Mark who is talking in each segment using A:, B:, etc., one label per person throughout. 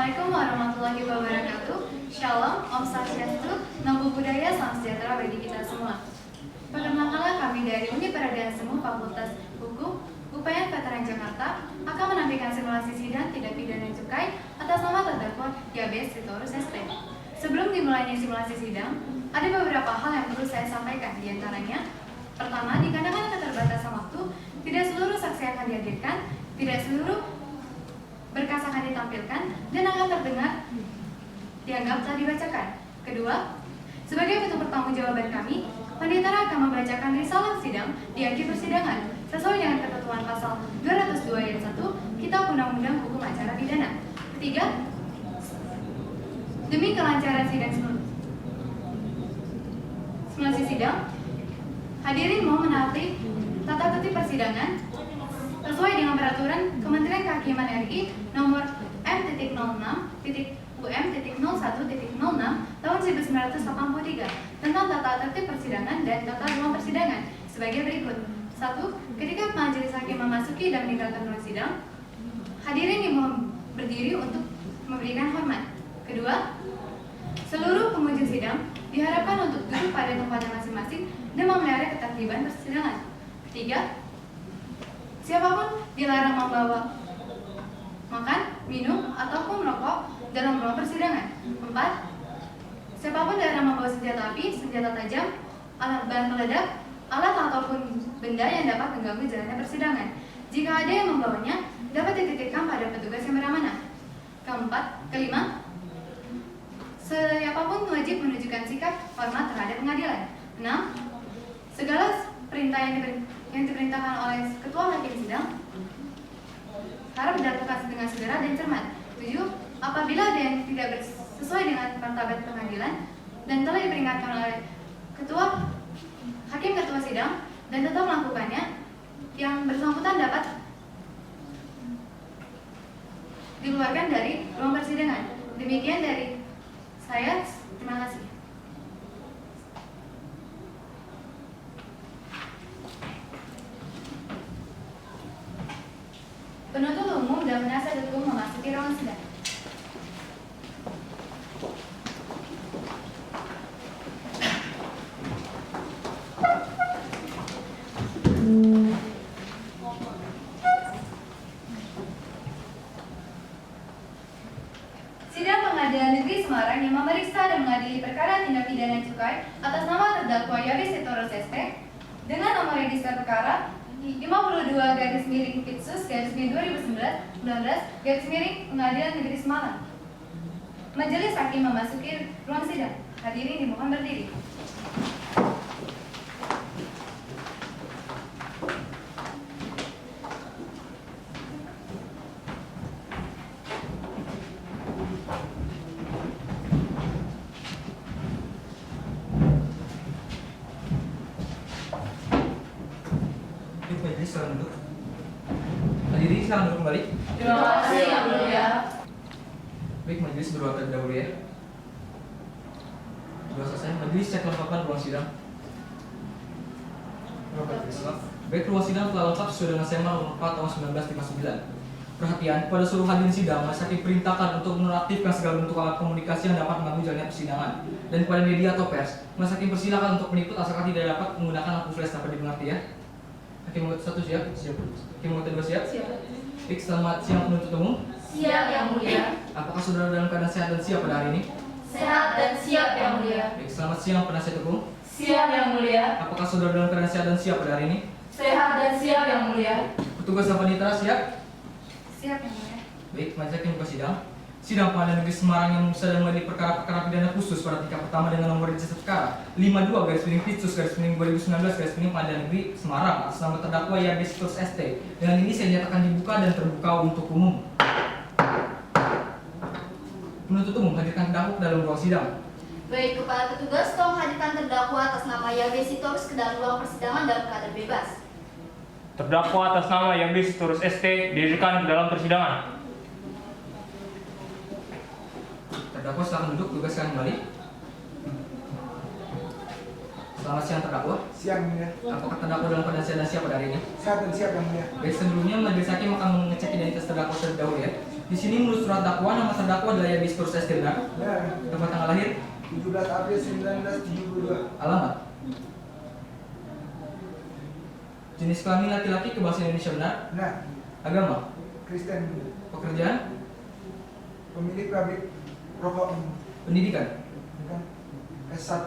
A: Assalamualaikum warahmatullahi wabarakatuh. Shalom, Om Swastiastu, Namo Buddhaya, salam sejahtera bagi kita semua. Perkenalkanlah kami dari Uni Peradaan Semu Fakultas Hukum UPN Veteran Jakarta akan menampilkan simulasi sidang tindak pidana cukai atas nama terdakwa Yabes Sitorus ST. Sebelum dimulainya simulasi sidang, ada beberapa hal yang perlu saya sampaikan. Di antaranya, pertama, dikarenakan keterbatasan waktu, tidak seluruh saksi akan dihadirkan, tidak seluruh berkas akan ditampilkan, dan akan terdengar dianggap telah dibacakan. Kedua, sebagai bentuk pertanggungjawaban kami, Panditara akan membacakan risalah sidang di akhir persidangan sesuai dengan ketentuan pasal 202 ayat 1 Kitab Undang-Undang Hukum Acara Pidana. Ketiga, demi kelancaran simulasi sidang, hadirin mau menaati tata tertib persidangan sesuai dengan peraturan Kementerian Kehakiman RI nomor M.06.UM.01.06 tahun 1983 tentang tata tertib persidangan dan tata ruang persidangan sebagai berikut. 1. Ketika majelis hakim memasuki dan meninggalkan ruang sidang, hadirin dimohon berdiri untuk memberikan hormat. Kedua, seluruh pengunjung sidang diharapkan untuk duduk pada tempatnya masing-masing dan memelihara ketertiban persidangan. Ketiga, siapapun dilarang membawa makan, minum, ataupun merokok dalam ruang persidangan. 4. Siapapun dilarang membawa senjata api, senjata tajam, alat bahan peledak, alat ataupun benda yang dapat mengganggu jalannya persidangan. Jika ada yang membawanya, dapat dititipkan pada petugas yang beramanah. Kelima, siapapun wajib menunjukkan sikap hormat terhadap pengadilan. 6. Segala perintah yang diperintahkan oleh ketua hakim sidang harap dilakukan dengan segera dan cermat. 7. Apabila ada yang tidak sesuai dengan martabat pengadilan dan telah diperingatkan oleh hakim ketua sidang dan tetap melakukannya, yang bersangkutan dapat dikeluarkan dari ruang persidangan. Demikian dari saya. Terima kasih. Penuntut umum dan penasihat hukum memasuki ruang sidang. Sidang Pengadilan Negeri Semarang yang memeriksa dan mengadili perkara tindak pidana cukai atas nama terdakwa Yabes Sitorus ST dengan nomor register perkara 52-2019-Pengadilan Negeri Semarang. Majelis hakim memasuki ruang sidang. Hadirin dimohon berdiri.
B: Majelis silakan duduk. Hadirin silakan duduk kembali.
C: Terima kasih Yang Mulia.
B: Baik, majelis berdoa terlebih dahulu ya. Doa selesai, majelis cek lengkapkan ruang sidang. Baik, ruang sidang telah lengkap sesuai dengan SEMA nomor 4 tahun 1959. Perhatian, pada seluruh hadirin sidang, majelis hakim perintahkan untuk menonaktifkan segala bentuk alat komunikasi yang dapat mengganggu jalannya persidangan. Dan kepada media atau pers, majelis hakim persilakan untuk meliput asalkan tidak dapat menggunakan lampu flash. Dapat dimengerti ya? Hakim anggota 1 siap? Siap. Hakim anggota 2 siap?
C: Siap.
B: Baik, selamat siang penuntut umum.
C: Siap Yang Mulia.
B: Apakah saudara dalam keadaan sehat dan siap pada hari ini?
C: Sehat dan siap Yang Mulia.
B: Baik, selamat siang penasihat hukum.
C: Siap Yang Mulia.
B: Apakah saudara dalam keadaan sehat dan siap pada hari ini?
C: Sehat dan siap Yang Mulia.
B: Petugas dan panitera siap?
A: Siap yang mulia.
B: Baik, majelis hakim buka sidang. Sidang Pengadilan Negeri Semarang yang sedang mengadili perkara-perkara pidana khusus pada tingkat pertama dengan nomor register perkara 52-Pitsus-2019-Pengadilan Negeri Semarang atas nama terdakwa Yabes Sitorus ST. Dengan ini saya nyatakan dibuka dan terbuka untuk umum. Penuntut umum hadirkan terdakwa ke dalam ruang sidang.
D: Baik, kepada petugas, tolong hadirkan terdakwa atas nama Yabes Sitorus ke dalam ruang persidangan dalam keadaan bebas.
E: Terdakwa atas nama Yabes Sitorus ST dihadirkan ke dalam persidangan.
B: Terdakwa silakan duduk, tugaskan kembali. Selamat siang terdakwa.
F: Siang Mulia.
B: Apakah terdakwa dalam keadaan sehat dan siap pada hari ini?
F: Sehat dan siap Yang Mulia.
B: Baik, sebelumnya majelis hakim akan mengecek identitas terdakwa terlebih dahulu ya. Di sini menurut surat dakwaan nama terdakwa adalah Yabes Turus ST, benar?
F: Benar.
B: Tempat tanggal lahir,
F: 17 April 1972.
B: alamat, jenis kelamin laki-laki ke bahasa Indonesia, benar?
F: Benar.
B: Agama,
F: Kristen.
B: pekerjaan,
F: Pemilik pabrik rokok.
B: pendidikan.
F: Bukan. S1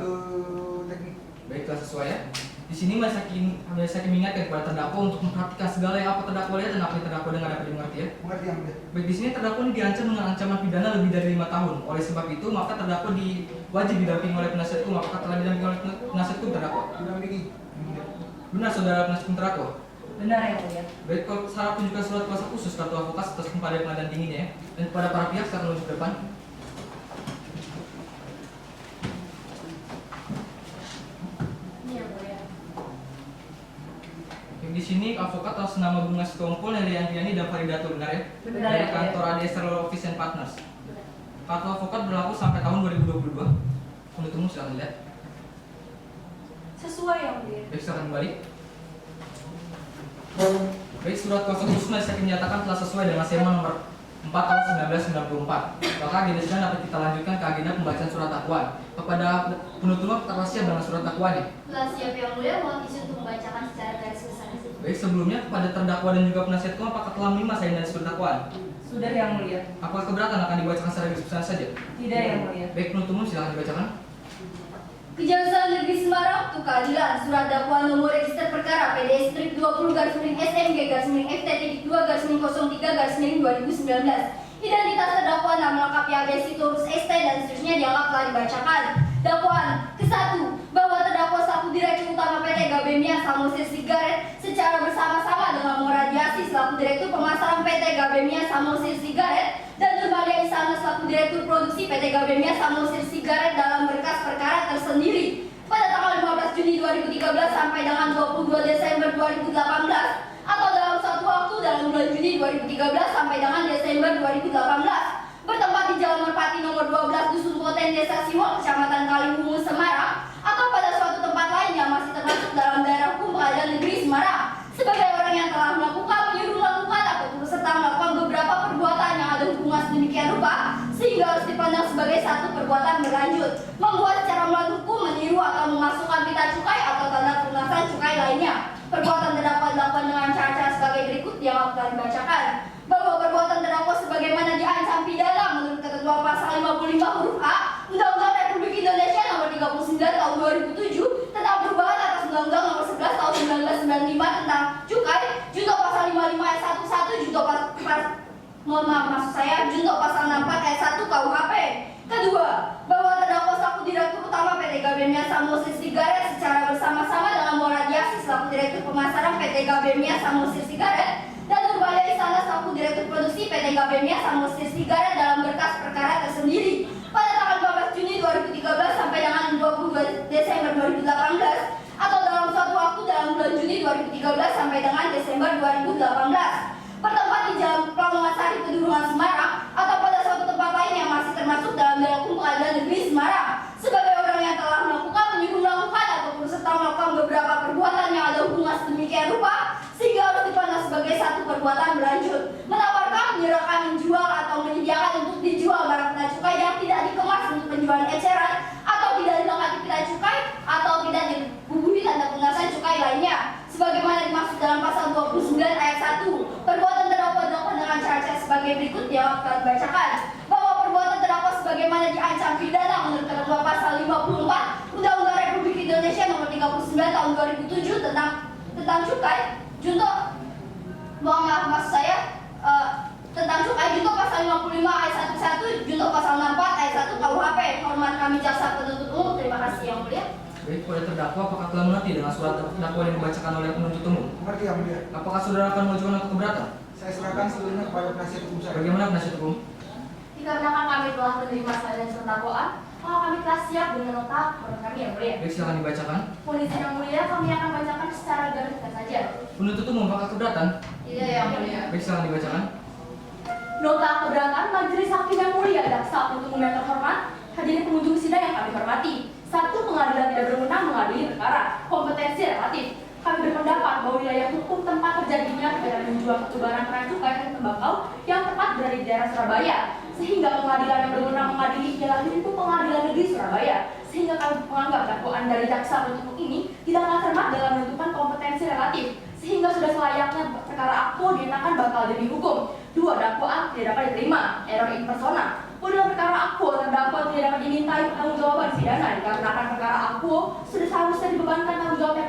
F: teknik.
B: Baiklah, sesuai ya. Di sini Majelis Hakim mengingatkan kepada terdakwa untuk memperhatikan segala yang apa terdakwa lihat dan apa yang terdakwa dengar dapat dimengerti ya.
F: Mengerti yang mulia?
B: Baik, di sini terdakwa ini diancam dengan ancaman pidana lebih dari 5 tahun. Oleh sebab itu, maka terdakwa wajib didampingi oleh penasihat hukum. Apakah telah didampingi oleh penasihat hukum terdakwa?
F: Didampingi. Yang mulia.
B: Benar, saudara penasihat hukum terdakwa.
C: Benar yang mulia.
B: Baik, kalau syarat tunjukkan surat kuasa khusus kartu advokat atas kepada pengadilan tingginya ya. Dan kepada para pihak sekarang menuju ke depan.
C: Ini yang mulia.
B: Oke, di sini advokat atas nama Bunga Sitompul, Nelly Andriani dan Faridatul, benar ya?
C: Benar,
B: Dari
C: ya,
B: kantor ADSR Law Office and Partners. Kartu advokat berlaku sampai tahun 2022. Penuntut umum silakan lihat.
C: Sesuai yang mulia.
B: Baik, silakan kembali. Baik, surat kuasa khusus Majelis Hakim menyatakan telah sesuai dengan SEMA nomor 4 tahun 1994. Maka agenda sidang dapat kita lanjutkan ke agenda pembacaan surat dakwaan. Kepada penuntut umum apakah siap dengan surat dakwaannya?
D: Telah siap yang mulia, mohon izin untuk membacakan secara garis besar.
B: Baik, sebelumnya kepada terdakwa dan juga penasihat hukum apakah telah menerima sayin dari surat dakwaan?
C: Sudah yang mulia.
B: Apakah keberatan akan dibacakan secara garis besar saja?
C: Tidak yang mulia.
B: Baik, penuntut umum silakan dibacakan.
D: Kejaksaan Negeri Semarang untuk keadilan surat dakwaan nomor register perkara PDS strip 20/SMG/FT-2-03/03/2019. Identitas terdakwa, nama lengkap Yabes Turus ST dan seterusnya dianggap telah dibacakan. Dakwaan ke-1 bahwa terdakwa selaku Direktur Utama PT Gabemia Samosir Sigaret secara bersama-sama dengan Moradiasi selaku Direktur Pemasaran PT Gabemia Samosir Sigaret dan Nurbalia Isana selaku Direktur Produksi PT Gabemia Samosir Sigaret dalam berkas perkara tersendiri pada tanggal 15 Juni 2013 sampai dengan 22 Desember 2018 atau dalam satu waktu dalam bulan Juni 2013 sampai dengan Desember 2018 bertempat di Jalan Merpati nomor 12 Dusun Poten Desa Siwon Kecamatan Kaliwungu Semarang atau pada suatu tempat lain yang masih termasuk dalam daerah hukum Pengadilan Negeri Semarang sebagai orang yang telah melakukan, menyuruh melakukan atau turut serta melakukan beberapa perbuatan yang ada hubungan sedemikian rupa sehingga harus dipandang sebagai satu perbuatan berlanjut, membuat secara melawan hukum, meniru atau memasukkan pita cukai atau tanda pelunasan cukai lainnya. Perbuatan terdakwa dilakukan dengan cara-cara sebagai berikut yang telah dibacakan. Bahwa perbuatan terdakwa sebagaimana diancam pidana menurut ketentuan pasal 55 huruf A Undang-Undang Republik Indonesia nomor 39 tahun 2007 tentang perubahan atas Undang-Undang nomor 11 tahun 1995 tentang cukai, junto pasal 55 ayat 11, junto pasal 64 ayat 1 KUHP. Kedua, bahwa terdakwa selaku Direktur Utama PT Gabemia Samosir Sigaret secara bersama-sama dengan Moradiasi selaku Direktur Pemasaran PT Gabemia Samosir Sigaret dan Nurbalia Isana selaku Direktur Produksi PT Gabemia Samosir Sigaret dalam berkas perkara tersendiri pada tanggal 15 Juni 2013 sampai dengan 22 Desember 2018 atau dalam suatu waktu dalam bulan Juni 2013 sampai dengan Desember 2018 bertempat di Jalan Pelamongan Sari Pedurungan Semarang atau pada suatu tempat lain yang masih termasuk dalam daerah hukum Pengadilan Negeri Semarang sebagai orang yang telah melakukan, menyuruh melakukan atau turut serta melakukan beberapa perbuatan yang ada hubungan sedemikian rupa sehingga harus dipandang sebagai satu perbuatan berlanjut, menawarkan, menyerahkan, menjual atau menyediakan untuk dijual barang pita cukai yang tidak dikemas untuk penjualan eceran atau tidak dilengkapi pita cukai atau tidak dibubuhi tanda pelunasan cukai lainnya sebagaimana dimaksud dalam pasal 29 ayat 1. Perbuatan terdakwa dilakukan dengan cara-cara sebagai berikut yang akan dibacakan. Bahwa perbuatan terdakwa sebagaimana diancam pidana menurut ketentuan pasal 54 Undang-Undang Republik Indonesia nomor 39 tahun 2007 tentang cukai, junto tentang cukai junto pasal 55 ayat 11, junto pasal 64 ayat 1 KUHP. Hormat kami jaksa penuntut umum. Terima kasih yang mulia.
B: Baik, kepada terdakwa apakah telah mengerti dengan surat dakwaan yang dibacakan oleh penuntut umum?
F: Mengerti yang mulia?
B: Apakah saudara akan mengajukan atau keberatan?
F: Saya serahkan seluruhnya kepada penasihat hukum saya.
B: Bagaimana penasihat hukum?
C: Dikarenakan kami telah menerima sayin surat dakwaan, maka kami telah siap dengan nota menurut kami yang mulia.
B: Baik, silakan dibacakan.
C: Mohon izin yang mulia, kami akan bacakan secara garis besar saja.
B: Penuntut umum apakah keberatan?
C: Tidak yang mulia.
B: Baik, silakan dibacakan.
C: Nota keberatan Majelis Hakim yang mulia jaksa penuntut umum yang terhormat, hadirin pengunjung sidang yang kami hormati. 1. Pengadilan tidak berwenang mengadili perkara kompetensi relatif. kami berpendapat bahwa wilayah hukum tempat terjadinya kegiatan menjual barang keras cukai dan tembakau yang tepat berada di daerah Surabaya, sehingga pengadilan yang berwenang mengadili ialah lingkup Pengadilan Negeri Surabaya, sehingga kami menganggap dakwaan dari jaksa penuntut ini tidaklah cermat dalam menentukan kompetensi relatif, sehingga sudah selayaknya perkara aktual dinyatakan batal demi hukum. 2. Dakwaan tidak dapat diterima, error in persona. Dalam perkara aktual terdakwa tidak dapat dimintai pertanggungjawaban pidana dikarenakan perkara aktual sudah seharusnya dibebankan tanggung jawabnya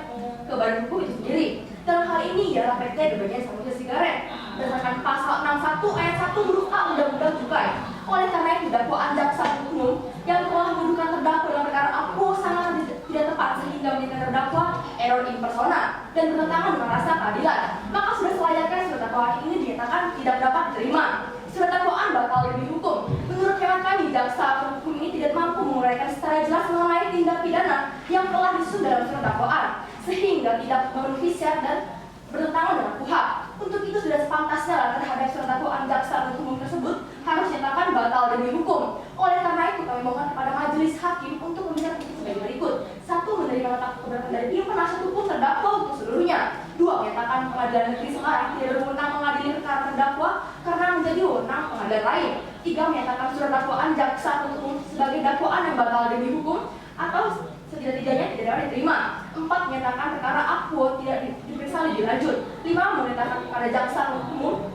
C: ke badan hukum itu sendiri. Dalam hal ini ialah PT Bagian Samuel Sigaret berdasarkan pasal 61 ayat 1 huruf A Undang-Undang Cukai. Oleh karena itu dakwaan jaksa penuntut umum yang telah mendudukan terdakwa dalam perkara aktual sangat tidak tepat sehingga menyatakan terdakwa error in persona dan bertentangan dengan rasa keadilan. Maka sudah selayaknya surat dakwaan ini dinyatakan tidak dapat diterima. Surat dakwaan batal demi hukum. Menurut hemat kami, jaksa penuntut umum ini tidak mampu menguraikan secara jelas mengenai tindak pidana yang telah disusun dalam surat dakwaan, sehingga tidak memenuhi syarat dan bertentangan dengan KUHP. Untuk itu sudah sepantasnya terhadap surat dakwaan jaksa penuntut umum tersebut harus dinyatakan batal demi hukum. Oleh karena itu kami mohon kepada majelis hakim untuk memberikan putusan sebagai berikut: 1. Menerima nota keberatan dari tim penasihat hukum terdakwa untuk seluruhnya. 2. Menyatakan Pengadilan Negeri Semarang tidak berwenang mengadili perkara terdakwa karena menjadi wewenang pengadilan lain. 3. Menyatakan surat dakwaan jaksa penuntut umum sebagai dakwaan yang batal demi hukum atau setidak-tidaknya tidak dapat diterima. 4. Menyatakan perkara aktual tidak diperiksa lebih lanjut. 5. Memerintahkan kepada jaksa penuntut umum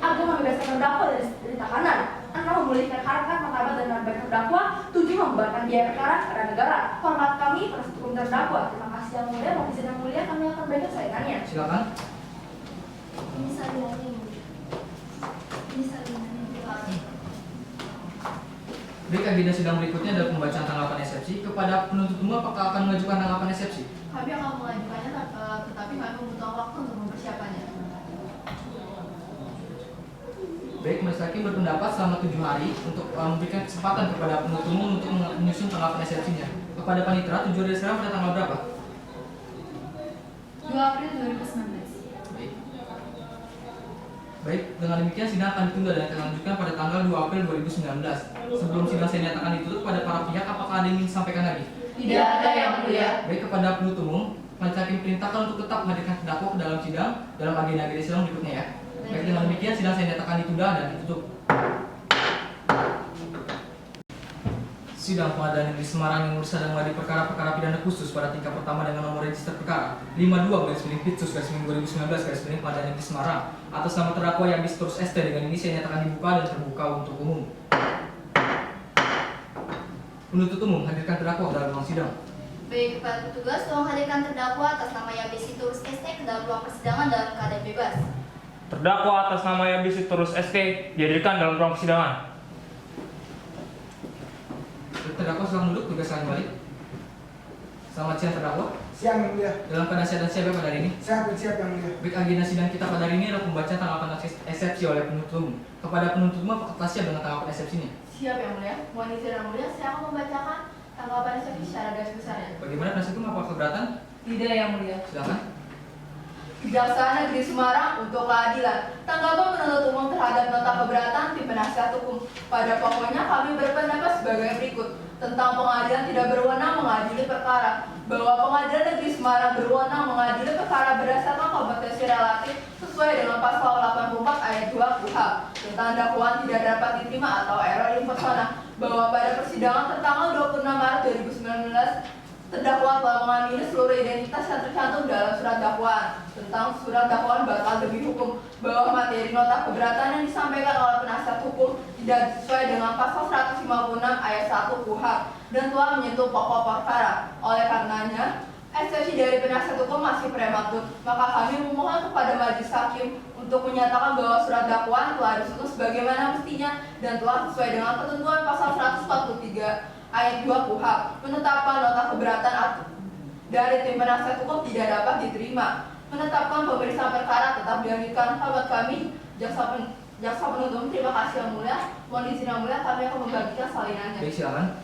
C: agar membebaskan terdakwa dari tahanan. 6. Memulihkan harkat, martabat dan martabat terdakwa. 7. Membebankan biaya perkara kepada negara. Hormat kami penasihat hukum terdakwa. Terima kasih yang mulia. Mohon izin yang mulia kami akan berikan salinannya.
B: Silakan.
D: Ini salinannya. Ini salinannya.
B: Baik, agenda sidang berikutnya adalah pembacaan tanggapan eksepsi. Kepada penuntut umum, apakah akan mengajukan tanggapan eksepsi?
A: Kami akan mengajukannya, tetapi kami membutuhkan waktu untuk mempersiapkannya.
B: Baik, majelis hakim berpendapat selama 7 hari untuk memberikan kesempatan kepada penuntut umum untuk menyusun tanggapan eksepsinya. Kepada panitera, 7 hari sekarang pada tanggal berapa?
A: 2 April 2019.
B: Baik. Baik, dengan demikian sidang akan ditunda dan akan dilanjutkan pada tanggal 2 April 2019. Sebelum sidang saya nyatakan ditutup, pada para pihak apakah ada yang ingin disampaikan lagi?
C: Tidak ada yang mulia.
B: Baik, kepada penuntut umum, majelis hakim perintahkan untuk tetap menghadirkan terdakwa ke dalam sidang dalam agenda sidang berikutnya ya. Baik, dengan demikian sidang saya nyatakan ditunda dan ditutup. Sidang Pengadilan Negeri Semarang yang berusaha dan mengadili perkara-perkara pidana khusus pada tingkat pertama dengan nomor register perkara 52/Pitsus/2019/ Pengadilan Negeri Semarang atas nama terdakwa Yabis Turus ST dengan ini saya nyatakan dibuka dan terbuka untuk umum. Penuntut umum hadirkan terdakwa dalam ruang sidang.
D: Baik, kepada petugas tolong hadirkan terdakwa atas nama Yabis Turus ST ke dalam ruang persidangan dalam keadaan bebas.
E: Terdakwa atas nama Yabis Turus ST dihadirkan dalam ruang persidangan.
B: Terdakwa silakan duduk, tugas kalian balik. Selamat siang terdakwa.
F: Siang yang mulia.
B: Dalam keadaan sehat dan siap ya pada hari ini.
F: Sehat dan siap yang mulia.
B: Baik, agenda sidang kita pada hari ini adalah pembacaan tanggapan eksepsi oleh penuntut umum. Kepada penuntut umum, apakah telah siap dengan tanggapan eksepsinya?
A: Siap yang mulia. Mohon izin yang mulia, saya akan membacakan tanggapan eksepsi secara garis besarnya.
B: Bagaimana penasihat hukum, apakah keberatan?
C: Tidak yang mulia.
B: Silakan.
C: Kejaksaan Negeri Semarang untuk keadilan. Tanggapan penuntut umum terhadap nota keberatan tim penasihat hukum. Pada pokoknya kami berpendapat sebagai berikut tentang pengadilan tidak berwenang mengadili perkara, bahwa Pengadilan Negeri Semarang berwenang mengadili perkara berdasarkan kompetensi relatif sesuai dengan pasal 84 ayat 2 KUHP tentang dakwaan tidak dapat diterima atau error in persona, bahwa pada persidangan tertanggal 26 Maret 2019 terdakwa telah mengambil seluruh identitas yang tercantum dalam surat dakwaan tentang surat dakwaan batal demi hukum, bahwa materi nota keberatan yang disampaikan oleh penasihat hukum tidak sesuai dengan pasal 156 ayat 1 KUHP dan telah menyentuh pokok perkara. Oleh karenanya, eksepsi dari penasihat hukum masih prematur, maka kami memohon kepada majelis hakim untuk menyatakan bahwa surat dakwaan telah disusun sebagaimana mestinya dan telah sesuai dengan ketentuan pasal 143 ayat 2 KUHP. Penetapan nota keberatan dari tim penasihat hukum tidak dapat diterima. Menetapkan pemeriksaan perkara tetap dilanjutkan. Sahabat kami, jaksa penuntut umum, terima kasih yang mulia. Mohon izin yang mulia, kami akan membagikan salinannya.
B: Baik, silakan.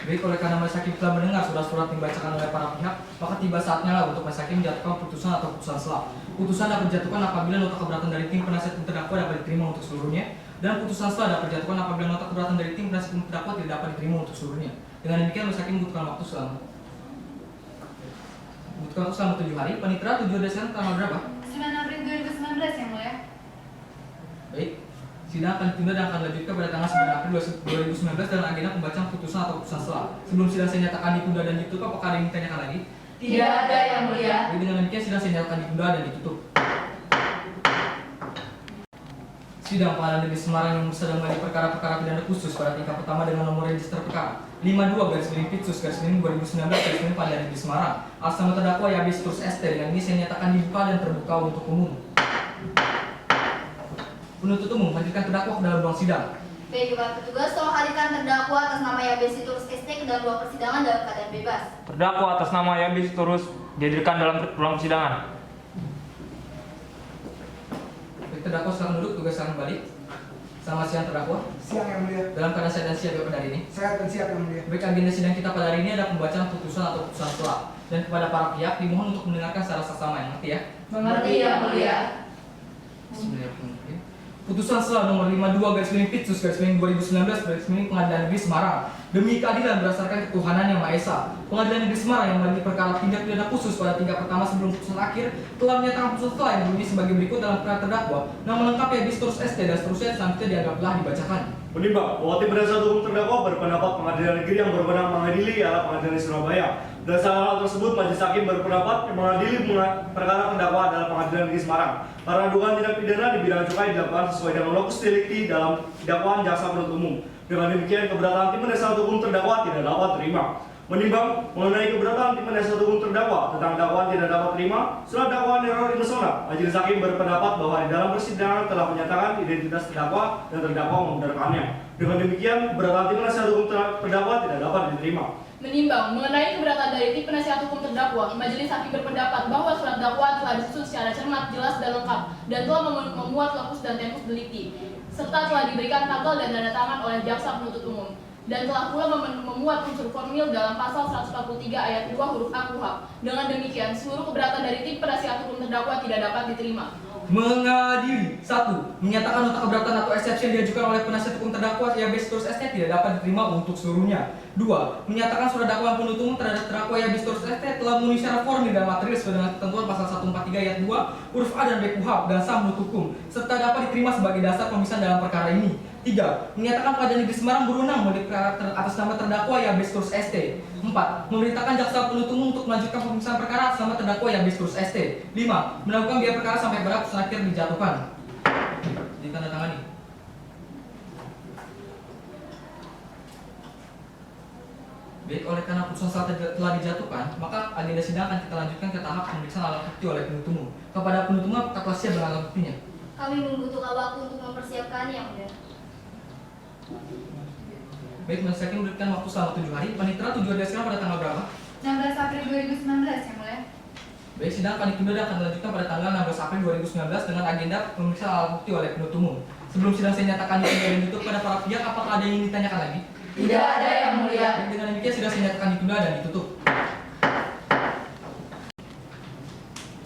B: Baik, oleh karena majelis hakim telah mendengar surat-surat yang dibacakan oleh para pihak, maka tiba saatnya lah untuk majelis hakim menjatuhkan putusan atau putusan selah. Putusan dapat dijatuhkan apabila nota keberatan dari tim penasihat terdakwa dapat diterima untuk seluruhnya, dan putusan setelah dapat dijatuhkan apabila nota keberatan dari tim penasihat hukum terdakwa tidak dapat diterima untuk seluruhnya. Dengan demikian majelis hakim membutuhkan waktu selama 7 hari. Panitera tujuan dasarnya tanggal berapa?
A: 9 April 2019 yang mulia.
B: Baik, sidang akan ditunda dan akan dilanjutkan pada tanggal 9 April 2019 dengan agenda pembacaan putusan atau putusan selah. Sebelum sidang saya nyatakan ditunda dan ditutup, apakah ada yang ditanyakan lagi?
C: Tidak ada yang mulia.
B: Jadi dengan demikian sidang saya nyatakan ditunda dan ditutup. Sidang Pengadilan Negeri Semarang yang sedang mengadili perkara-perkara pidana khusus pada tingkat pertama dengan nomor register perkara 52/Pitsus/2019/Pengadilan Negeri Semarang atas nama terdakwa Yabes Turus ST. Dengan ini saya nyatakan dibuka dan terbuka untuk umum. Penuntut umum hadirkan terdakwa ke dalam ruang sidang.
D: Baik, Bapak petugas, tolong hadirkan terdakwa atas nama Yabes Turus ST ke dalam ruang persidangan dalam keadaan bebas.
E: Terdakwa atas nama Yabes Turus dihadirkan dalam ruang persidangan.
B: Terdakwa silakan duduk, tugas silakan kembali. Selamat siang terdakwa.
F: Siang yang mulia.
B: Dalam keadaan sehat dan siap ya pada hari ini.
F: Sehat dan siap yang mulia.
B: Baik, agenda sidang kita pada hari ini ada pembacaan putusan atau putusan selah. Dan kepada para pihak dimohon untuk mendengarkan secara saksama, yang ngerti ya.
C: Mengerti yang mulia.
B: Bismillahirrahmanirrahim. Putusan selah nomor 52/Pitsus/2019/Pengadilan Negeri Semarang demi keadilan berdasarkan ketuhanan yang Maha Esa. Pengadilan Negeri Semarang yang mengadili perkara tindak pidana khusus pada tingkat pertama sebelum putusan akhir telah menyatakan putusan selah yang berbunyi sebagai berikut dalam perkara terdakwa. Nama lengkap Yabes Turus ST dan seterusnya selanjutnya dianggap telah dibacakan.
G: Menimbang bahwa tim penasihat hukum terdakwa berpendapat pengadilan negeri yang berwenang mengadili ialah pengadilan negeri Surabaya. Berdasarkan hal tersebut, majelis hakim berpendapat yang mengadili perkara terdakwa adalah pengadilan negeri Semarang. Karena dugaan tindak pidana di bidang cukai dilakukan sesuai dengan lokus delikti dalam dakwaan jaksa penuntut umum. Dengan demikian, keberatan tim penasihat hukum terdakwa tidak dapat terima. Menimbang mengenai keberatan tim penasihat hukum terdakwa tentang dakwaan tidak dapat terima, surat dakwaan error impersonal, majelis hakim berpendapat bahwa di dalam persidangan telah menyatakan identitas terdakwa dan terdakwa membenarkannya. Dengan demikian, keberatan tim penasihat hukum terdakwa tidak dapat diterima.
C: Menimbang mengenai keberatan dari tim penasihat hukum terdakwa, majelis hakim berpendapat bahwa surat dakwaan telah disusun secara cermat, jelas dan lengkap dan telah memuat lokus dan tempus delikti, serta telah diberikan tanggal dan tanda tangan oleh jaksa penuntut umum, dan telah pula memuat unsur formil dalam pasal 143 ayat 2 huruf A KUHP. Dengan demikian, seluruh keberatan dari tim penasihat hukum terdakwa tidak dapat diterima.
B: Mengadili 1. Menyatakan nota keberatan atau eksepsi yang diajukan oleh penasihat hukum terdakwa Yabes Turus ST tidak dapat diterima untuk seluruhnya. 2. Menyatakan surat dakwaan penuntut umum terhadap terdakwa Yabes Turus ST telah memenuhi syarat formil dan material sesuai dengan ketentuan pasal 143 ayat 2 huruf A dan B KUHP dan sah menurut hukum serta dapat diterima sebagai dasar pemeriksaan dalam perkara ini. 3. Menyatakan Pengadilan Negeri Semarang berwenang mengadili perkara atas nama terdakwa Yabes Turus ST. 4. Memerintahkan jaksa penuntut umum untuk melanjutkan pemeriksaan perkara atas nama terdakwa Yabes Turus ST. 5. Melakukan biaya perkara sampai pada putusan akhir dijatuhkan. Ditandatangani. Baik, oleh karena putusan selah telah dijatuhkan, maka agenda sidang akan kita lanjutkan ke tahap pemeriksaan alat bukti oleh penuntut umum. Kepada penuntut umum, apakah telah siap dengan alat buktinya?
D: Kami membutuhkan waktu untuk mempersiapkannya, yang mulia.
B: Baik, majelis hakim memberikan waktu selama 7 hari. Panitera tujuan dari sidang pada tanggal berapa?
A: 16 April 2019 yang mulia.
B: Baik, sidang akan ditunda dan akan dilanjutkan pada tanggal 16 April 2019 dengan agenda pemeriksaan alat bukti oleh penuntut umum. Sebelum sidang saya nyatakan ditunda dan ditutup pada para pihak, apakah ada yang ingin ditanyakan lagi?
C: Tidak ada yang mulia.
B: Baik, dengan demikian sidang saya nyatakan ditunda dan ditutup.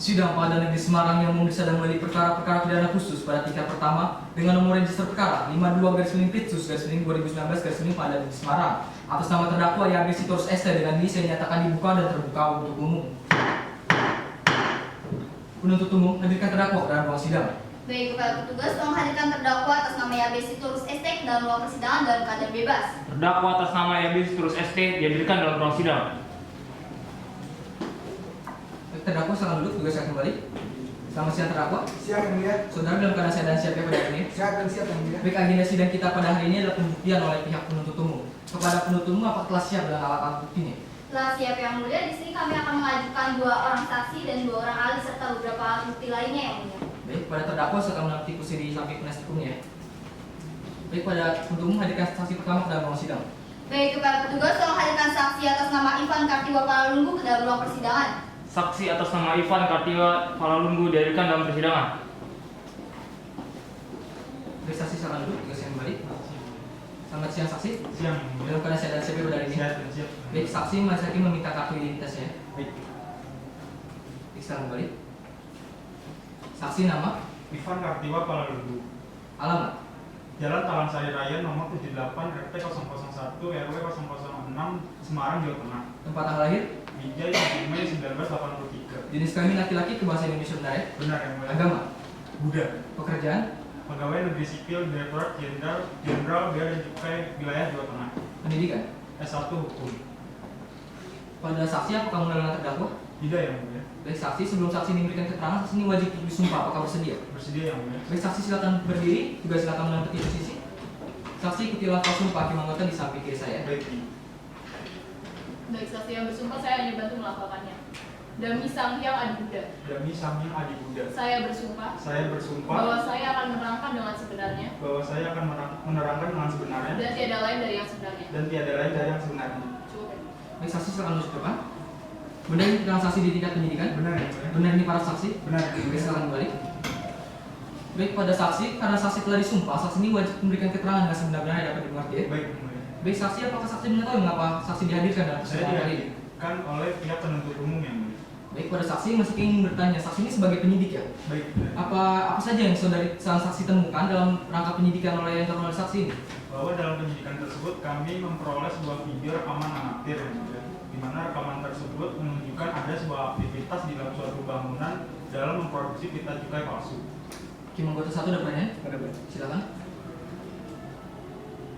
B: Sidang Pengadilan Negeri Semarang yang memeriksa dan mengadili perkara-perkara pidana khusus pada tingkat pertama dengan nomor register perkara 52/Pitsus/2019/Pengadilan Negeri Semarang atas nama terdakwa Yabes Turus ST. Dengan ini saya nyatakan dibuka dan terbuka untuk umum. Penuntut umum hadirkan terdakwa dalam ruang sidang.
D: Baik, kepada petugas, tolong hadirkan terdakwa atas nama Yabes Turus ST ke dalam ruang persidangan dalam keadaan bebas.
E: Terdakwa atas nama Yabes Turus ST dihadirkan dalam ruang sidang.
B: Terdakwa silakan duduk, tugas saya kembali. Selamat siang terdakwa.
F: Siang yang mulia.
B: Saudara dalam keadaan sehat dan siap ya pada hari ini.
F: Sehat dan siap yang mulia.
B: Baik, agenda sidang kita pada hari ini adalah pembuktian oleh pihak penuntut umum. Kepada penuntut umum, apakah telah siap dengan alat-alat buktinya?
D: Setelah siap, yang mulia, di sini kami akan mengajukan 2 orang saksi dan 2 orang ahli serta beberapa alat bukti lainnya, yang mulia.
B: Baik, pada terdakwa silakan menanti kursi di samping penasihat hukumnya ya. Baik, pada penuntut umum hadirkan saksi pertama ke dalam ruang sidang.
D: Baik, kepada petugas, tolong hadirkan saksi atas nama Ivan Kartiwa Palalunggu ke dalam ruang persidangan.
E: Saksi atas nama Ivan Kartiwa Palalunggu dihadirkan dalam persidangan.
B: Baik, saksi silakan duduk, tugas saya kembali. Selamat siang saksi.
E: Siang.
B: Dalam keadaan sehat dan siap ya pada hari ini.
E: Siap.
B: Baik, saksi majelis hakim meminta kartu identitasnya.
E: Baik.
B: Silakan kembali. Saksi nama,
H: Ivan Kartiwa Palalunggu.
B: alamat,
H: Jalan Talang Sari Raya nomor 78 RT 001 RW 006 Semarang, Jawa Tengah.
B: Tempat tanggal lahir,
H: Bijay 1 Mei 1983.
B: jenis kelamin laki-laki ke bahasa Indonesia benar ya?
H: Benar yang mulia.
B: Agama,
H: Buddha.
B: pekerjaan,
H: Pegawai Negeri Sipil Direktorat Jenderal Bea dan Cukai Wilayah Jawa Tengah.
B: pendidikan.
H: S1 Hukum.
B: Pada saksi apakah mengenal terdakwa?
H: Tidak yang mulia.
B: Baik saksi, sebelum saksi memberikan keterangan, saksi ini wajib disumpah. Apakah bersedia?
H: Bersedia yang mulia.
B: Baik saksi, silakan berdiri, juga silakan menempati posisi. Saksi ikuti lafaz sumpah hakim anggota di samping kiri saya.
H: Baik.
I: Baik, saksi yang bersumpah saya hanya bantu melafalkannya. Dami Sanghyang Adi Buddha.
H: Dami Samyang Adi Buddha.
I: Saya bersumpah
H: Saya bersumpah
I: bahwa saya akan menerangkan dengan sebenarnya
H: bahwa saya akan menerangkan dengan sebenarnya
I: dan tiada lain dari yang sebenarnya.
H: dan tiada lain dari yang sebenarnya.
I: Cukup.
B: Baik saksi, silakan masuk ke depan. Benar ini tentang saksi di tingkat penyidikan?
H: Benar ya mulia?
B: Benar ini para saksi?
H: Benar.
B: Baik, silakan kembali. Baik, pada saksi, karena saksi telah disumpah, saksi ini wajib memberikan keterangan dengan sebenar-benarnya dapat dimengerti ya?
H: Baik mulia.
B: Baik saksi, apakah saksi mengetahui mengapa saksi dihadirkan dalam
H: Saya
B: persidangan kali ini?
H: dihadirkan oleh pihak penuntut umum yang mulia.
B: Baik, pada saksi masih ingin bertanya, saksi ini sebagai penyidik ya?
H: Baik. Mulia.
B: Apa saja yang sang saksi temukan dalam rangka penyidikan oleh yang dilakukan oleh saksi ini?
H: Bahwa dalam penyidikan tersebut kami memperoleh sebuah video rekaman amatir yang mulia, di mana rekaman tersebut menunjukkan ada sebuah aktivitas di dalam suatu bangunan dalam memproduksi pita cukai palsu.
B: Hakim anggota 1 ada pertanyaan?
G: Ada baik.
B: Silakan.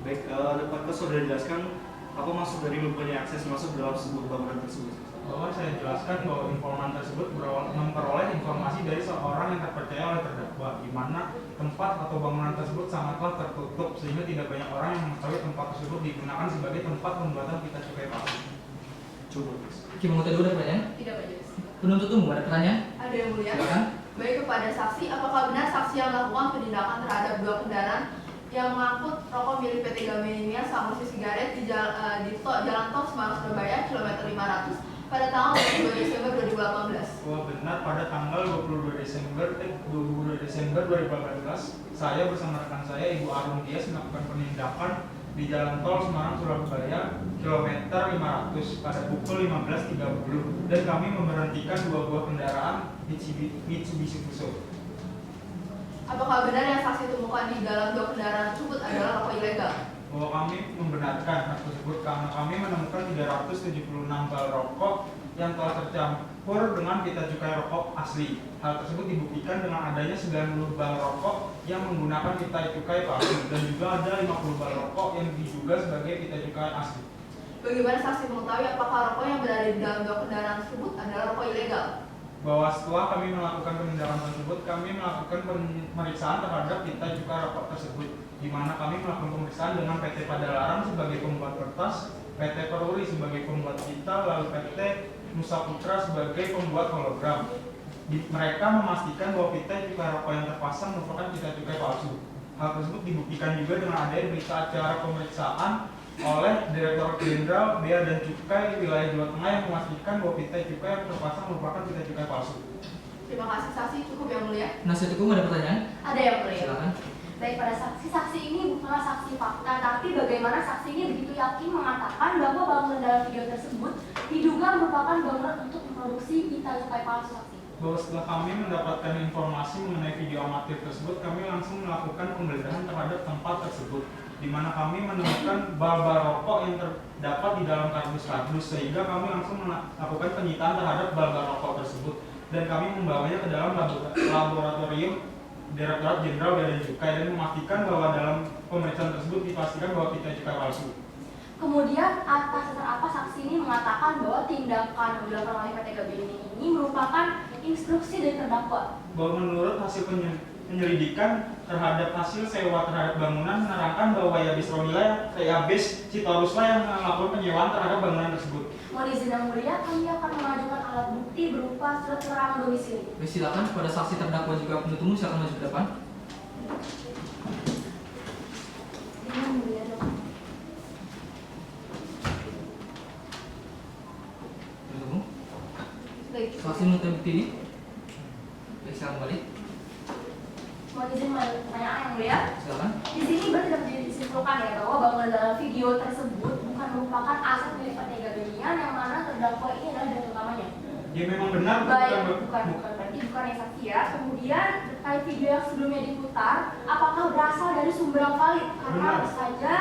G: Baik, dapatkah saudara jelaskan apa maksud dari mempunyai akses masuk dalam sebuah bangunan tersebut?
H: Bahwa saya jelaskan bahwa informan tersebut memperoleh informasi dari seorang yang terpercaya oleh terdakwa, di mana tempat atau bangunan tersebut sangatlah tertutup sehingga tidak banyak orang yang mengetahui tempat tersebut digunakan sebagai tempat pembuatan pita cukai palsu.
G: Coba.
B: Hakim anggota 2 ada pertanyaan?
I: Tidak majelis.
B: Penuntut umum ada pertanyaan?
C: Ada yang mulia.
B: Silakan.
C: Baik, kepada saksi, apakah benar saksi yang melakukan penindakan terhadap 2 kendaraan yang mengangkut rokok milik PT Gamenia sama sigaret di Jalan Tol Semarang Surabaya kilometer 500 pada tanggal 22 Desember 2018?
H: Bahwa benar pada tanggal 22 Desember 2018, saya bersama rekan saya Ibu Arum Dias melakukan penindakan di Jalan Tol Semarang Surabaya kilometer 500 pada pukul 15.30 dan kami memberhentikan 2 buah kendaraan Mitsubishi Fuso.
C: Apakah benar yang saksi temukan di dalam 2 kendaraan tersebut adalah rokok ilegal?
H: Bahwa kami membenarkan hal tersebut karena kami menemukan 376 bal rokok yang telah tercampur dengan pita cukai rokok asli. Hal tersebut dibuktikan dengan adanya 90 bal rokok yang menggunakan pita cukai palsu dan juga ada 50 bal rokok yang diduga sebagai pita cukai asli.
C: Bagaimana saksi mengetahui apakah rokok yang berada di dalam 2 kendaraan tersebut adalah rokok ilegal?
H: Bahwa setelah kami melakukan penindakan tersebut, kami melakukan pemeriksaan terhadap pita cukai rokok tersebut, di mana kami melakukan pemeriksaan dengan PT Padalarang sebagai pembuat kertas, PT Peruri sebagai pembuat pita, lalu PT Nusa Putra sebagai pembuat hologram. Mereka memastikan bahwa pita cukai rokok yang terpasang merupakan pita cukai palsu. Hal tersebut dibuktikan juga dengan adanya berita acara pemeriksaan oleh Direktorat Jenderal Bea dan Cukai Wilayah Jawa Tengah yang memastikan bahwa pita cukai yang terpasang merupakan pita cukai palsu.
C: Terima kasih saksi, cukup yang mulia.
B: Penasihat hukum ada pertanyaan?
C: Ada yang mulia.
B: Silakan.
C: Baik, pada saksi ini bukanlah saksi fakta, tapi bagaimana saksi ini begitu yakin mengatakan bahwa bangunan dalam video tersebut diduga merupakan bangunan untuk memproduksi pita cukai palsu, saksi?
H: Bahwa setelah kami mendapatkan informasi mengenai video amatir tersebut, kami langsung melakukan penggeledahan terhadap tempat tersebut, di mana kami menemukan bal-bal rokok yang terdapat di dalam kardus-kardus, sehingga kami langsung melakukan penyitaan terhadap bal-bal rokok tersebut dan kami membawanya ke dalam laboratorium Direktorat Jenderal Bea dan Cukai dan memastikan bahwa dalam pemeriksaan tersebut dipastikan bahwa pita cukai palsu.
C: Kemudian atas dasar apa saksi ini mengatakan bahwa tindakan yang dilakukan oleh PT Gamenia ini merupakan instruksi dari terdakwa?
H: Bahwa menurut hasil penyelidikan terhadap hasil sewa terhadap bangunan menerangkan bahwa Yabis Romila, Yabis Sitoruslah yang melakukan penyewaan terhadap bangunan tersebut.
C: Mohon izin yang mulia, kami akan mengajukan alat bukti berupa surat keterangan domisili.
B: Baik, silakan kepada saksi terdakwa juga penuntut umum silakan maju ke depan.
C: Yang mulia, Dok.
B: Penuntut umum.
C: Baik.
B: Saksi menuntut bukti ini. Baik, silakan kembali.
C: Mohon izin pertanyaan yang mulia.
B: Silakan.
C: Di sini berarti dapat disimpulkan ya bahwa bangunan dalam video tersebut bukan merupakan aset milik PT Gamenia yang mana terdakwa ini adalah direktur utamanya.
H: Ya memang benar,
C: Baik, bukan berarti bukan yang saksi ya. Kemudian terkait video yang sebelumnya diputar, apakah berasal dari sumber yang valid? Karena
H: Benar.
C: tentu saja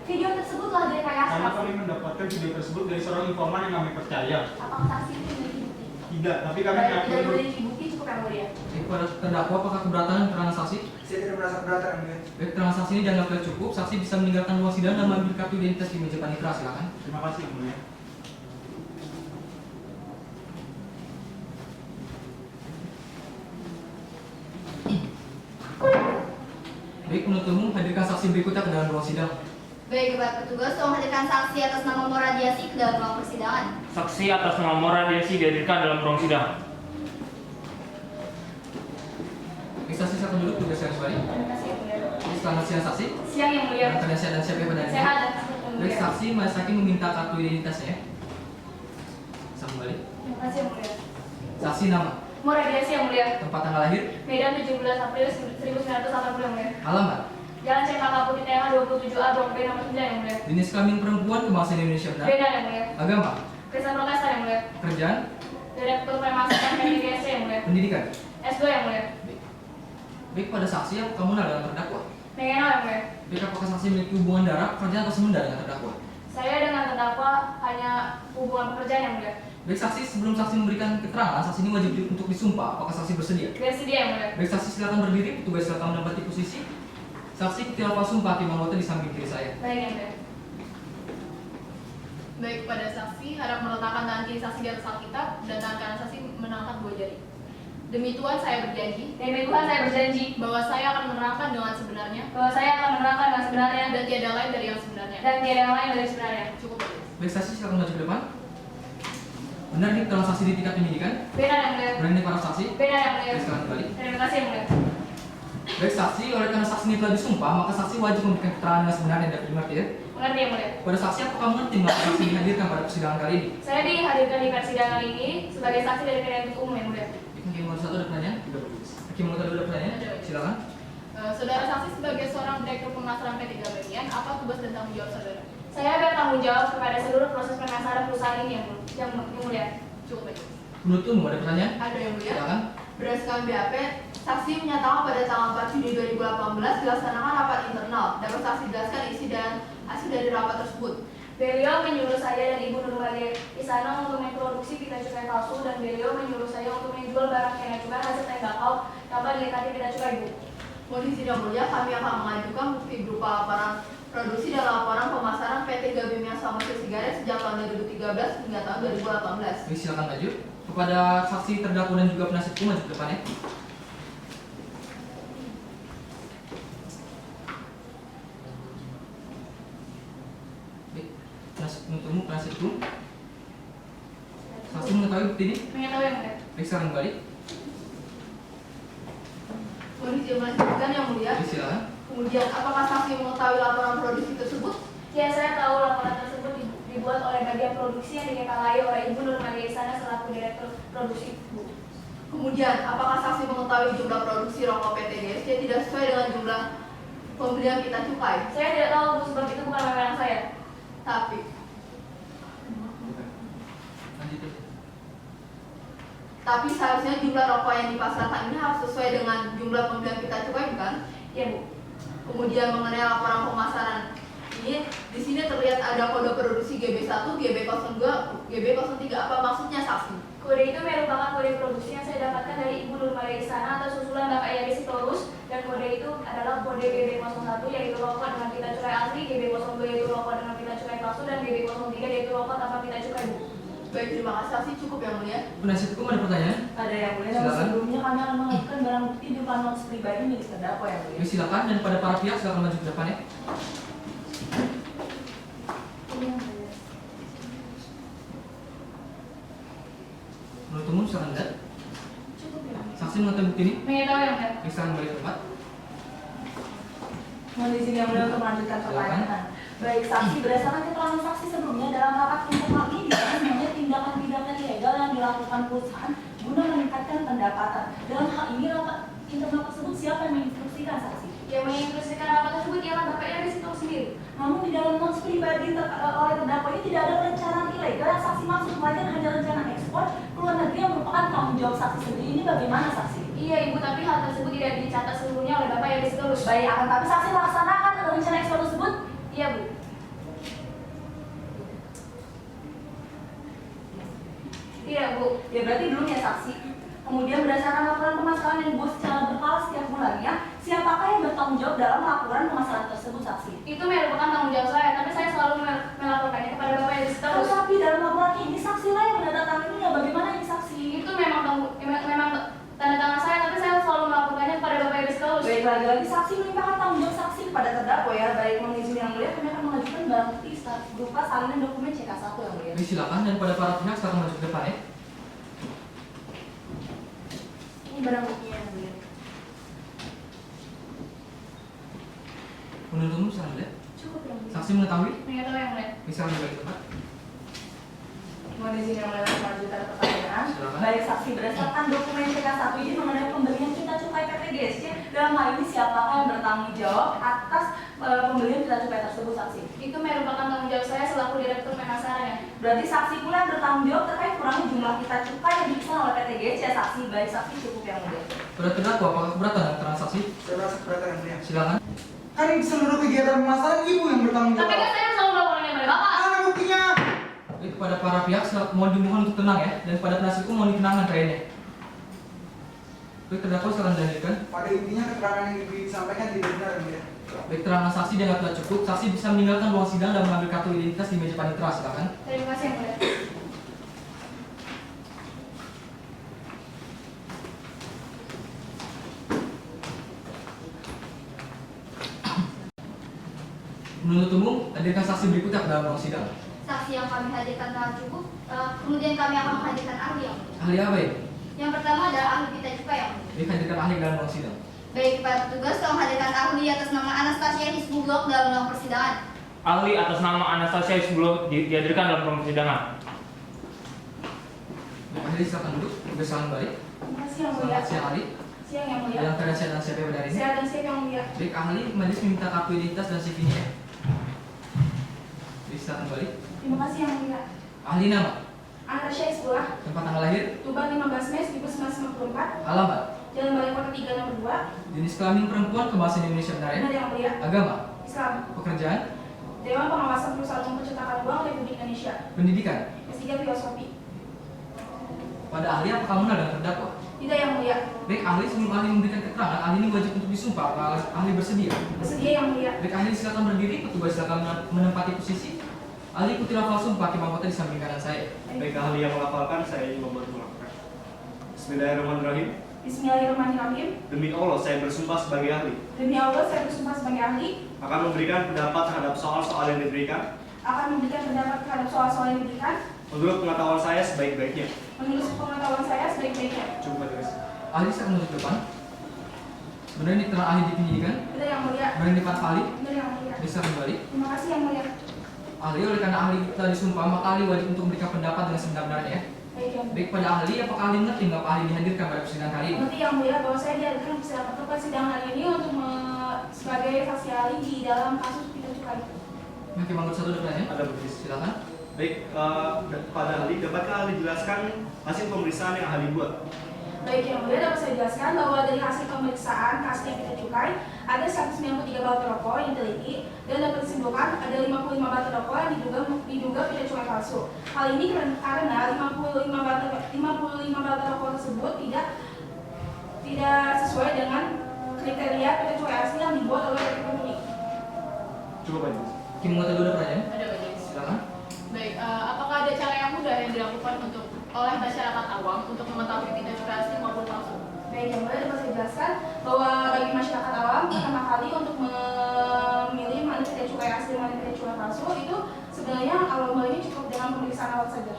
C: video tersebut telah direkayasa.
H: Karena kami mendapatkan video tersebut dari seorang informan yang kami percaya.
C: Apakah saksi ini memiliki bukti?
H: Tidak, tapi kami
C: Baik,
H: mengakui
C: tidak memiliki bukti cukup yang mulia.
B: Baik, pada terdakwa apakah keberatan keterangan saksi?
F: Saya tidak merasa keberatan yang mulia.
B: Baik, keterangan saksi ini dianggap telah cukup. Saksi bisa meninggalkan ruang sidang dan mengambil kartu identitas di meja panitera. Silakan.
H: Terima kasih yang mulia.
B: Baik, penuntut umum hadirkan saksi berikutnya ke dalam ruang sidang.
D: Baik, Bapak Petugas, tolong hadirkan saksi atas nama Moradiasi ke dalam ruang persidangan.
E: Saksi atas nama Moradiasi dihadirkan dalam ruang sidang.
B: Baik, saksi silakan duduk, tugas yang kembali.
C: Terima kasih yang mulia.
B: Selamat siang saksi.
C: Siang yang mulia.
B: Rekan sehat dan siap ya pada hari ini.
C: Sehat dan sehat yang
B: Baik,
C: mulia.
B: saksi Mas Hakim meminta kartu identitasnya. Bisa kembali.
C: Terima kasih yang mulia.
B: Saksi nama,
C: Moradiasi yang mulia.
B: tempat tanggal lahir,
C: Medan 17 April 1980 yang mulia.
B: alamat,
C: Jalan CKK Putih Tengah 27A Blok B nomor 9 yang mulia.
B: jenis kelamin perempuan kebangsaan Indonesia benar,
C: Beda yang mulia.
B: agama,
C: Kristen Protestan yang mulia.
B: pekerjaan,
C: Direktur Pemasaran PTGSC yang mulia.
B: pendidikan.
C: S2 yang mulia.
B: Baik, pada saksi apa kamu dalam terdakwa?
C: Mengenal yang mulia.
B: Baik, apakah saksi memiliki hubungan darah, pekerjaan atau semenda dengan terdakwa?
C: Saya dengan terdakwa hanya hubungan pekerjaan yang mulia.
B: Baik, saksi sebelum saksi memberikan keterangan, saksi ini wajib untuk disumpah. Apakah saksi bersedia?
C: Bersedia yang mulia.
B: Baik, saksi silakan berdiri, petugas silakan menempati posisi. Saksi ketika lepas sumpah, tim anggota di samping kiri saya.
C: Baik yang mulia.
I: Baik, pada saksi harap meletakkan tangan kiri saksi di atas Alkitab dan tangan kanan saksi menangkat 2 jari. Demi Tuhan saya berjanji
C: Demi Tuhan saya berjanji
I: bahwa saya akan menerangkan dengan sebenarnya
C: bahwa saya akan menerangkan dengan sebenarnya
I: dan tiada lain dari yang sebenarnya.
C: dan tiada yang lain dari sebenarnya.
I: Cukup bagus.
B: Baik, saksi silakan maju ke depan. Benar nih keterangan saksi di tingkat penyidikan?
C: Benar yang mulia.
B: Benar nih para saksi?
C: Benar yang mulia.
B: Baik, silakan kembali.
C: Terima kasih yang mulia.
B: Baik, saksi, oleh karena saksi ini telah disumpah, maka saksi wajib memberikan keterangan yang sebenarnya dan dimengerti ya.
C: Mengerti yang mulia.
B: Pada saksi, apakah mengerti mengapa saksi dihadirkan pada persidangan kali ini?
C: Saya dihadirkan di persidangan ini sebagai saksi dari penuntut umum yang mulia.
B: Hakim nomor 1 ada pertanyaan? Hakim nomor 2 ada pertanyaan?
I: Ada.
B: Silakan.
I: Saudara saksi sebagai seorang direktur pemasaran PT Gabenian, apa tugas dan tanggung jawab saudara?
C: Saya bertanggung jawab kepada seluruh proses pemasaran perusahaan ini yang mulia.
I: Cukup bagus.
B: Penuntut umum ada pertanyaan?
A: Ada yang mulia.
B: Silakan.
A: Berdasarkan BAP, saksi menyatakan pada tanggal 4 Juni 2018 dilaksanakan rapat internal. Dapat saksi jelaskan isi dan hasil dari rapat tersebut?
C: Beliau menyuruh saya dan Ibu Nurmaliya di sana untuk memproduksi pita cukai palsu dan beliau menyuruh saya untuk menjual barang kena cukai hasil tembakau tanpa dilengkapi pita cukai, Bu.
A: Mohon izin yang mulia, kami akan mengajukan bukti berupa laporan produksi dan laporan pemasaran PT Gabemian Samosil Sigaret sejak tahun 2013 hingga tahun 2018.
B: Baik, silakan maju. Kepada saksi terdakwa dan juga penasihat hukum maju ke depan ya. Baik, penuntut umum, penasihat hukum. Saksi mengetahui bukti ini?
C: Mengetahui yang mulia.
B: Baik, silakan kembali.
A: Mohon izin melanjutkan yang mulia.
B: Baik, silakan.
A: Kemudian, apakah saksi mengetahui laporan produksi tersebut?
C: Ya, saya tahu laporan tersebut dibuat oleh bagian produksi yang dikepalai oleh Ibu Nurmaliya di sana selaku direktur produksi, Bu.
A: Kemudian, apakah saksi mengetahui jumlah produksi rokok PT GSC tidak sesuai dengan jumlah pembelian pita cukai?
C: Saya tidak tahu, Bu, sebab itu bukan wewenang saya.
A: Tapi,
B: Lanjut ya.
A: tapi seharusnya jumlah rokok yang dipasarkan ini harus sesuai dengan jumlah pembelian pita cukai, bukan?
C: Ya, Bu.
A: Kemudian mengenai laporan pemasaran ini, di sini terlihat ada kode produksi GB1, GB02, GB03. Apa maksudnya saksi?
C: Kode itu merupakan kode produksi yang saya dapatkan dari Ibu Nurmaliya di sana atas usulan Bapak Yadi Sitorus, dan kode itu adalah kode GB01 yaitu rokok dengan pita cukai asli, GB02 yaitu rokok dengan pita cukai palsu, dan GB03 yaitu rokok tanpa pita cukai, Bu.
A: Baik, terima kasih saksi, cukup yang mulia.
B: Penasihat hukum ada pertanyaan?
J: Ada yang mulia,
B: Silakan.
J: namun sebelumnya kami akan mengajukan barang bukti berupa notes pribadi milik terdakwa yang mulia.
B: Baik, silakan, dan pada para pihak silakan maju ke depan ya. Penuntut umum silakan lihat. Saksi mengetahui bukti ini?
C: Mengetahui yang mulia.
B: Baik, silakan kembali ke tempat.
J: Mohon izin yang mulia untuk melanjutkan pertanyaan. Baik, saksi berdasarkan keterangan saksi sebelumnya dalam rapat internal ini sebenarnya tindakan-tindakan ilegal yang dilakukan perusahaan guna meningkatkan pendapatan. Dalam hal ini rapat internal tersebut siapa yang menginstruksikan saksi?
C: Yang menginstruksikan rapat tersebut ialah Bapak Yadi Sitorus sendiri.
J: Namun di dalam notes pribadi oleh terdakwa ini tidak ada perencanaan ilegal yang saksi maksud, melainkan hanya rencana ekspor ke luar negeri yang merupakan tanggung jawab saksi sendiri. Ini bagaimana saksi?
C: Iya Ibu, tapi hal tersebut tidak dicatat seluruhnya oleh Bapak yang disetorus.
J: Baik, akan tapi saksi laksanakan rencana ekspor tersebut.
C: Iya Bu. Iya Bu.
J: Ya berarti belum ya saksi. Kemudian berdasarkan laporan permasalahan yang dibuat secara berkala setiap bulannya, siapakah yang bertanggung jawab dalam laporan permasalahan tersebut saksi?
C: Itu merupakan tanggung jawab saya, tapi saya selalu melaporkannya kepada Bapak yang disetorus.
J: Tetapi dalam laporan ini saksilah yang menandatangani, bagaimana ini saksi?
C: Itu memang tanda tangan saya, tapi saya selalu melaporkannya kepada Bapak yang disetorus.
J: Baik, lagi-lagi saksi melimpahkan tanggung jawab saksi kepada terdakwa ya. Baik, mengizinkan yang mulia, kami akan mengajukan barang bukti berupa salinan dokumen CK1 yang mulia.
B: Baik, silakan dan pada para pihak silakan maju ke depan ya.
C: Ini barang buktinya yang mulia.
B: Penuntut umum silakan melihat.
C: Cukup yang mulia.
B: Saksi mengetahui?
C: Mengetahui yang mulia.
B: Silakan kembali ke tempat.
J: Mohon izin yang mulia melanjutkan pertanyaan.
B: Silakan.
J: Baik, saksi berdasarkan dokumen CK1 ini mengenai pemberian kita cukai PT GSC, dalam hal ini siapakah yang bertanggung jawab atas pembelian kita cukai tersebut saksi?
C: Itu merupakan tanggung jawab saya selaku Direktur Pemasaran.
J: Berarti saksi pula yang bertanggung jawab terkait kurangnya jumlah kita cukai yang dipesan oleh PT GSC ya saksi. Baik, saksi cukup yang mulia.
B: Pada terdakwa apakah keberatan dengan keterangan saksi?
F: Saya merasa keberatan yang mulia.
B: Silakan.
F: Kan seluruh kegiatan pemasaran ibu yang bertanggung
C: Tapi
F: jawab.
C: kan saya selalu melaporkannya kepada Bapak.
F: Mana buktinya?
B: Baik, kepada para pihak mohon dimohon untuk tenang ya, dan pada penasihat hukum mohon ditenangkan kliennya. Baik, terdakwa silakan dilanjutkan.
F: Pada intinya keterangan yang disampaikan tidak benar yang mulia.
B: Baik, keterangan saksi dianggap tidak cukup. Saksi bisa meninggalkan ruang sidang dan mengambil kartu identitas di meja panitera. Silakan.
C: Terima kasih yang mulia.
B: Menuntut umum, hadirkan saksi berikutnya ke dalam ruang sidang.
D: Saksi yang kami hadirkan telah cukup. Kemudian kami akan menghadirkan ahli yang mulia.
B: Ahli apa ya?
D: Yang pertama adalah ahli pita cukai yang mulia.
B: Baik, hadirkan ahli ke dalam ruang sidang.
D: Baik, para petugas tolong hadirkan ahli atas nama Anastasia Hizbullah dalam ruang persidangan.
E: Ahli atas nama Anastasia Hizbullah dihadirkan dalam ruang persidangan.
B: Baik, ahli silakan duduk. Bersalam balik.
C: Terima kasih yang mulia.
B: Selamat siang ahli.
C: Siang yang mulia.
B: Dalam keadaan sehat dan siap pada hari ini.
C: Sehat dan siap yang mulia.
B: Baik, ahli majelis meminta kartu identitas dan CV-nya ya. Baik, silakan balik.
C: Terima kasih yang mulia.
B: Ahli nama,
C: Anastasia Hizbullah,
B: tempat tanggal lahir,
C: Tuban 15 Mei 1954,
B: alamat,
C: Jalan Balai Kota 3 nomor 2,
B: jenis kelamin perempuan, kebahasaan Indonesia benar ya.
C: benar yang mulia.
B: Agama,
C: Islam,
B: pekerjaan,
C: Dewan Pengawasan Perusahaan Umum Percetakan Uang Republik Indonesia,
B: pendidikan.
C: S3 Filosofi.
B: Pada ahli apakah benar dengan terdakwa?
C: Tidak yang mulia.
B: Baik, ahli sebelum ahli memberikan keterangan, ahli ini wajib untuk disumpah. Apakah ahli bersedia?
C: Bersedia yang mulia.
B: Baik, ahli silakan berdiri, petugas silakan menempati posisi. Ahli ikuti lafal sumpah, hakim anggota di samping kanan saya.
G: Baik, ahli yang melafalkan, saya ingin membantu melakukan. Bismillahirrahmanirrahim.
C: Bismillahirrahmanirrahim.
G: Demi Allah, saya bersumpah sebagai ahli
C: Demi Allah, saya bersumpah sebagai ahli
G: akan memberikan pendapat terhadap soal-soal yang diberikan
C: akan memberikan pendapat terhadap soal-soal yang diberikan
G: menurut pengetahuan saya sebaik-baiknya.
C: menurut pengetahuan saya sebaik-baiknya.
G: Coba tulis.
B: Ahli silakan menuju ke depan. Benar ini keterangan ahli di penyidikan.
C: Benar yang mulia.
B: Benar ini depan ahli.
C: Benar yang mulia.
B: Bisa kembali.
C: Terima kasih yang mulia.
B: Ahli, oleh karena ahli telah disumpah, maka ahli wajib untuk memberikan pendapat dengan sebenar-benarnya ya.
C: Baik yang mulia.
B: Baik, pada ahli, apakah ahli mengerti mengapa ahli dihadirkan pada persidangan kali ini?
C: Mengerti yang mulia bahwa saya dihadirkan ke persidangan hari ini untuk sebagai saksi ahli di dalam kasus pita cukai.
B: Hakim anggota satu ada pertanyaan?
G: Ada betul.
B: Silakan.
G: Baik, pada ahli, dapatkah ahli jelaskan hasil pemeriksaan yang ahli buat?
C: Baik yang mulia, dapat saya jelaskan bahwa dari hasil pemeriksaan kasus yang kita cukai ada 193 baut rokok yang teliti dan dapat disimpulkan ada 55 baut rokok yang diduga pita cukai palsu. Hal ini karena 55 baut rokok tersebut tidak sesuai dengan kriteria pita cukai asli yang dibuat oleh PT Pemuni.
G: Cukup aja.
B: Hakim anggota dua ada pertanyaan?
I: Ada banyak.
B: Silakan.
I: Baik, apakah ada cara yang mudah yang dilakukan oleh masyarakat awam untuk mengetahui pita cukai asli maupun palsu?
C: Baik, yang mulia dapat saya jelaskan bahwa bagi masyarakat awam pertama kali untuk memilih mana pita cukai asli mana pita cukai palsu itu sebenarnya awal mulanya cukup dengan pemeriksaan awal saja.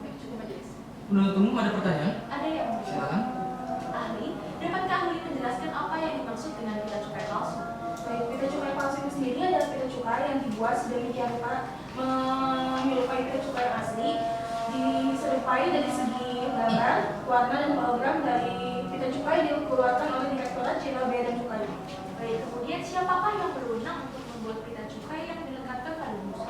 I: Baik, cukup majelis.
B: Penuntut umum ada pertanyaan?
J: Ada yang mulia.
B: Silakan.
J: Ahli, dapatkah ahli menjelaskan apa yang dimaksud dengan pita cukai palsu?
C: Baik, pita cukai palsu itu sendiri adalah pita cukai yang dibuat sedemikian rupa menyerupai pita cukai yang asli, diserupai dari segi gambar, warna dan hologram dari pita cukai yang dikeluarkan oleh Direktorat Jenderal Bea dan Cukai.
J: Baik, kemudian siapakah yang berwenang untuk membuat pita cukai yang dilengkapkan pada musuh?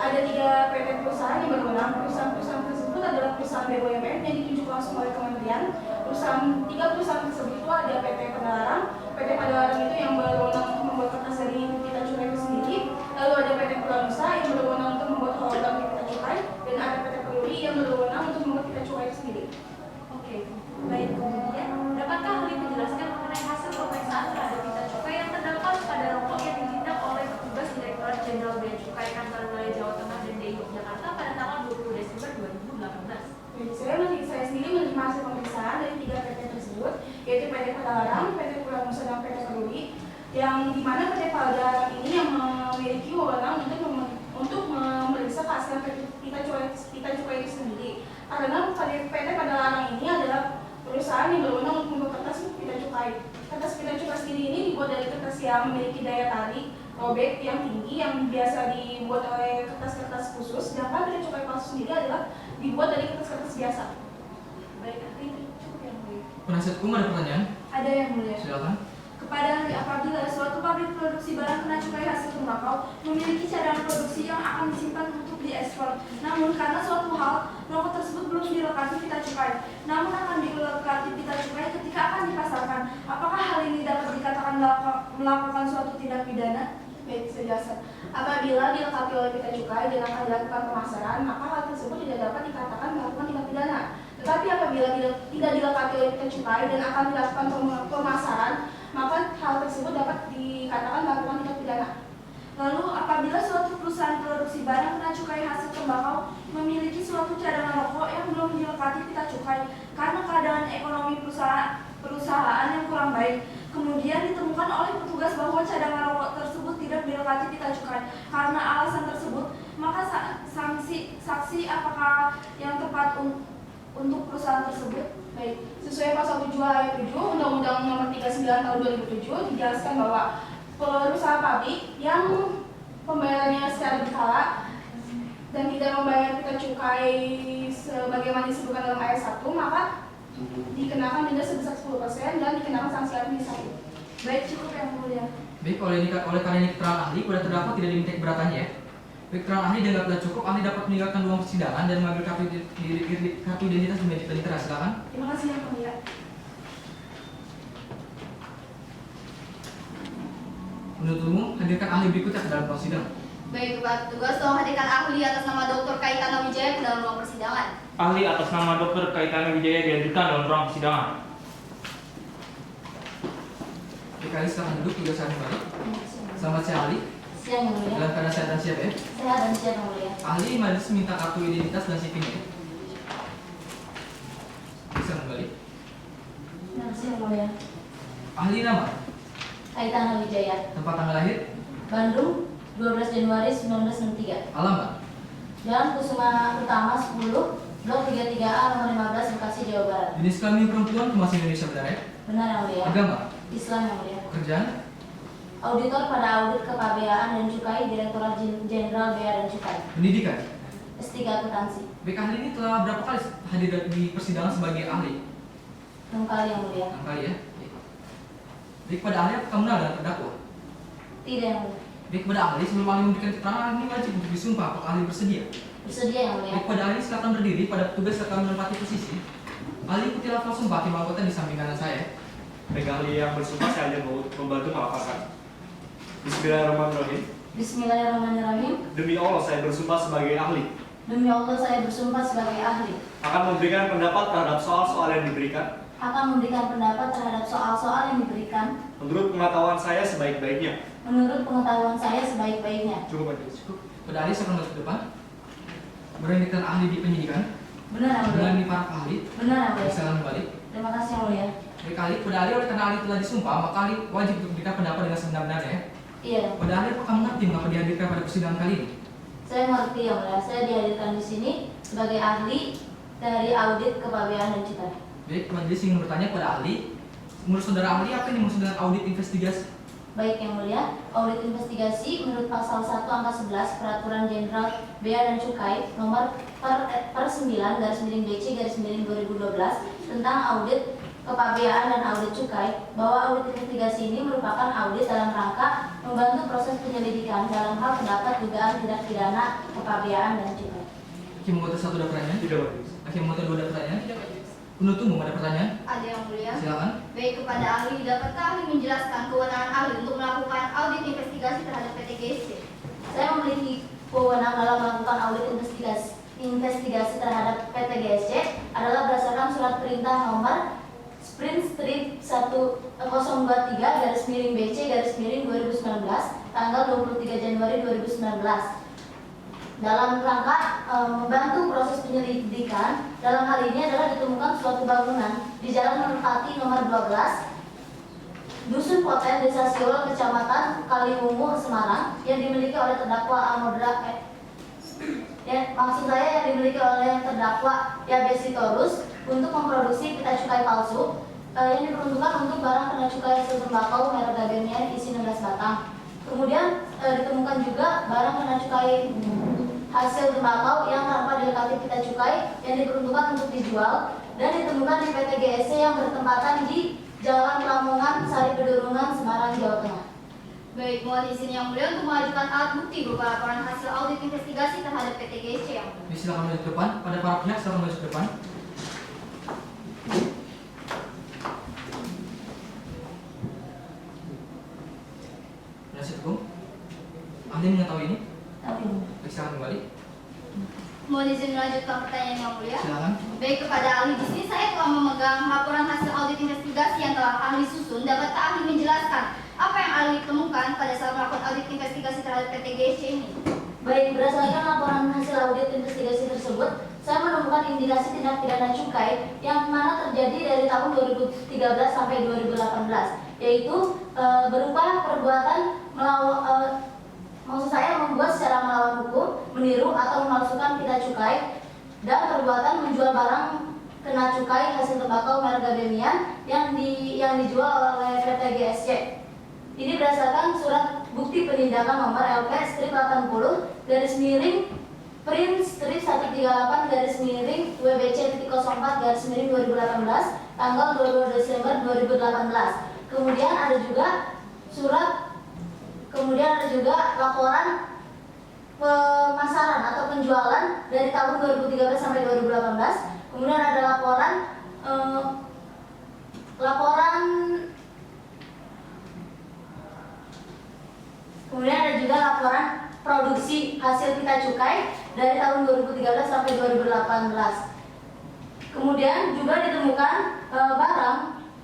C: Ada 3 PT perusahaan yang berwenang. Perusahaan-perusahaan tersebut adalah perusahaan BUMN yang ditunjuk langsung oleh Kementerian, Tiga perusahaan tersebut itu ada PT Padalarang. PT Padalarang itu yang berwenang untuk membuat kertas dari pita cukai itu sendiri. Lalu ada PT Pulanusa yang berwenang untuk membuat hologram pita cukai, dan ada PT Peruri yang berwenang untuk membuat pita cukai itu sendiri.
J: Oke, baik. Kemudian, dapatkah ahli menjelaskan mengenai hasil pemeriksaan terhadap pita cukai yang terdapat pada rokok yang ditindak oleh petugas Direktorat Jenderal Bea Cukai Kantor Wilayah Jawa Tengah dan DI Yogyakarta pada tanggal 20 Desember 2018?
C: Saya sendiri menerima hasil pemeriksaan dari 3 PT tersebut, yaitu PT Padalarang, PT Pulanusa, dan PT Peruri, yang dimana PT Padalarang ini yang memiliki wewenang untuk memeriksa keaslian pita cukai itu sendiri. Karena PT Padalarang ini adalah perusahaan yang berwenang untuk membuat kertas pita cukai. Kertas pita cukai sendiri ini dibuat dari kertas yang memiliki daya tarik robek yang tinggi, yang biasa dibuat oleh kertas-kertas khusus, sedangkan pita cukai palsu sendiri adalah dibuat dari kertas-kertas biasa.
J: Baik, ahli cukup yang mulia.
B: Penasihat hukum ada pertanyaan?
C: Ada yang mulia.
B: Silakan.
C: Kepada ahli, apabila suatu pabrik produksi barang kena cukai hasil tembakau memiliki cadangan produksi yang akan disimpan untuk diekspor, namun karena suatu hal rokok tersebut belum dilekati pita cukai, namun akan dilekati pita cukai ketika akan dipasarkan, apakah hal ini dapat dikatakan melakukan suatu tindak pidana? Baik, saya jelaskan. Apabila dilekati oleh pita cukai dan akan dilakukan pemasaran, maka hal tersebut tidak dapat dikatakan melakukan tindak pidana. Tetapi apabila tidak dilekati oleh pita cukai dan akan dilakukan pemasaran, maka hal tersebut dapat dikatakan melakukan tindak pidana. Lalu, apabila suatu perusahaan produksi barang kena cukai hasil tembakau memiliki suatu cadangan rokok yang belum dilekati pita cukai karena keadaan ekonomi perusahaan yang kurang baik, kemudian ditemukan oleh petugas bahwa cadangan rokok tersebut tidak dilekati pita cukai karena alasan tersebut, maka saksi apakah yang tepat untuk perusahaan tersebut? Baik, sesuai pasal 7 ayat 7 Undang-Undang Nomor 39 Tahun 2007 dijelaskan bahwa perusahaan pabrik yang pembayarannya secara berkala dan tidak membayar pita cukai sebagaimana disebutkan dalam ayat 1, maka dikenakan denda sebesar 10% dan dikenakan sanksi administratif. Baik, cukup yang mulia.
B: Baik, karena ini keterangan ahli, pada terdakwa tidak diminta keberatannya ya. Baik, keterangan ahli dianggap telah cukup, ahli dapat meninggalkan ruang persidangan dan mengambil kartu identitas dan penitera. Silakan.
C: Terima kasih yang mulia.
B: Menuntut umum, hadirkan ahli berikutnya ke dalam ruang sidang.
D: Baik, Pak Petugas, tolong hadirkan ahli atas nama Dr. Kaitana Wijaya ke dalam ruang persidangan.
E: Ahli atas nama Dr. Kaitana Wijaya dihadirkan dalam ruang persidangan.
B: Baik, ahli silakan duduk, juga saya kembali. Selamat siang ahli.
J: Siang yang mulia.
B: Dalam keadaan sehat dan siap ya.
J: Sehat dan siap yang mulia.
B: Ahli majelis minta kartu identitas dan CV-nya. Bisa kembali.
J: Terima kasih yang mulia.
B: Ahli nama,
J: Kaitana Wijaya,
B: tempat tanggal lahir,
J: Bandung, 12 Januari 1963.
B: alamat,
J: Jalan Kusuma Utama 10, Blok 33A nomor 15 Bekasi, Jawa Barat.
B: jenis kelamin perempuan, kemas Indonesia benar ya.
J: Benar yang mulia.
B: Agama,
J: Islam yang mulia.
B: pekerjaan,
J: Auditor pada audit kepabeaan dan cukai Direktorat Jenderal Bea dan Cukai.
B: pendidikan.
J: S3 akuntansi.
B: Baik, ahli ini telah berapa kali hadir di persidangan sebagai ahli?
J: 6 kali yang mulia.
B: 6 kali ya. Baik, pada ahli apakah benar dan terdakwa?
J: Tidak yang mulia.
B: Baik, kepada ahli sebelum ahli memberikan keterangan ahli ini wajib untuk disumpah. Apakah ahli bersedia?
J: Bersedia yang mulia.
B: Baik, pada ahli silakan berdiri pada petugas serta menempati posisi. Ahli ikuti lafal sumpah tim anggota di samping kanan saya.
G: Baik, ahli yang bersumpah saya ajak membantu melafalkan. Bismillahirrahmanirrahim.
J: Bismillahirrahmanirrahim.
G: Demi Allah saya bersumpah sebagai ahli
J: Demi Allah saya bersumpah sebagai ahli
G: akan memberikan pendapat terhadap soal-soal yang diberikan
J: akan memberikan pendapat terhadap soal-soal yang diberikan
G: menurut pengetahuan saya sebaik-baiknya.
J: menurut pengetahuan saya sebaik-baiknya.
G: Cukup aja.
B: Cukup. Pada ahli silakan maju ke depan. Beranikan ahli di penyidikan.
J: Benar yang mulia.
B: Dengan para ahli.
J: Benar yang mulia.
B: Silakan kembali.
J: Terima kasih yang mulia.
B: Baik, ahli, pada ahli oleh karena ahli telah disumpah, maka ahli wajib untuk memberikan pendapat dengan sebenar-benarnya ya.
J: Iya.
B: Pada ahli apakah mengerti mengapa dihadirkan pada persidangan kali ini?
J: Saya mengerti yang mulia. Saya dihadirkan di sini sebagai ahli dari audit kepabeaan dan cukai.
B: Baik, majelis ingin bertanya kepada ahli. Menurut saudara ahli, apa yang dimaksud dengan audit investigasi?
J: Baik yang mulia, audit investigasi menurut pasal 1 angka 11 Peraturan Jenderal Bea dan Cukai nomor per 9/BC/2012 tentang audit kepabeaan dan audit cukai, bahwa audit investigasi ini merupakan audit dalam rangka membantu proses penyelidikan dalam hal terdapat dugaan tindak pidana kepabeaan dan cukai.
B: Hakim anggota 1 ada pertanyaan?
G: Tidak bagus.
B: Hakim anggota 2 ada pertanyaan?
I: Tidak, Majelis.
B: Penutup ada pertanyaan?
D: Ada yang mulia.
B: Silakan.
D: Baik, kepada ahli, dapatkah ahli menjelaskan kewenangan ahli untuk melakukan audit investigasi terhadap PT GSC?
C: Saya memiliki wewenang dalam melakukan audit investigasi terhadap PT GSC adalah berdasarkan surat perintah nomor Sprint Strip 1023/BC/2019 tanggal 23 Januari 2019 dalam rangka membantu proses penyelidikan. Dalam hal ini adalah ditemukan suatu bangunan di Jalan Merpati nomor 12 Dusun Poten, Desa Siol, Kecamatan Kaliwungu, Semarang yang dimiliki oleh terdakwa Amodra maksud saya yang dimiliki oleh terdakwa Yabes Sitorus untuk memproduksi pita cukai palsu yang diperuntukkan untuk barang kena cukai hasil tembakau merek Gabenian isi 16 batang. Kemudian ditemukan juga barang kena cukai hasil tembakau yang tanpa dilengkapi pita cukai yang diperuntukkan untuk dijual dan ditemukan di PT GSC yang bertempatan di Jalan Lamongan, Sari Pedurungan, Semarang, Jawa Tengah.
D: Baik, mohon izin yang mulia untuk mengajukan alat bukti berupa laporan hasil audit investigasi terhadap PT GSC yang mulia.
B: Silakan maju ke depan. Pada para pihak silakan maju ke depan. Penasihat hukum, ahli mengetahui ini? Silakan kembali.
D: Mohon izin melanjutkan pertanyaan yang mulia.
B: Silakan.
D: Baik, kepada ahli, di sini saya telah memegang laporan hasil audit investigasi yang telah ahli susun. Dapatkah ahli menjelaskan apa yang ahli temukan pada saat melakukan audit investigasi terhadap PT GSC ini?
C: Baik, berdasarkan laporan hasil audit investigasi tersebut, saya menemukan indikasi tindak pidana cukai yang mana terjadi dari tahun 2013 sampai 2018, yaitu berupa perbuatan maksud saya membuat secara melawan hukum, meniru atau memalsukan pita cukai, dan perbuatan menjual barang kena cukai hasil tembakau merek Gabenian yang dijual oleh PT GSC. Ini berdasarkan surat bukti penindakan nomor LP strip 80 garis miring print strip 138 WBC 04 garis miring 2018 tanggal 22 Desember 2018. Kemudian ada juga laporan pemasaran atau penjualan dari tahun 2013 sampai 2018. Kemudian ada Kemudian ada juga laporan produksi hasil pita cukai dari tahun 2013 sampai 2018. Kemudian juga ditemukan barang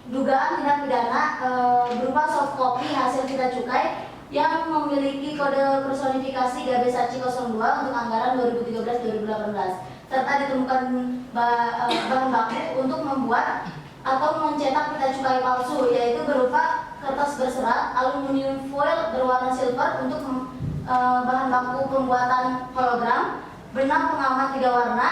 C: dugaan tindak pidana berupa soft copy hasil pita cukai yang memiliki kode personifikasi Gabesaci 02 untuk anggaran 2013-2018, serta ditemukan bahan baku untuk membuat atau mencetak pita cukai palsu, yaitu berupa kertas berserat, aluminium foil berwarna silver untuk bahan baku pembuatan hologram, benang pengaman 3 warna,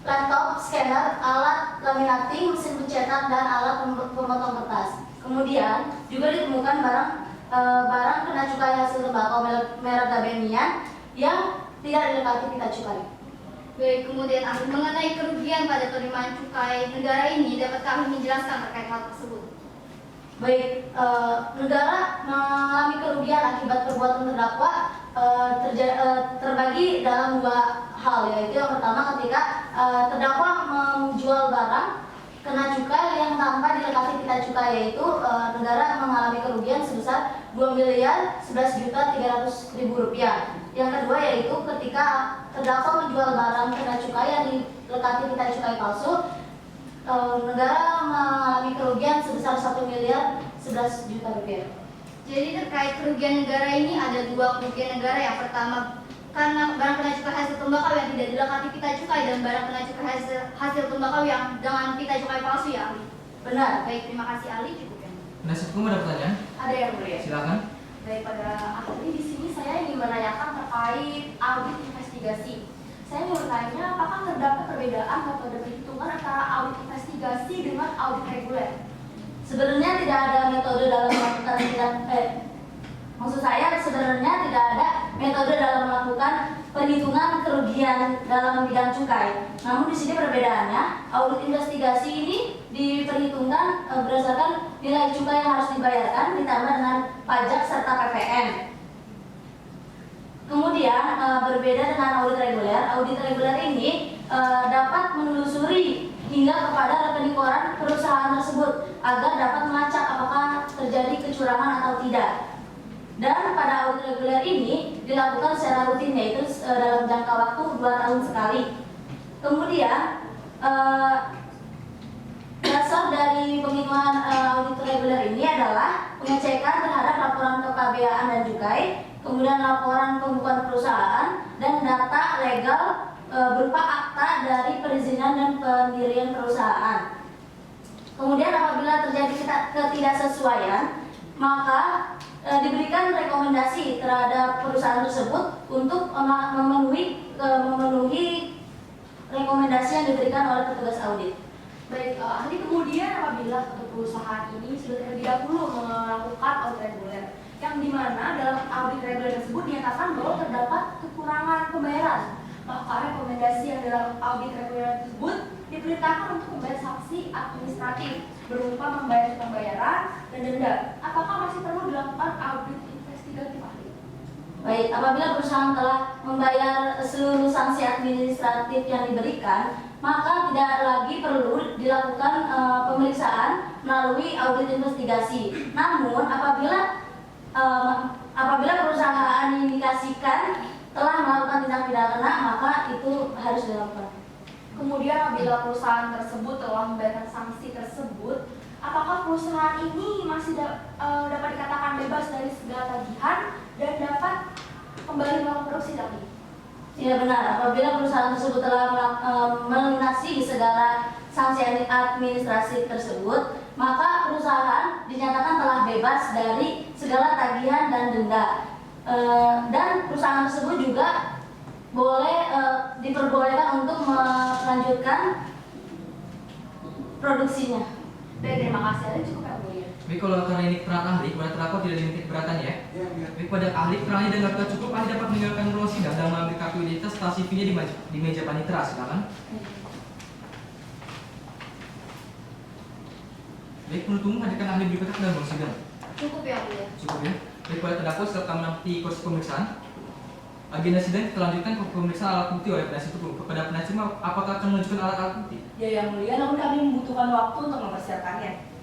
C: laptop, scanner, alat laminating, mesin pencetak, dan alat pemotong kertas. Kemudian juga ditemukan barang kena cukai hasil tembakau merek Gabenian yang tidak dilengkapi pita cukai.
D: Baik, kemudian ahli mengenai kerugian pada penerimaan cukai negara ini, dapatkah ahli menjelaskan terkait hal tersebut?
C: Baik, negara mengalami kerugian akibat perbuatan terdakwa terbagi dalam 2 hal, yaitu yang pertama ketika terdakwa menjual barang kena cukai yang tanpa dilengkapi pita cukai, yaitu negara mengalami kerugian sebesar Rp2.011.300.000. Yang kedua yaitu ketika terdakwa menjual barang kena cukai yang dilengkapi pita cukai palsu, negara mengalami kerugian sebesar Rp1.011.000.000.
D: Jadi terkait kerugian negara ini ada 2 kerugian negara. Yang pertama karena barang kena cukai hasil tembakau yang tidak dilengkapi pita cukai dan barang kena cukai hasil tembakau yang dengan pita cukai palsu, ya ahli?
C: Benar.
D: Baik, terima kasih ahli, cukup ya.
B: Penasihat hukum ada pertanyaan?
J: Ada yang mulia.
B: Silakan.
J: Baik, pada ahli di sini saya ingin menanyakan terkait audit investigasi. Saya ingin bertanya, apakah terdapat perbedaan metode perhitungan antara audit investigasi dengan audit reguler?
C: Sebenarnya tidak ada metode dalam melakukan sebenarnya tidak ada metode dalam melakukan perhitungan kerugian dalam bidang cukai. Namun di sini perbedaannya, audit investigasi ini diperhitungkan berdasarkan nilai cukai yang harus dibayarkan ditambah dengan pajak serta PPN. Kemudian berbeda dengan audit reguler. Audit reguler ini dapat menelusuri
K: hingga kepada rekening koran perusahaan tersebut agar dapat melacak apakah terjadi kecurangan atau tidak. Dan pada audit reguler ini dilakukan secara rutin, yaitu dalam jangka waktu 2 tahun sekali. Kemudian dasar dari penghitungan audit reguler ini adalah pengecekan terhadap laporan kepabeaan dan cukai, kemudian laporan pembukuan perusahaan, dan data legal berupa akta dari perizinan dan pendirian perusahaan. Kemudian apabila terjadi ketidaksesuaian, maka diberikan rekomendasi terhadap perusahaan tersebut untuk memenuhi rekomendasi yang diberikan oleh petugas audit.
C: Baik, ahli, kemudian apabila suatu perusahaan ini sudah terlebih dahulu melakukan audit reguler, yang dimana dalam audit reguler tersebut dinyatakan bahwa terdapat kekurangan pembayaran, maka rekomendasi yang dalam audit reguler tersebut diperintahkan untuk membayar sanksi administratif berupa membayar pembayaran dan denda. Apakah masih perlu dilakukan audit investigatif, ahli?
K: Baik, apabila perusahaan telah membayar seluruh sanksi administratif yang diberikan, maka tidak lagi perlu dilakukan pemeriksaan melalui audit investigasi. Namun apabila perusahaan diindikasikan telah melakukan tindak pidana, maka itu harus dilakukan.
C: Kemudian apabila perusahaan tersebut telah membayarkan sanksi tersebut, apakah perusahaan ini masih dapat dikatakan bebas dari segala tagihan dan dapat kembali melakukan produksi lagi?
K: Tidak benar. Apabila perusahaan tersebut telah melunasi segala sanksi administrasi tersebut, maka perusahaan dinyatakan telah bebas dari segala tagihan dan denda. Dan perusahaan tersebut juga boleh diperbolehkan untuk melanjutkan produksinya.
C: Baik, terima kasih. Ada cukup ya, Bu ya?
B: Baik, kalau karena ini keterangan ahli, kepada terdakwa tidak diminta keberatan ya. Baik, pada ahli keterangannya dan tidak cukup, ahli dapat meninggalkan ruang sidang dan mengambil kartu identitas serta CV-nya di meja panitera, silakan. Baik, penuntut umum hadirkan ahli berikutnya ke dalam ruang sidang.
I: Cukup ya, Bu ya?
B: Cukup ya. Baik, pada terdakwa silakan menanti kursi pemeriksaan. Agenda sidang kita lanjutkan ke pemeriksaan alat bukti oleh penasihat hukum. Kepada penasihat hukum, apakah akan menunjukkan alat-alat bukti?
J: Ya, yang mulia, namun kami membutuhkan waktu untuk mempersiapkannya.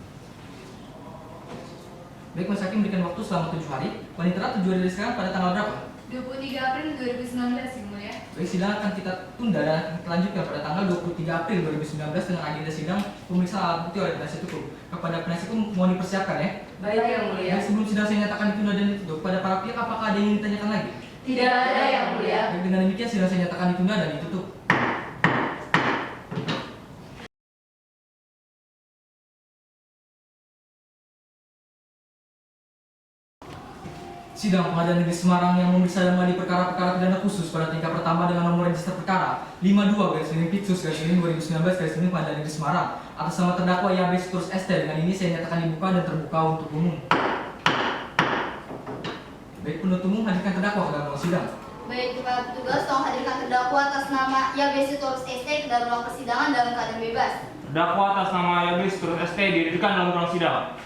B: Baik, Mas Hakim berikan waktu selama 7 hari. Panitera 7 hari dari sekarang pada tanggal berapa?
A: 23 April 2019, Yang Mulia.
B: Baik, sidang akan kita tunda dan kita lanjutkan pada tanggal 23 April 2019 dengan agenda sidang pemeriksaan alat bukti oleh penasihat hukum. Kepada penasihat hukum mohon dipersiapkan ya.
J: Baik, Yang Mulia.
B: Baik, sebelum sidang saya nyatakan ditunda dan ditutup, pada para pihak apakah ada yang ingin ditanyakan lagi?
J: Tidak ada, Yang Mulia.
B: Baik, dengan demikian sidang saya nyatakan ditunda dan ditutup. Sidang Pengadilan Negeri Semarang yang memeriksa dan mengadili perkara-perkara pidana khusus pada tingkat pertama dengan nomor register perkara 52/Pitsus/2019/Pengadilan Negeri Semarang atas nama terdakwa YB Sitorus ST. Dengan ini saya nyatakan dibuka dan terbuka untuk umum. Baik, penuntut umum hadirkan terdakwa ke dalam ruang sidang.
D: Baik, kepada petugas tolong hadirkan terdakwa atas nama YB Sitorus ST ke dalam ruang persidangan dalam keadaan bebas.
E: Terdakwa atas nama YB Sitorus ST dihadirkan dalam ruang sidang.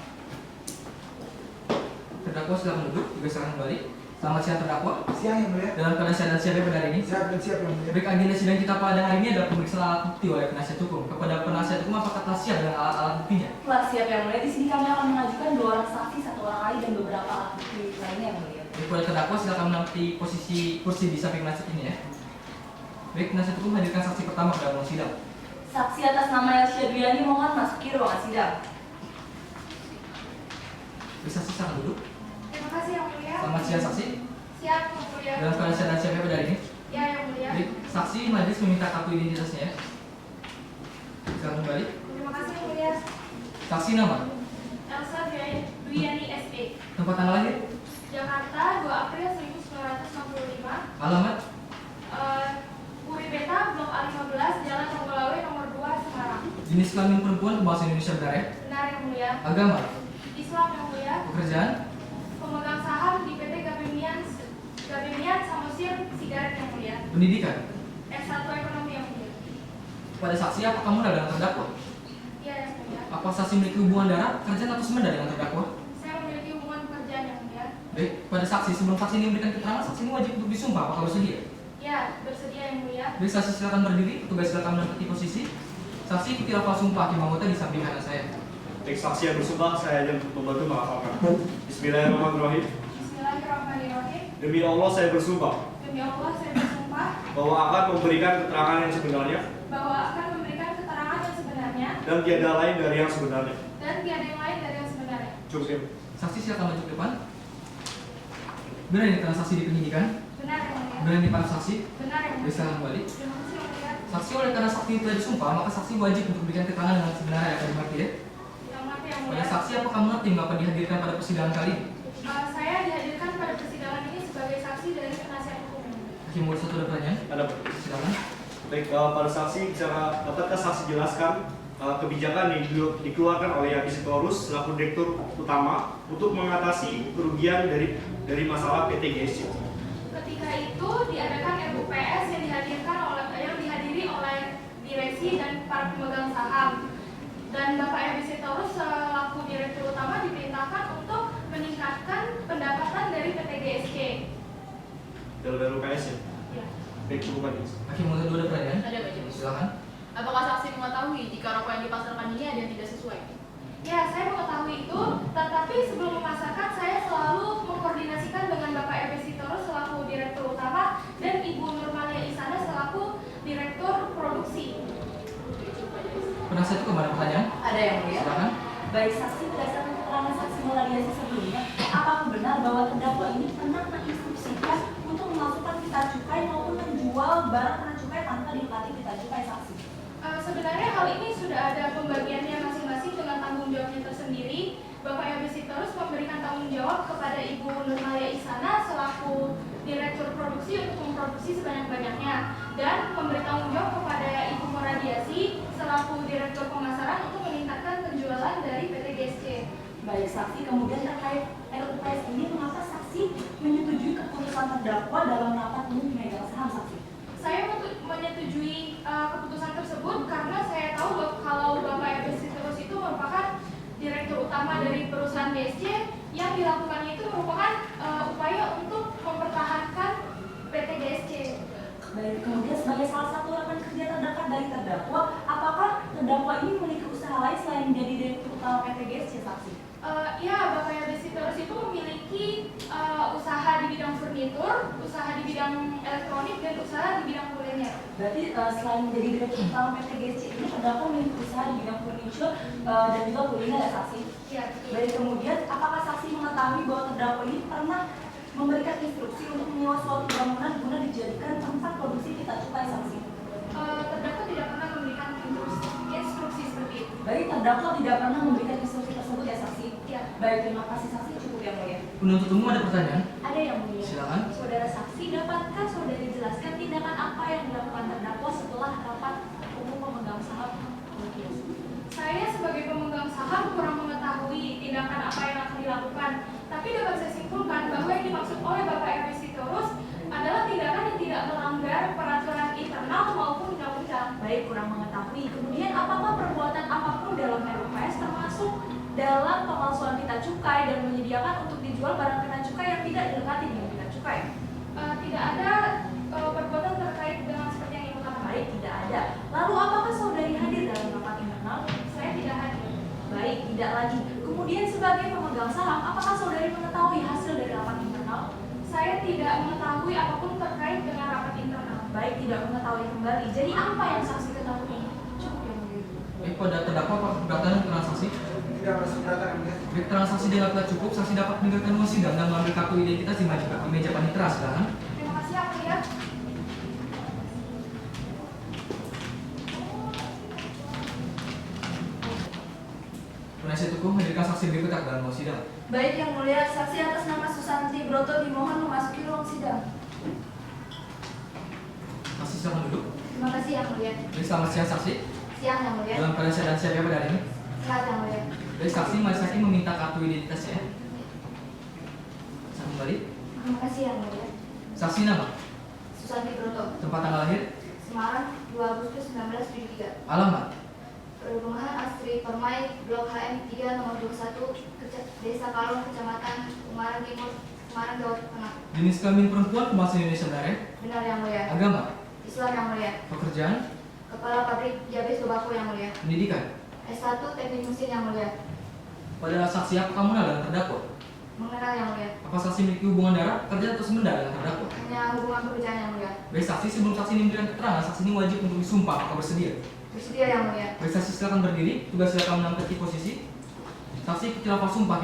B: Terdakwa silakan duduk, juga silakan kembali. Selamat siang terdakwa.
F: Siang, Yang Mulia.
B: Dalam keadaan sehat dan siap ya pada hari ini.
F: Siap dan siap, Yang Mulia.
B: Baik, agenda sidang kita pada hari ini adalah pemeriksaan alat bukti oleh penasihat hukum. Kepada penasihat hukum apakah telah siap dengan alat-alat buktinya?
J: Telah siap, Yang Mulia. Di sini kami akan mengajukan 2 orang saksi, 1 orang ahli dan beberapa alat bukti lainnya, Yang Mulia.
B: Baik, pada terdakwa silakan menempati posisi kursi di samping penasihat ini ya. Baik, penasihat hukum hadirkan saksi pertama ke dalam ruang sidang.
J: Saksi atas nama Yasya Duyani mohon masuki ruangan sidang.
B: Bisa saksi silakan duduk.
A: Terima kasih, Yang Mulia.
B: Selamat siang saksi.
A: Siap, Yang Mulia.
B: Dalam keadaan sehat dan siap ya pada hari ini.
A: Ya, Yang Mulia.
B: Baik, saksi majelis meminta kartu identitasnya ya. Silakan kembali.
A: Terima kasih, Yang Mulia.
B: Saksi nama,
A: Elsa Duyani SE.
B: tempat tanggal lahir,
A: Jakarta, 2 April 1965.
B: alamat,
A: Puri Beta, Blok A15, Jalan Tonggolawe, nomor 2, Semarang.
B: jenis kelamin perempuan bahasa Indonesia benar ya.
A: Benar, Yang Mulia.
B: Agama,
A: Islam, Yang Mulia.
B: pekerjaan,
A: Pemegang saham di PT Gabimian Samosir Sigaret, Yang Mulia.
B: pendidikan.
A: S1 Ekonomi, Yang Mulia.
B: Pada saksi apakah mudah dengan terdakwa?
A: Iya, Yang Mulia.
B: Apa saksi memiliki hubungan darah, kerjaan atau semenda dengan terdakwa?
A: Saya memiliki hubungan pekerjaan, Yang Mulia.
B: Baik, pada saksi sebelum saksi ini memberikan keterangan, saksi ini wajib untuk disumpah. Apakah bersedia?
A: Ya, bersedia, Yang Mulia.
B: Baik, saksi silakan berdiri, petugas silakan menempati posisi. Saksi ikuti lafal sumpah hakim anggota di samping kanan saya.
G: Baik, saksi yang bersumpah saya hanya membantu melafalkan. Bismillahirrahmanirrahim.
C: Bismillahirrahmanirrahim.
G: Demi Allah saya bersumpah
C: Demi Allah saya bersumpah
G: bahwa akan memberikan keterangan yang sebenarnya
C: bahwa akan memberikan keterangan yang sebenarnya
G: dan tiada lain dari yang sebenarnya.
C: dan tiada yang lain dari yang sebenarnya.
G: Cukup ya.
B: Saksi silakan maju ke depan. Benar ini transaksi di penyidikan?
C: Benar yang mulia.
B: Benar ini para saksi?
C: Benar yang mulia.
B: Bisa kembali.
C: Terima kasih yang mulia.
B: Saksi oleh karena saksi telah disumpah, maka saksi wajib untuk memberikan keterangan dengan sebenarnya akan dimengerti ya.
C: Yang mati yang
B: Pada
C: mulia.
B: saksi apakah mengerti mengapa dihadirkan pada persidangan kali ini?
C: Saya dihadirkan pada persidangan ini sebagai saksi dari penasihat hukum.
B: Hakim nomor 1 ada pertanyaan?
G: Ada.
B: Silakan.
G: Baik, para saksi bicara dapatkah saksi jelaskan kebijakan yang dikeluarkan oleh Yapi Sitorus selaku direktur utama untuk mengatasi kerugian dari masalah PT GSC?
C: Ketika itu diadakan RUPS yang dihadiri oleh direksi dan para pemegang saham. Dan Bapak Yapi Sitorus selaku direktur utama diperintahkan untuk meningkatkan pendapatan dari PT GSC.
G: Dalam RUPS ya?
C: Ya.
G: Baik, cukup lagi.
B: Hakim nomor 2 ada pertanyaan?
I: Ada Majelis.
B: Silakan.
I: Apakah saksi mengetahui jika rokok yang dipasarkan ini ada yang tidak sesuai?
C: Ya, saya mengetahui itu, tetapi sebelum memasarkan saya selalu mengkoordinasikan dengan Bapak Yapi Sitorus selaku direktur utama dan Ibu Nurmalia Isana selaku direktur produksi.
B: Penasihat itu kemana pertanyaan?
J: Ada yang mulia.
B: Silakan.
J: Baik, saksi berdasarkan keterangan saksi Meladiasi sebelumnya, apakah benar bahwa terdakwa ini pernah menginstruksikan untuk memasukkan pita cukai maupun menjual barang kena cukai tanpa dilengkapi pita cukai saksi?
C: Sebenarnya hal ini sudah ada pembagiannya masing-masing dengan tanggung jawabnya tersendiri. Bapak Yapi Sitorus memberikan tanggung jawab kepada Ibu Nurmalia Isana selaku direktur produksi untuk memproduksi sebanyak-banyaknya dan memberi tanggung jawab kepada Ibu Meladiasi selaku direktur pemasaran untuk meningkatkan penjualan dari PT GSC.
J: Baik, saksi kemudian terkait RUPS ini, mengapa saksi menyetujui keputusan terdakwa dalam rapat umum pemegang saham saksi?
C: Saya menyetujui keputusan tersebut karena saya tahu kalau Bapak Yapi Sitorus itu merupakan direktur utama dari perusahaan GSC yang dilakukannya itu merupakan upaya untuk mempertahankan PT GSC.
J: Baik, kemudian sebagai salah satu rekan kerja terdekat dari terdakwa, apakah terdakwa ini memiliki usaha lain selain menjadi direktur utama PT GSC saksi?
C: Ya, Bapak Yapi Sitorus itu memiliki usaha di bidang furnitur, usaha di bidang elektronik, dan usaha di bidang kuliner.
J: Berarti selain menjadi direktur utama PT GSC ini terdakwa memiliki usaha di bidang furniture dan juga kuliner ya saksi?
C: Ya, betul.
J: Baik, kemudian apakah saksi mengetahui bahwa terdakwa ini pernah memberikan instruksi untuk menyewa suatu bangunan guna dijadikan tempat produksi pita cukai saksi?
C: Terdakwa tidak pernah memberikan instruksi seperti itu.
J: Baik, terdakwa tidak pernah memberikan instruksi tersebut ya saksi?
C: Ya.
J: Baik, terima kasih saksi, cukup yang mulia.
B: Penuntut umum ada pertanyaan?
C: Ada yang mulia.
B: Silakan.
C: Saudara saksi, dapatkah saudara jelaskan tindakan apa yang dilakukan terdakwa setelah rapat umum pemegang saham? Saya sebagai pemegang saham kurang mengetahui tindakan apa yang akan dilakukan. Tapi dapat saya simpulkan bahwa yang dimaksud oleh Bapak Yapi Sitorus adalah tindakan yang tidak melanggar peraturan internal maupun undang-undang.
J: Baik, kurang mengetahui. Kemudian apakah perbuatan apapun dalam RUPS termasuk dalam pemalsuan pita cukai dan menyediakan untuk dijual barang kena cukai yang tidak dilengkapi dengan pita cukai?
C: Tidak ada perbuatan terkait dengan seperti yang Ibu katakan.
J: Baik, tidak ada. Lalu apakah saudari hadir dalam rapat internal?
C: Saya tidak hadir.
J: Baik, tidak lagi. Kemudian sebagai pemegang saham, apakah saudari mengetahui hasil dari rapat internal?
C: Saya tidak mengetahui apapun terkait dengan rapat internal.
J: Baik, tidak mengetahui kembali. Jadi apa yang saksi ketahui? Cukup yang mulia.
B: Baik, pada terdakwa apakah keberatan dengan transaksi?
F: Tidak merasa keberatan yang mulia.
B: Baik, transaksi dianggap cukup, saksi dapat meninggalkan ruang sidang dan mengambil kartu identitas di meja panitera. Silakan.
C: Terima kasih, Yang Mulia.
B: Penasihat hukum hadirkan saksi berikut dalam ruang sidang.
K: Baik yang mulia, saksi atas nama Susanti Broto dimohon memasuki ruang sidang.
B: Saksi silakan duduk.
K: Terima kasih yang mulia.
B: Baik, selamat siang saksi.
K: Siang yang mulia.
B: Dalam keadaan sehat dan siap ya pada hari ini.
K: Selamat yang mulia.
B: Baik, saksi majelis hakim meminta kartu identitasnya. Saya kembali.
K: Terima kasih yang mulia.
B: Saksi nama,
K: Susanti Broto,
B: tempat tanggal lahir,
K: Semarang, 2 Agustus 1973.
B: alamat,
K: Perumahan Astri Permai, Blok HM 3 nomor 21, Desa Kalong, Kecamatan Ungaran Timur, Semarang, Jawa Tengah.
B: jenis kelamin perempuan, bahasa Indonesia benar ya?
K: Benar yang mulia.
B: Agama,
K: Islam yang mulia.
B: pekerjaan,
A: Kepala Pabrik Yabes Tobacco yang mulia.
B: Pendidikan.
A: S1 Teknik Mesin yang mulia.
B: Pada saksi apa kamu mengenal dengan terdakwa?
A: Mengenal yang mulia.
B: Apa saksi memiliki hubungan darah, kerja atau semenda dengan terdakwa?
A: Hanya hubungan pekerjaan yang mulia.
B: Baik saksi, sebelum saksi ini memberikan keterangan, saksi ini wajib untuk disumpah. Apakah bersedia?
A: Bersedia yang mulia.
B: Baik saksi, silakan berdiri. Tugas silakan menempati posisi. Saksi khilafah sumpah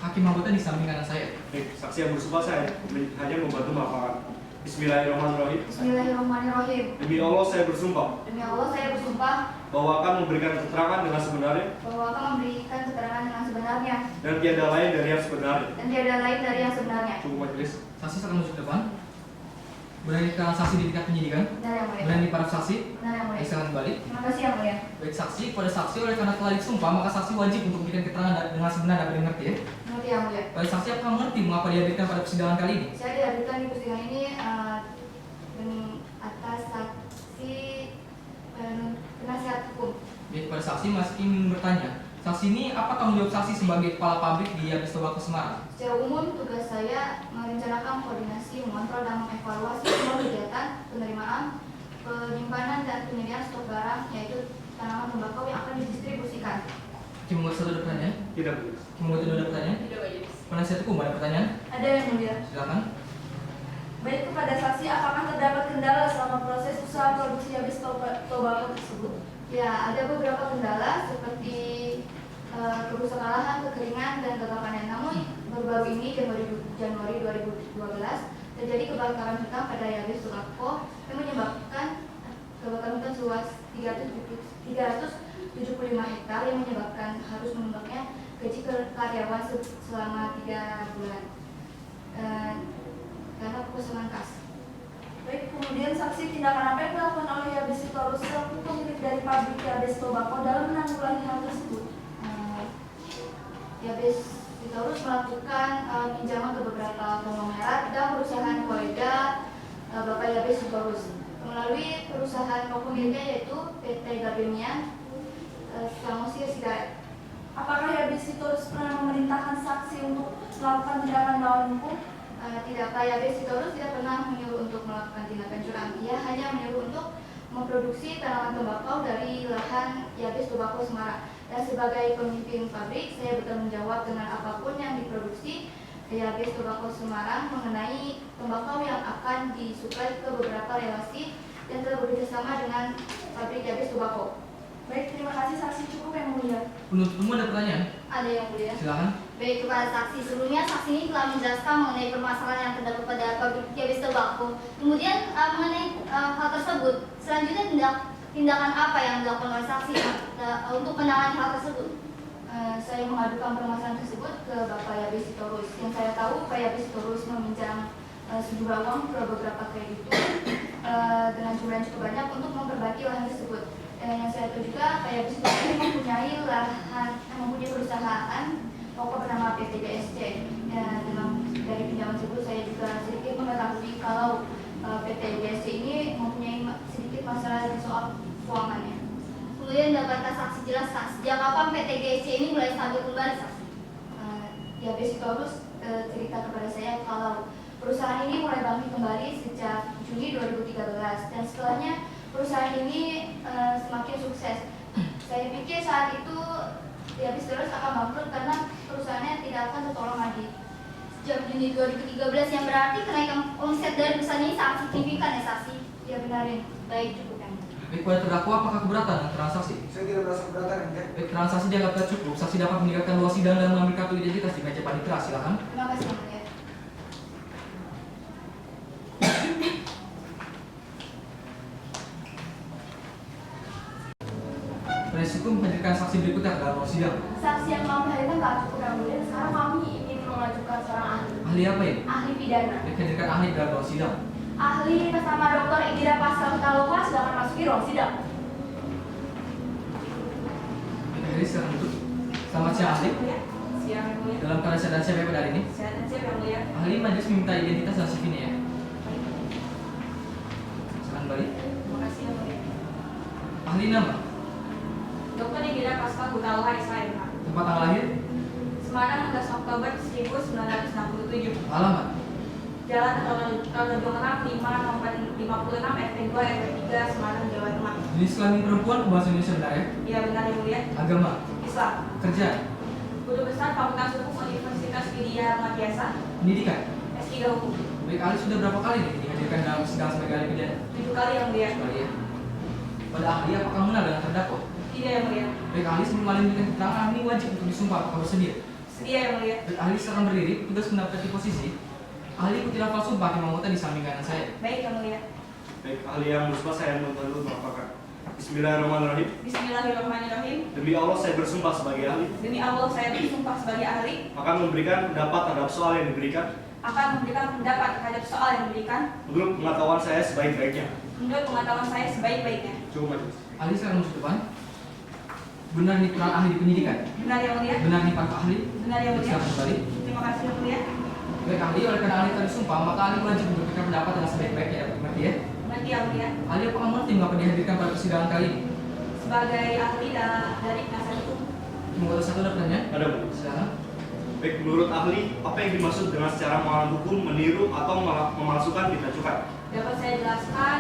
B: hakim anggota di samping kanan saya.
G: Baik, saksi yang bersumpah saya hanya membantu melakukan. Bismillahirrahmanirrahim.
A: Bismillahirrahmanirrahim.
G: Demi Allah saya bersumpah
A: Demi Allah saya bersumpah
G: bahwa akan memberikan keterangan dengan sebenarnya
A: bahwa akan memberikan keterangan dengan sebenarnya
G: dan tiada lain dari yang sebenarnya.
A: dan tiada lain dari yang sebenarnya.
G: Cukup majelis.
B: Saksi silakan maju ke depan. Berani keterangan saksi di tingkat penyidikan.
A: Benar yang mulia.
B: Berani para saksi.
A: Benar yang mulia.
B: Baik, silakan kembali.
A: Terima kasih yang mulia.
B: Baik saksi, pada saksi oleh karena telah disumpah, maka saksi wajib untuk memberikan keterangan dengan sebenar. Dapat dimengerti ya?
A: Mengerti yang mulia.
B: Baik saksi, apakah mengerti mengapa dihadirkan pada persidangan kali ini?
A: Saya dihadirkan di persidangan ini atas saksi penasihat hukum.
B: Baik, pada saksi masih ingin bertanya. Saksi ini apa tanggung jawab saksi sebagai kepala pabrik di Yabes Tobacco Semarang?
A: Secara umum, tugas saya merencanakan koordinasi, mengontrol dan mengevaluasi semua kegiatan penerimaan, penyimpanan dan penyediaan stok barang, yaitu tanaman tembakau yang akan didistribusikan.
B: Hakim anggota satu ada pertanyaan?
G: Tidak majelis.
B: Hakim anggota dua ada pertanyaan?
I: Tidak majelis.
B: Penasihat hukum ada pertanyaan?
J: Ada yang mulia.
B: Silakan.
J: Baik, kepada saksi, apakah terdapat kendala selama proses usaha produksi Yabes Tobacco tersebut?
A: Ya, ada beberapa kendala seperti kerusakan lahan, kekeringan, dan gagal panen. Namun baru-baru ini Januari 2012 terjadi kebakaran hutan pada Yabes Tobacco yang menyebabkan kebakaran hutan seluas 375 hektar yang menyebabkan harus menunggaknya gaji karyawan selama 3 bulan karena perusahaan kas.
J: Baik, kemudian saksi, tindakan apa yang dilakukan oleh Yabes Sitorus selaku pemilik dari pabrik Yabes Tobacco dalam menanggulangi hal tersebut?
A: Yabes Sitorus melakukan pinjaman ke beberapa konglomerat dan perusahaan kolega Bapak Yabes Sitorus melalui perusahaan pemiliknya yaitu PT Gabemia Samosir Sigaret.
J: Apakah Yabes Sitorus pernah memerintahkan saksi untuk melakukan tindakan melawan hukum?
A: Tidak, Pak Yabes Sitorus tidak pernah menyuruh untuk melakukan tindakan curang. Ia hanya menyuruh untuk memproduksi tanaman tembakau dari lahan Yabes Tobacco Semarang. Dan sebagai pemimpin pabrik, saya bertanggung jawab dengan apapun yang diproduksi Yabes Tobacco Semarang mengenai tembakau yang akan disuplai ke beberapa relasi yang telah bekerjasama dengan pabrik Yabes Tobacco.
J: Baik, terima kasih saksi, cukup yang mulia.
B: Penuntut umum ada pertanyaan?
D: Ada yang mulia.
B: Silakan.
D: Baik, kepada saksi, sebelumnya saksi ini telah menjelaskan mengenai permasalahan yang terdapat pada pabrik Yabes Tobacco. Kemudian mengenai hal tersebut, selanjutnya tindakan apa yang dilakukan oleh saksi untuk menangani hal tersebut? Saya mengadukan permasalahan tersebut ke Bapak Yabes Sitorus. Yang saya tahu, Pak Yabes Sitorus meminjam sejumlah uang ke beberapa kreditur dengan jumlah yang cukup banyak untuk memperbaiki lahan tersebut. Yang saya tahu juga, Pak Yabes Sitorus mempunyai perusahaan pokok bernama PT GSC. Dari pinjaman tersebut, saya juga sedikit mengetahui kalau PT GSC ini mempunyai sedikit masalah soal keuangannya. Kemudian dapatkah saksi jelaskan sejak kapan PT GSC ini mulai stabil kembali, saksi?
A: Yabes Sitorus cerita kepada saya kalau perusahaan ini mulai bangkit kembali sejak Juni 2013 dan setelahnya perusahaan ini semakin sukses. Saya pikir saat itu Yabes Sitorus akan bangkrut karena perusahaannya tidak akan tertolong lagi.
D: Sejak Juni 2013 yang berarti kenaikan omset dari perusahaan ini sangat signifikan ya, saksi?
A: Ya benarin.
D: Baik, cukup yang mulia.
B: Baik, pada terdakwa apakah keberatan dengan transaksi?
F: Saya tidak merasa keberatan, ya.
B: Baik, transaksi dianggap tak cukup. Saksi dapat meninggalkan ruang sidang dan mengambil kartu identitas di meja panitia. Silakan.
A: Terima kasih yang mulia.
B: Penasihat hukum menghadirkan saksi berikutnya dalam ruang sidang.
C: Saksi yang kami hadirkan tak cukup yang mulia. Sekarang kami ingin mengajukan seorang ahli.
B: Ahli apa ini?
C: Ahli pidana.
B: Baik, hadirkan ahli dalam ruang sidang.
C: Ahli bersama Dr. Indira Pascal Pitaloka silakan masuki ruang sidang.
B: Baik, ahli silakan duduk. Selamat siang ahli.
C: Siang yang mulia.
B: Dalam keadaan sadar siapa pada hari ini?
C: Sehat dan siap yang mulia.
B: Ahli majelis meminta identitas dan CV-nya ya. Silakan kembali.
C: Terima kasih yang mulia.
B: Ahli nama,
C: Dr. Indira Pascal Pitaloka SIM.
B: tempat tanggal lahir,
C: Semarang 16 Oktober 1967.
B: alamat,
C: Jalan Rondong 5 nomor 56 RT 2 RW 3 Semarang Jawa Tengah.
B: Jenis kelamin perempuan bahasa Indonesia benar ya?
J: Iya benar Yang Mulia.
B: Agama,
J: Islam.
B: kerja,
J: Guru Besar Fakultas Hukum Universitas Widya Matiasa.
B: pendidikan.
J: S3 Hukum.
B: Baik, ahli sudah berapa kali nih dihadirkan dalam sidang sebagai ahli pidana?
J: 7 kali Yang Mulia.
B: Sekali ya. Pada ahli apakah mengenal dengan terdakwa?
J: Tidak Yang Mulia.
B: Baik, ahli sebelum ahli memberikan keterangan, ahli wajib untuk disumpah. Apakah bersedia?
J: Sedia Yang Mulia.
B: Baik, ahli silakan berdiri, tugas mendapati posisi. Ahli ikuti lafal sumpah yang memutar di samping kanan saya.
J: Baik Yang Mulia.
G: Baik, ahli yang bersumpah saya menurut melaporkan. Bismillahirrahmanirrahim.
J: Bismillahirrahmanirrahim.
G: Demi Allah saya bersumpah sebagai ahli
J: Demi Allah saya bersumpah sebagai ahli
G: akan memberikan pendapat terhadap soal yang diberikan
J: akan memberikan pendapat terhadap soal yang diberikan
G: menurut pengetahuan saya sebaik-baiknya.
J: menurut pengetahuan saya sebaik-baiknya.
G: Cukup majelis.
B: Ahli silakan masuk depan. Benar nih peran ahli di pendidikan?
J: Benar Yang Mulia.
B: Benar nih Pak ahli?
J: Benar Yang Mulia.
B: Silakan kembali.
J: Terima kasih Yang Mulia.
B: Baik, ahli oleh karena ahli tadi sumpah, maka ahli wajib untuk memberikan pendapat dengan sebaik-baiknya. Dapat mengerti ya?
J: Mengerti Yang Mulia.
B: Ahli apakah mengerti mengapa dihadirkan pada persidangan kali ini?
J: Sebagai ahli dari penasihat hukum.
B: Cuma ada satu ada pertanyaan?
G: Ada Bu.
B: Silakan.
G: Baik, menurut ahli apa yang dimaksud dengan secara melawan hukum, meniru atau memalsukan bea cukai?
J: Dapat saya jelaskan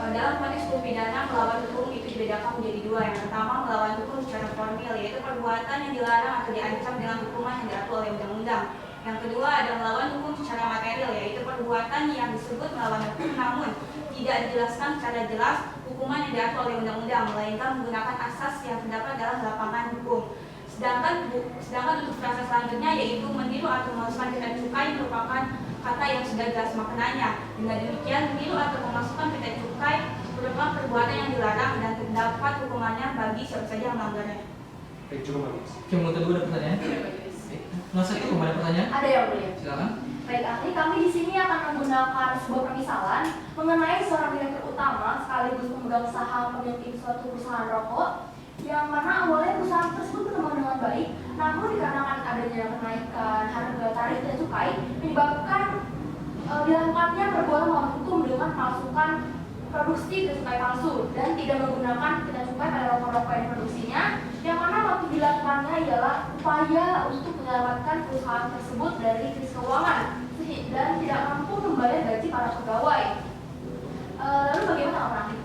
J: dalam konteks hukum pidana melawan hukum itu dibedakan menjadi dua. Yang pertama melawan hukum secara formil, yaitu perbuatan yang dilarang atau diancam dengan hukuman yang diatur oleh undang-undang. Yang kedua ada melawan hukum secara material, yaitu perbuatan yang disebut melawan hukum namun tidak dijelaskan secara jelas hukuman yang diatur oleh undang-undang, melainkan menggunakan asas yang terdapat dalam lapangan hukum. Sedangkan untuk frasa selanjutnya yaitu meniru atau memalsukan bea cukai merupakan kata yang sudah jelas maknanya. Dengan demikian, meniru atau memalsukan bea cukai merupakan perbuatan yang dilarang dan terdapat hukumannya bagi siapa saja yang melanggarnya.
G: Baik, cukup majelis.
B: Oke, menurut kedua ada pertanyaan? Masa itu ada pertanyaan?
C: Ada Yang Mulia.
B: Silakan.
C: Baik ahli, kami di sini akan menggunakan sebuah permisalan mengenai seorang direktur utama sekaligus pemegang saham pemimpin suatu perusahaan rokok yang mana awalnya perusahaan tersebut berkembang dengan baik, namun dikarenakan adanya kenaikan harga tarif dan cukai menyebabkan dilakukannya perbuatan melawan hukum dengan memalsukan produksi bea cukai palsu dan tidak menggunakan bea cukai pada rokok-rokok yang diproduksinya, yang mana waktu dilakukannya ialah upaya untuk menyelamatkan perusahaan tersebut dari krisis keuangan dan tidak mampu membayar gaji para pegawai. Lalu bagaimana Pak Ahli?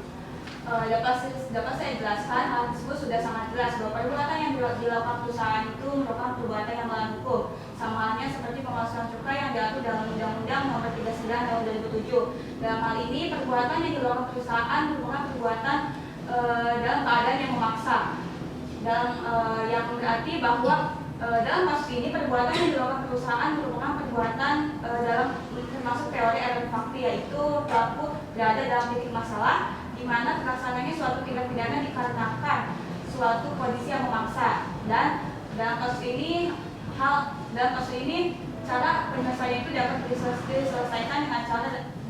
J: Dapat saya jelaskan hal tersebut sudah sangat jelas bahwa perbuatan yang dilakukan perusahaan itu merupakan perbuatan yang melawan hukum, sama halnya seperti pemalsuan cukai yang diatur dalam Undang-Undang Nomor 39 Tahun 2007. Dalam hal ini perbuatan yang dilakukan perusahaan merupakan perbuatan dalam keadaan yang memaksa, yang berarti bahwa dalam kasus ini perbuatan yang dilakukan perusahaan merupakan perbuatan dalam termasuk teori erat fakti, yaitu pelaku berada dalam titik masalah di mana terlaksananya suatu tindak pidana dikarenakan suatu kondisi yang memaksa, dan dalam kasus ini cara penyelesaiannya itu dapat diselesaikan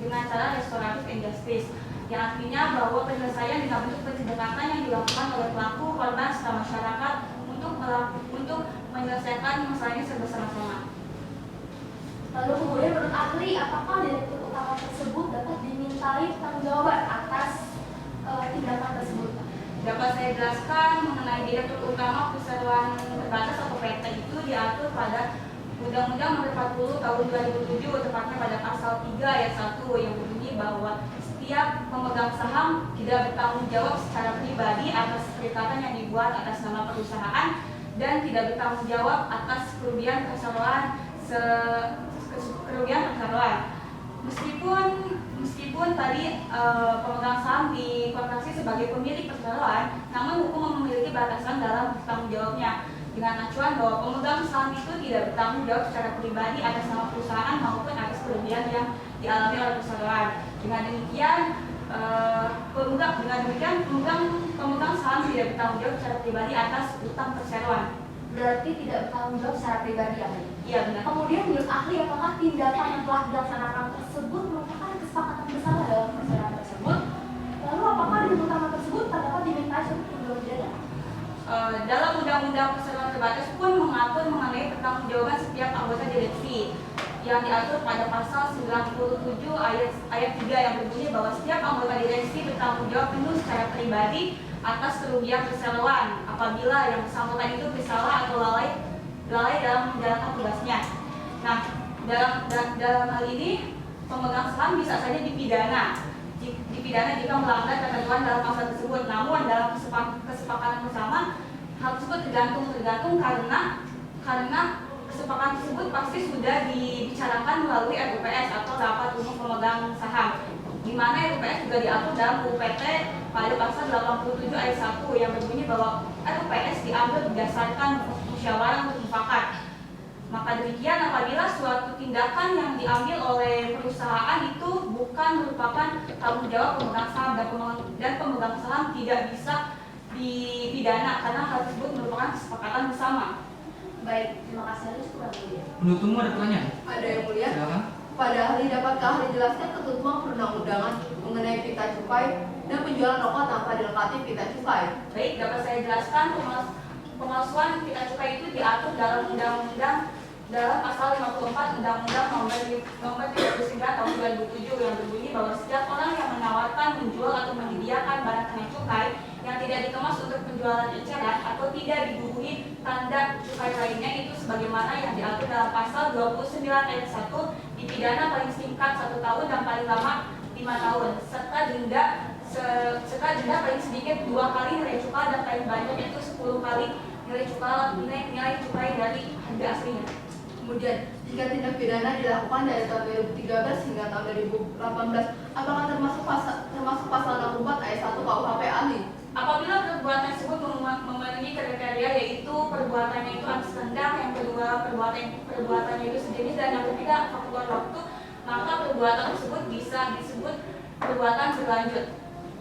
J: dengan cara restoratif injustice, yang artinya bahwa penyelesaian dengan bentuk pencegatan yang dilakukan oleh pelaku korban serta masyarakat untuk menyelesaikan masalahnya bersama-sama.
C: Lalu kemudian menurut ahli, apakah direktur utama tersebut dapat dimintai pertanggungjawaban atas tindakan tersebut?
J: Dapat saya jelaskan mengenai direktur utama perseroan terbatas atau PT itu diatur pada Undang-Undang Nomor 40 Tahun 2007, tepatnya pada pasal 3 ayat 1 yang berbunyi bahwa setiap pemegang saham tidak bertanggung jawab secara pribadi atas perikatan yang dibuat atas nama perusahaan dan tidak bertanggung jawab atas kerugian perseroan. Meskipun tadi pemegang saham dikontrak sebagai pemilik perseroan, namun hukum memiliki batasan dalam bertanggung jawabnya dengan acuan bahwa pemegang saham itu tidak bertanggung jawab secara pribadi atas nama perusahaan maupun atas kerugian yang dialami oleh perseroan. Dengan demikian pemegang saham tidak bertanggung jawab secara pribadi atas utang perseroan.
C: Berarti tidak bertanggung jawab secara pribadi ya?
J: Iya benar.
C: Kemudian menurut ahli, apakah tindakan yang telah dilaksanakan tersebut merupakan kesepakatan bersama dalam perseroan tersebut? Lalu apakah di utama tersebut terdapat dimintai suatu tindakan pidana?
J: Dalam Undang-Undang Perseroan Terbatas pun mengatur mengenai pertanggungjawaban setiap anggota direksi yang diatur pada pasal 97 ayat 3 yang berbunyi bahwa setiap anggota direksi bertanggung jawab penuh secara pribadi atas kerugian perseroan apabila yang bersangkutan itu bersalah atau lalai dalam menjalankan tugasnya. Nah, dalam hal ini pemegang saham bisa saja dipidana pidana jika melanggar ketentuan dalam pasal tersebut. Namun dalam kesepakatan bersama, hal tersebut tergantung karena kesepakatan tersebut pasti sudah dibicarakan melalui RUPS atau rapat umum pemegang saham, di mana RUPS juga diatur dalam UPT pada pasal 87 ayat 1 yang berbunyi bahwa RUPS diambil berdasarkan musyawarah mufakat. Maka demikian, apabila suatu tindakan yang diambil oleh perusahaan itu bukan merupakan tanggung jawab pemegang saham dan pemegang saham tidak bisa dipidana karena hal tersebut merupakan kesepakatan bersama.
C: Baik, terima kasih atas kepada
B: Penutupmu ada pertanyaan?
I: Ada yang mulia.
B: Silakan.
I: Pada ahli, dapatkah ahli jelaskan ketentuan perundang-undangan mengenai pita cukai dan penjualan rokok tanpa dilengkapi pita cukai?
J: Baik, dapat saya jelaskan, pemalsuan pita cukai itu diatur dalam undang-undang dalam pasal 54 Undang-Undang Nomor 39 Tahun 2007 yang berbunyi bahwa setiap orang yang menawarkan, menjual atau menyediakan barang kena cukai yang tidak dikemas untuk penjualan eceran atau tidak dibubuhi tanda cukai lainnya itu sebagaimana yang diatur dalam pasal 29 ayat 1 dipidana paling singkat 1 tahun dan paling lama 5 tahun serta denda paling sedikit 2 kali nilai cukai dan paling banyak itu 10 kali nilai cukai dari harga aslinya.
I: Kemudian, jika tindak pidana dilakukan dari tahun 2013 hingga tahun 2018, apakah termasuk pasal 64 ayat 1 KUHP ahli?
J: Apabila perbuatan tersebut memenuhi kriteria yaitu perbuatannya itu atas kendang, yang kedua perbuatannya itu sejenis dan yang ketiga faktor waktu, maka perbuatan tersebut bisa disebut perbuatan berlanjut.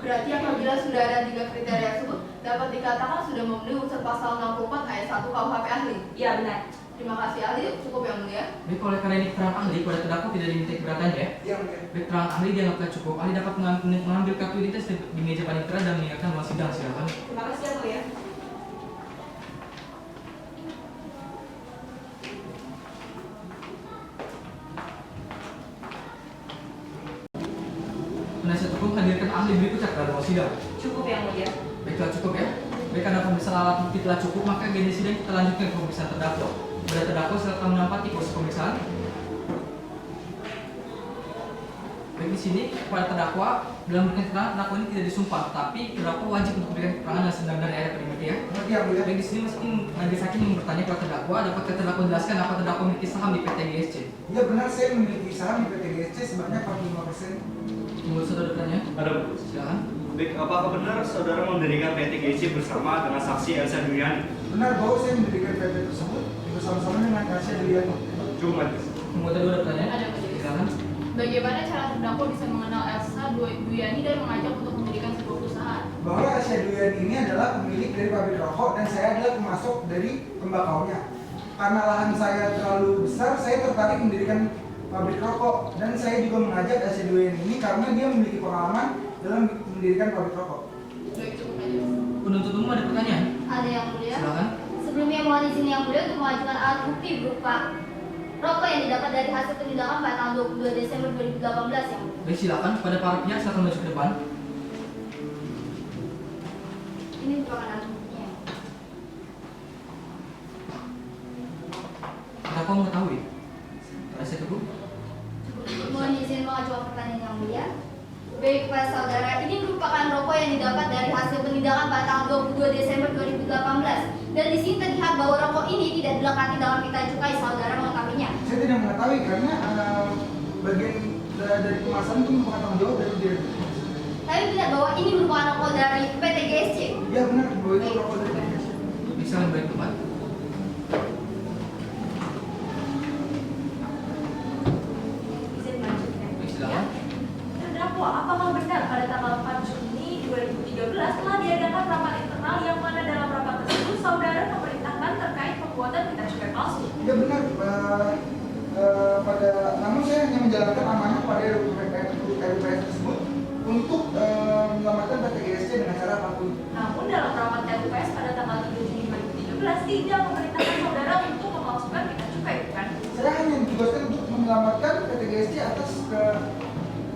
I: Berarti apabila sudah ada 3 kriteria tersebut, dapat dikatakan sudah memenuhi unsur pasal 64 ayat 1 KUHP ahli?
J: Iya benar.
I: Terima kasih ahli, cukup yang mulia.
B: Baik, oleh karena ini keterangan ahli, pada terdakwa tidak diminta keberatan ya?
F: Iya, mulia.
B: Baik, keterangan ahli dianggaplah cukup. Ahli dapat mengambil kartu identitas di meja panitera dan mengingatkan ruang sidang. Silakan.
J: Terima kasih ya mulia.
B: Penasihat hukum hadirkan ahli berikutnya ke ruang sidang.
J: Cukup yang mulia.
B: Baiklah, cukup ya. Baik, karena pemeriksaan alat bukti telah cukup, maka agenda sidang kita lanjutkan ke pemeriksaan terdakwa. Pada terdakwa silakan menempati kursi pemeriksaan. Baik, di sini kepada terdakwa dalam memberikan keterangan terdakwa ini tidak disumpah, tapi terdakwa wajib untuk memberikan keterangan yang sebenar dari ayat primiti ya.
F: Iya, mulia.
B: Baik, di sini majelis hakim bertanya kepada terdakwa, dapatkah terdakwa menjelaskan apa terdakwa memiliki saham di PT GSC?
F: Iya benar, saya memiliki saham di PT GSC sebanyak 45%.
B: Menurut saudara bertanya?
G: Ada Bu.
B: Silakan.
G: Baik, apakah benar saudara mendirikan PT GSC bersama dengan saksi Elsa Duyani?
F: Benar bahwa saya mendirikan PT tersebut bersama-sama dengan Elsa Duyani.
G: Cuma
B: Menurut saudara bertanya?
I: Ada yang mulia.
B: Silakan.
I: Bagaimana cara terdakwa bisa mengenal Elsa Duyani dan mengajak untuk mendirikan sebuah perusahaan?
F: Bahwa Elsa Duyani ini adalah pemilik dari pabrik rokok dan saya adalah pemasok dari tembakaunya. Karena lahan saya terlalu besar, saya tertarik mendirikan pabrik rokok dan saya juga mengajak Elsa Duyani ini karena dia memiliki pengalaman dalam mendirikan pabrik rokok.
I: Baik, cukup aja.
B: Penuntut umum ada pertanyaan?
D: Ada yang mulia.
B: Silakan.
D: Sebelumnya mohon izin yang mulia untuk mengajukan alat bukti berupa rokok yang didapat dari hasil penindakan pada tanggal 22 Desember 2018 yang mulia.
B: Baik, silakan pada para pihak silakan maju ke depan.
D: Ini merupakan alat buktinya.
B: Terdakwa mengetahui. Penasihat hukum.
D: Mohon izin mengajukan pertanyaan yang mulia. Baik kepada saudara, ini merupakan rokok yang didapat dari hasil penindakan pada tanggal 22 Desember 2018. Dan di sini terlihat bahwa rokok ini tidak dilengkapi dalam pita cukai. Saudara mengetahuinya?
F: Saya tidak mengetahui karena bagian dari kemasan itu merupakan tanggung jawab dari direktur.
D: Tapi tidak bahwa ini merupakan rokok dari PT GSC.
F: Iya benar, bahwa itu rokok dari PT GSC.
B: Bisa balik tempat.
C: Izin melanjutkan.
B: Baik, silakan.
C: Terdakwa, apakah benar pada tanggal 4 Juni 2013 telah diadakan rapat internal yang mana dalam rapat tersebut saudara memerintahkan terkait pembuatan pita cukai palsu?
F: Iya benar, namun saya hanya menjalankan amanah pada RUPS tersebut untuk menyelamatkan PT GSC dengan cara apapun.
C: Namun dalam rapat RUPS pada tanggal 3 Juni 2013 tidak memerintahkan saudara untuk memalsukan pita cukai, bukan?
F: Saya hanya ditugaskan untuk menyelamatkan PT GSC atas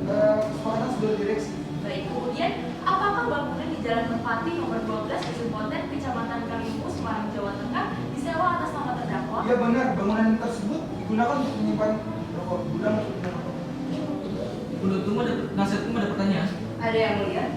F: kesepakatan seluruh direksi.
C: Baik, kemudian apakah bangunan di Jalan Merpati nomor 12 Dusun Ponten, Kecamatan Kalimus, Semarang, Jawa Tengah disewa atas nama terdakwa?
F: Iya benar, bangunan tersebut digunakan untuk menyimpan rokok, gudang untuk menyimpan rokok.
B: Penuntut umum ada penasihat hukum ada pertanyaan?
I: Ada yang mulia?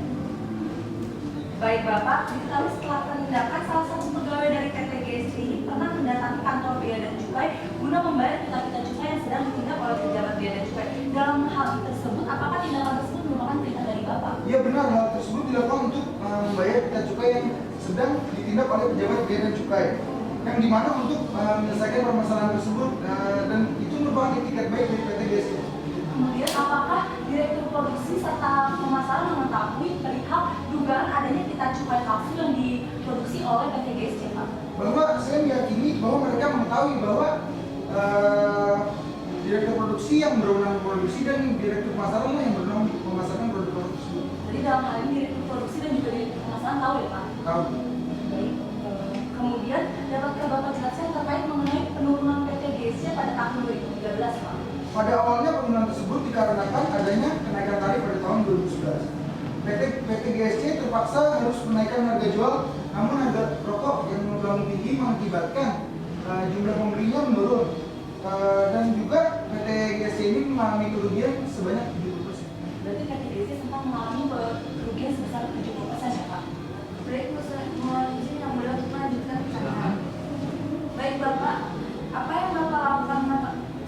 J: Baik Bapak, diketahui setelah penindakan salah satu pegawai dari PT GSC ini pernah mendatangi kantor Bea dan Cukai guna membayar pita-pita cukai yang sedang ditindak oleh pejabat Bea dan Cukai. Dalam hal tersebut, apakah tindakan tersebut merupakan perintah dari Bapak?
F: Iya benar, hal tersebut dilakukan untuk membayar pita cukai yang sedang ditindak oleh pejabat Bea dan Cukai, yang dimana untuk menyelesaikan permasalahan tersebut dan itu merupakan etikat baik dari PT GSC.
J: Kemudian apakah Direktur Produksi serta Pemasaran mengetahui perihal dugaan adanya pita cukai palsu yang diproduksi oleh PT GSC, Pak?
F: Bahwa saya meyakini bahwa mereka mengetahui bahwa Direktur Produksi yang berwenang produksi dan Direktur Pemasaran yang berwenang memasarkan produk tersebut.
J: Jadi dalam hal ini Direktur Produksi dan juga Direktur Pemasaran tahu ya, Pak?
F: Tahu.
J: Baik. Kemudian dapatkah Bapak jelaskan terkait mengenai penurunan PT GSC pada tahun 2013, Pak?
F: Pada awalnya penurunan tersebut dikarenakan adanya kenaikan tarif pada tahun 2011. PT GSC terpaksa harus menaikkan harga jual, namun harga rokok yang melambung tinggi mengakibatkan jumlah pembelinya menurun. Dan juga PT GSC ini mengalami kerugian sebanyak 70%.
J: Berarti PT GSC sempat mengalami kerugian sebesar 70% ya, Pak?
I: Baik, mohon izin yang mulia untuk melanjutkan pertanyaan.
J: Baik Bapak, apa yang Bapak lakukan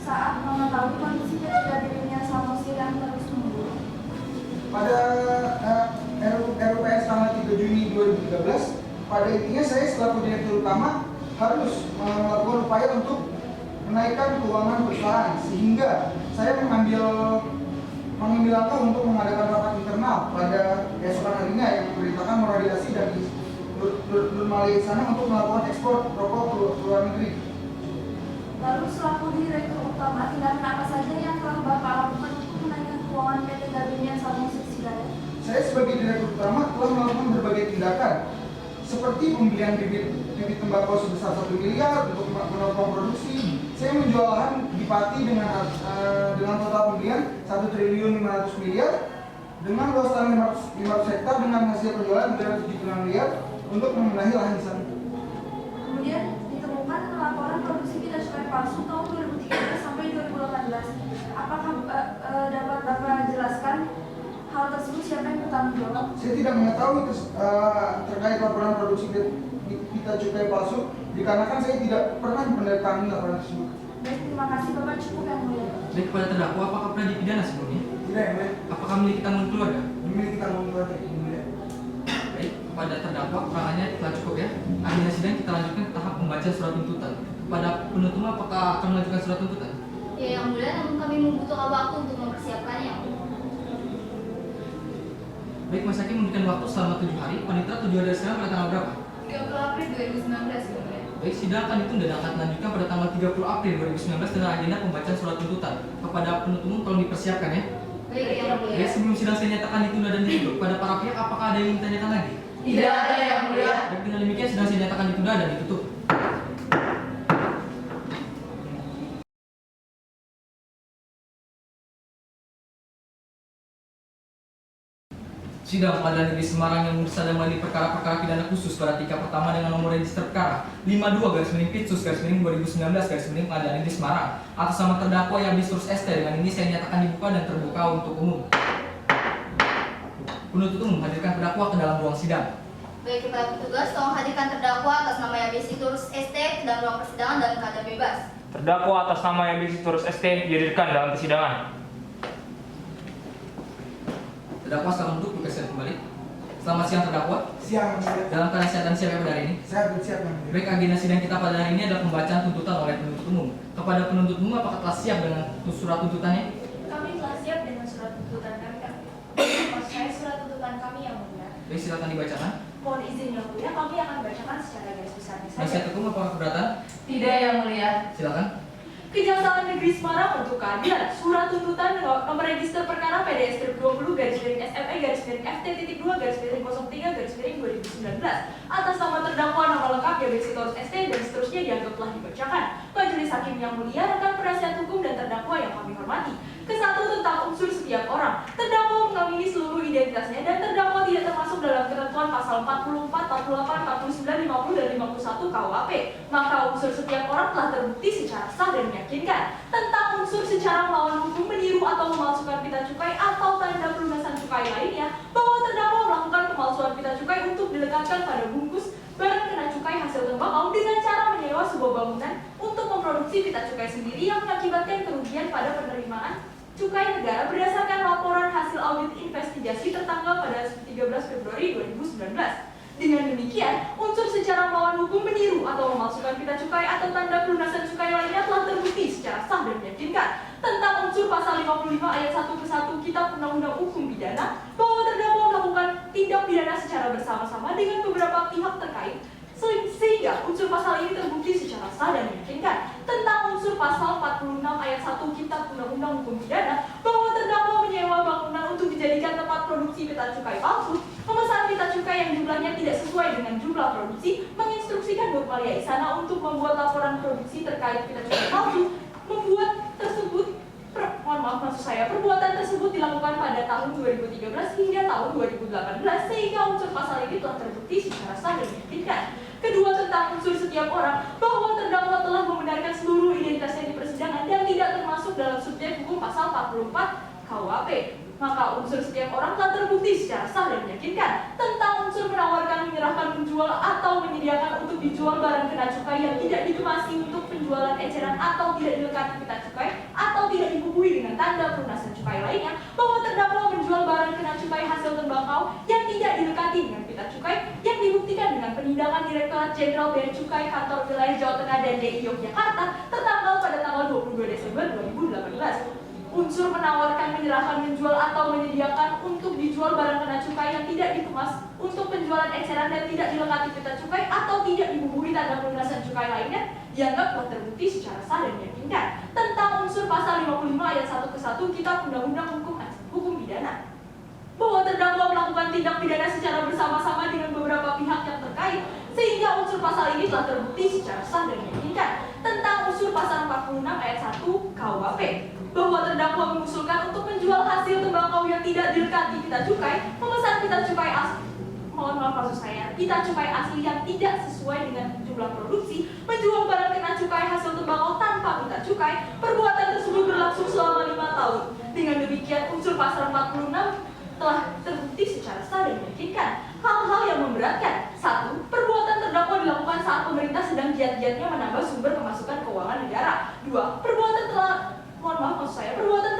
J: saat mengetahui kondisi ketidakdirinya Sanusi yang terus memburuk?
F: Pada RUPS tanggal 3 Juni 2013, pada intinya saya selaku Direktur Utama harus melakukan upaya untuk menaikkan keuangan perusahaan, sehingga saya mengambil langkah untuk mengadakan rapat internal pada keesokan harinya yang memerintahkan moralisasi dan Nur Malaysia sana untuk melakukan ekspor rokok ke luar negeri.
J: Lalu selaku Direktur Utama, tindakan apa saja yang telah Bapak lakukan untuk menaikkan keuangan PT Gabenia Sanusi Sigaret?
F: Saya sebagai Direktur Utama telah melakukan berbagai tindakan, seperti pembelian bibit tembakau sebesar 1 miliar untuk menopang produksi. Saya menjual lahan di Pati dengan total pembelian 1.500 miliar dengan luas tanah 500 hektar dengan hasil penjualan 376 miliar untuk membenahi lahan di sana.
J: Kemudian ditemukan laporan produksi pita cukai palsu tahun 2013 sampai 2018. Apakah dapat Bapak jelaskan hal tersebut, siapa yang bertanggung jawab?
F: Saya tidak mengetahui terkait laporan produksi pita cukai palsu, dikarenakan saya tidak pernah mendatangi laporan tersebut.
J: Baik, terima kasih Bapak, cukup yang mulia.
B: Baik, kepada terdakwa, apakah pernah dipidana sebelumnya?
F: Tidak, ya, Mbak.
B: Apakah memiliki tanggung keluarga?
F: Memiliki tanggung keluarga, Mbak.
B: Baik, kepada terdakwa keterangannya telah cukup ya. Agenda sidang kita lanjutkan ke tahap membaca surat tuntutan. Kepada penuntut apakah akan melanjutkan surat tuntutan?
D: Ya yang mulia, namun kami membutuhkan waktu untuk mempersiapkannya.
B: Baik, Mas Hakim memberikan waktu selama 7 hari. Panitera 7 hari dari sekarang pada tanggal berapa?
I: 30 April 2019, yang mulia.
B: Baik, sidang akan ditunda dan akan dilanjutkan pada tanggal 30 April 2019 dengan agenda pembacaan surat tuntutan. Kepada penuntut umum tolong dipersiapkan ya.
D: Baik yang mulia.
B: Baik, sebelum sidang saya nyatakan ditunda dan ditutup, pada para pihak apakah ada yang ingin ditanyakan lagi?
I: Tidak ada yang mulia.
B: Baik, dengan demikian sidang saya nyatakan ditunda dan ditutup. Sidang Pengadilan Negeri Semarang yang sedang mengadili perkara-perkara pidana khusus pada tingkat pertama dengan nomor register perkara 52/Pitsus/2019/Pengadilan Negeri Semarang atas nama terdakwa Yabisturus ST. Dengan ini saya nyatakan dibuka dan terbuka untuk umum. Penuntut umum hadirkan terdakwa ke dalam ruang sidang.
D: Baik, kepada petugas, tolong hadirkan terdakwa atas nama Yabisturus ST ke dalam ruang persidangan dalam keadaan bebas.
E: Terdakwa atas nama Yabisturus ST dihadirkan dalam persidangan.
B: Terdakwa selamat duduk, berkesan kembali. Selamat siang terdakwa.
F: Siang, Mbak.
B: Dalam keadaan sehat dan siap ya pada hari ini.
F: Saya bersiap, Mbak.
B: Baik, agenda sidang kita pada hari ini adalah pembacaan tuntutan oleh penuntut umum. Kepada penuntut umum, apakah telah siap dengan surat tuntutannya?
J: Kami telah siap dengan surat tuntutan kami. Maksud saya surat tuntutan kami yang mulia.
B: Baik, silakan dibacakan.
J: Mohon izin yang mulia, kami akan bacakan secara garis besarnya saja.
B: Penasihat hukum apakah keberatan?
I: Tidak yang mulia.
B: Silakan.
J: Kejaksaan Negeri Semarang untuk keadilan. Surat tuntutan nomor register perkara PDS strip 20/SME/FT.2/03/2019 atas nama terdakwa nama lengkap Yabisturus ST dan seterusnya dianggap telah dibacakan. Majelis Hakim yang mulia, rekan penasihat hukum dan terdakwa yang kami hormati. Kesatu, tentang unsur setiap orang. Terdakwa mengamini seluruh identitasnya dan terdakwa tidak termasuk dalam ketentuan pasal 44, 48, 49, 50 dan 51 KUHP. Maka unsur setiap orang telah terbukti secara sah dan meyakinkan. Tentang unsur secara melawan hukum, meniru atau memalsukan pita cukai atau tanda pelunasan
C: cukai lainnya bahwa terdakwa melakukan pemalsuan pita cukai untuk dilekatkan pada bungkus barang kena cukai hasil tembakau dengan cara menyewa sebuah bangunan untuk memproduksi pita cukai sendiri yang mengakibatkan kerugian pada penerimaan cukai negara berdasarkan laporan hasil audit investigasi tertanggal pada 13 Februari 2019. Dengan demikian, unsur secara melawan hukum meniru atau memalsukan pita cukai atau tanda pelunasan cukai lainnya telah terbukti secara sah dan meyakinkan. Tentang unsur pasal 55 ayat 1 ke 1 Kitab Undang-Undang Hukum Pidana bahwa terdakwa melakukan tindak pidana secara bersama-sama dengan beberapa pihak terkait sehingga unsur pasal ini terbukti secara sah dan meyakinkan. Tentang unsur pasal 46 ayat 1 Kitab Undang-Undang Hukum Pidana bahwa terdakwa menyewa bangunan untuk dijadikan tempat produksi pita cukai palsu, memesan pita cukai yang jumlahnya tidak sesuai dengan jumlah produksi, menginstruksikan Nurmalia Ihsana untuk membuat laporan produksi terkait pita cukai palsu, perbuatan tersebut dilakukan pada tahun 2013 hingga tahun 2018 sehingga unsur pasal ini telah terbukti secara sah dan meyakinkan. Kedua, tentang unsur setiap orang bahwa terdakwa telah membenarkan seluruh identitasnya di persidangan dan tidak termasuk dalam subjek hukum pasal 44 KUHP. Maka unsur setiap orang telah terbukti secara sah dan meyakinkan. Tentang unsur menawarkan, menyerahkan, menjual atau menyediakan untuk dijual barang kena cukai yang tidak dikemasi untuk penjualan eceran atau tidak dilekati pita cukai atau tidak dibubuhi dengan tanda pelunasan cukai lainnya, bahwa terdakwa menjual barang kena cukai hasil tembakau yang tidak dilekati dengan pita cukai yang dibuktikan dengan penindakan Direktorat Jenderal Bea Cukai Kantor Wilayah Jawa Tengah dan DI Yogyakarta tertanggal pada tanggal 22 Desember 2018. Unsur menawarkan, menyerahkan, menjual atau menyediakan untuk dijual barang kena cukai yang tidak dikemas untuk penjualan eceran dan tidak dilekati pita cukai atau tidak dibubuhi tanda pelunasan cukai lainnya dianggap telah terbukti secara sah dan meyakinkan. Tentang unsur pasal 55 ayat 1 ke 1 Kitab Undang-Undang Hukum Pidana bahwa terdakwa melakukan tindak pidana secara bersama-sama dengan beberapa pihak yang terkait sehingga unsur pasal ini telah terbukti secara sah dan meyakinkan. Tentang unsur pasal 46 ayat 1 KUHP bahwa terdakwa mengusulkan untuk menjual hasil tembakau yang tidak dilekati pita cukai, memesan pita cukai pita cukai asli yang tidak sesuai dengan jumlah produksi, menjual barang kena cukai hasil tembakau tanpa pita cukai. Perbuatan tersebut berlangsung selama 5 tahun. Dengan demikian unsur pasal 46 telah terbukti secara sah dan meyakinkan. Hal-hal yang memberatkan: 1. Perbuatan terdakwa dilakukan saat pemerintah sedang giat-giatnya menambah sumber pemasukan keuangan negara. 2. Perbuatan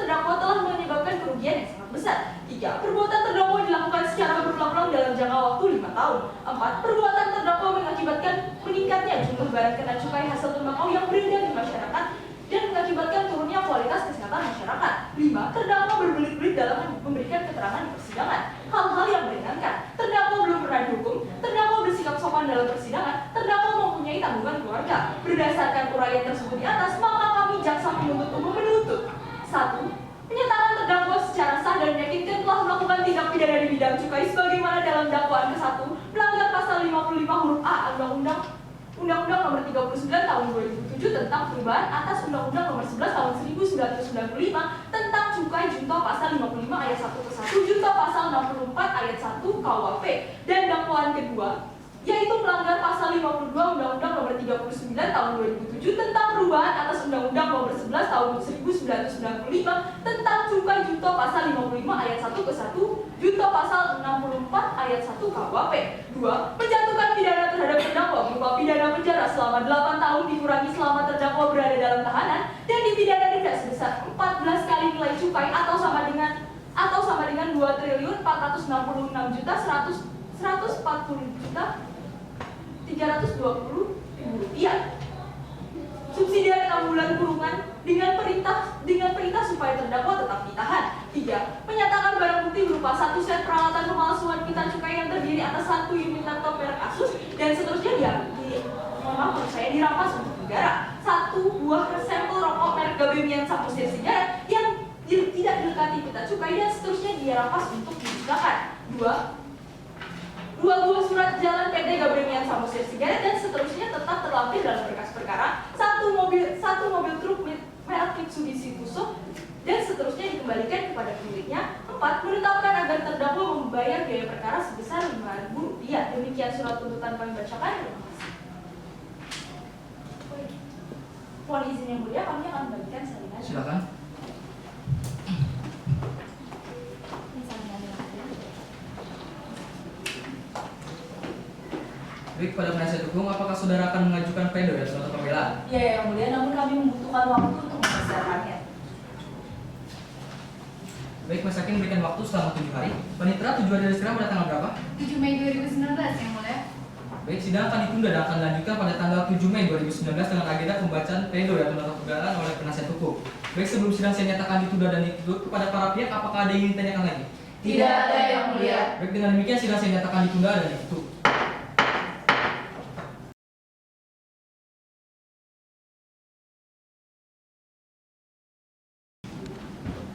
C: terdakwa telah menyebabkan kerugian yang sangat besar. 3. Perbuatan terdakwa dilakukan secara berulang-ulang dalam jangka waktu 5 tahun. 4. Perbuatan terdakwa mengakibatkan meningkatnya jumlah barang kena cukai hasil tembakau yang beredar di masyarakat dan mengakibatkan turunnya kualitas kesehatan masyarakat. 5. Terdakwa berbelit-belit dalam memberikan keterangan di persidangan. Hal-hal yang meringankan: terdakwa belum pernah dihukum, terdakwa bersikap sopan dalam persidangan, terdakwa mempunyai tanggungan keluarga. Berdasarkan uraian tersebut di atas, maka kami jaksa penuntut umum menuntut: 1. Menyatakan terdakwa secara sah dan meyakinkan telah melakukan tindak pidana di bidang cukai sebagaimana dalam dakwaan ke-1 melanggar pasal 55 huruf A Undang-Undang Nomor 39 Tahun 2007 tentang perubahan atas Undang-Undang Nomor 11 Tahun 1995 tentang cukai junto pasal 55 ayat 1 ke 1 junto pasal 64 ayat 1 KUHP, dan dakwaan kedua yaitu melanggar pasal 52 Undang-Undang Nomor 39 Tahun 2007 tentang perubahan atas Undang-Undang Nomor 11 Tahun 1995 tentang cukai junto pasal 55 ayat 1 ke 1 junto pasal 64 ayat 1 KUHP. 2. Menjatuhkan pidana terhadap terdakwa berupa pidana penjara selama 8 tahun dikurangi selama terdakwa berada dalam tahanan dan dipidana denda sebesar 14 kali nilai cukai atau sama dengan 2.460.6.340.320.000 rupiah. Subsidiar 6 bulan kurungan dengan perintah supaya terdakwa tetap ditahan. 3. Menyatakan barang bukti berupa 1 set peralatan pemalsuan pita cukai yang terdiri atas 1 unit laptop merek Asus dan seterusnya dirampas untuk negara. 1 buah sampel rokok merek Gabemian Samosir Sigaret yang tidak dilekati pita cukai dan seterusnya dirampas untuk dimusnahkan. 2 buah surat jalan PT Gabemian Samosir Sigaret dan seterusnya tetap terlampir dalam berkas perkara. 1 mobil truk merek Mitsubishi Fuso dan seterusnya dikembalikan kepada pemiliknya. 4. Menetapkan agar terdakwa membayar biaya perkara sebesar Rp5.000. Demikian surat tuntutan kami bacakan. Terima kasih. Mohon izin yang mulia, kami akan membagikan salinan.
B: Silakan.
C: Ini salinan.
B: Baik, pada penasihat hukum, apakah saudara akan mengajukan pledoi atau nota pembelaan?
J: Ya, yang mulia, namun kami membutuhkan waktu untuk mempersiapkannya.
B: Baik, Mas Hakim berikan waktu selama 7 hari. Panitera, tujuan dari sidang pada tanggal berapa?
A: 7 Mei 2019 yang mulia.
B: Baik, sidang akan ditunda dan akan dilanjutkan pada tanggal 7 Mei 2019 dengan agenda pembacaan pledoi atau nota pembelaan oleh penasihat hukum. Baik, sebelum sidang saya nyatakan ditunda dan ditutup kepada para pihak, apakah ada yang ingin ditanyakan lagi?
I: Tidak ada yang mulia.
B: Baik, dengan demikian sidang saya nyatakan ditunda dan ditutup.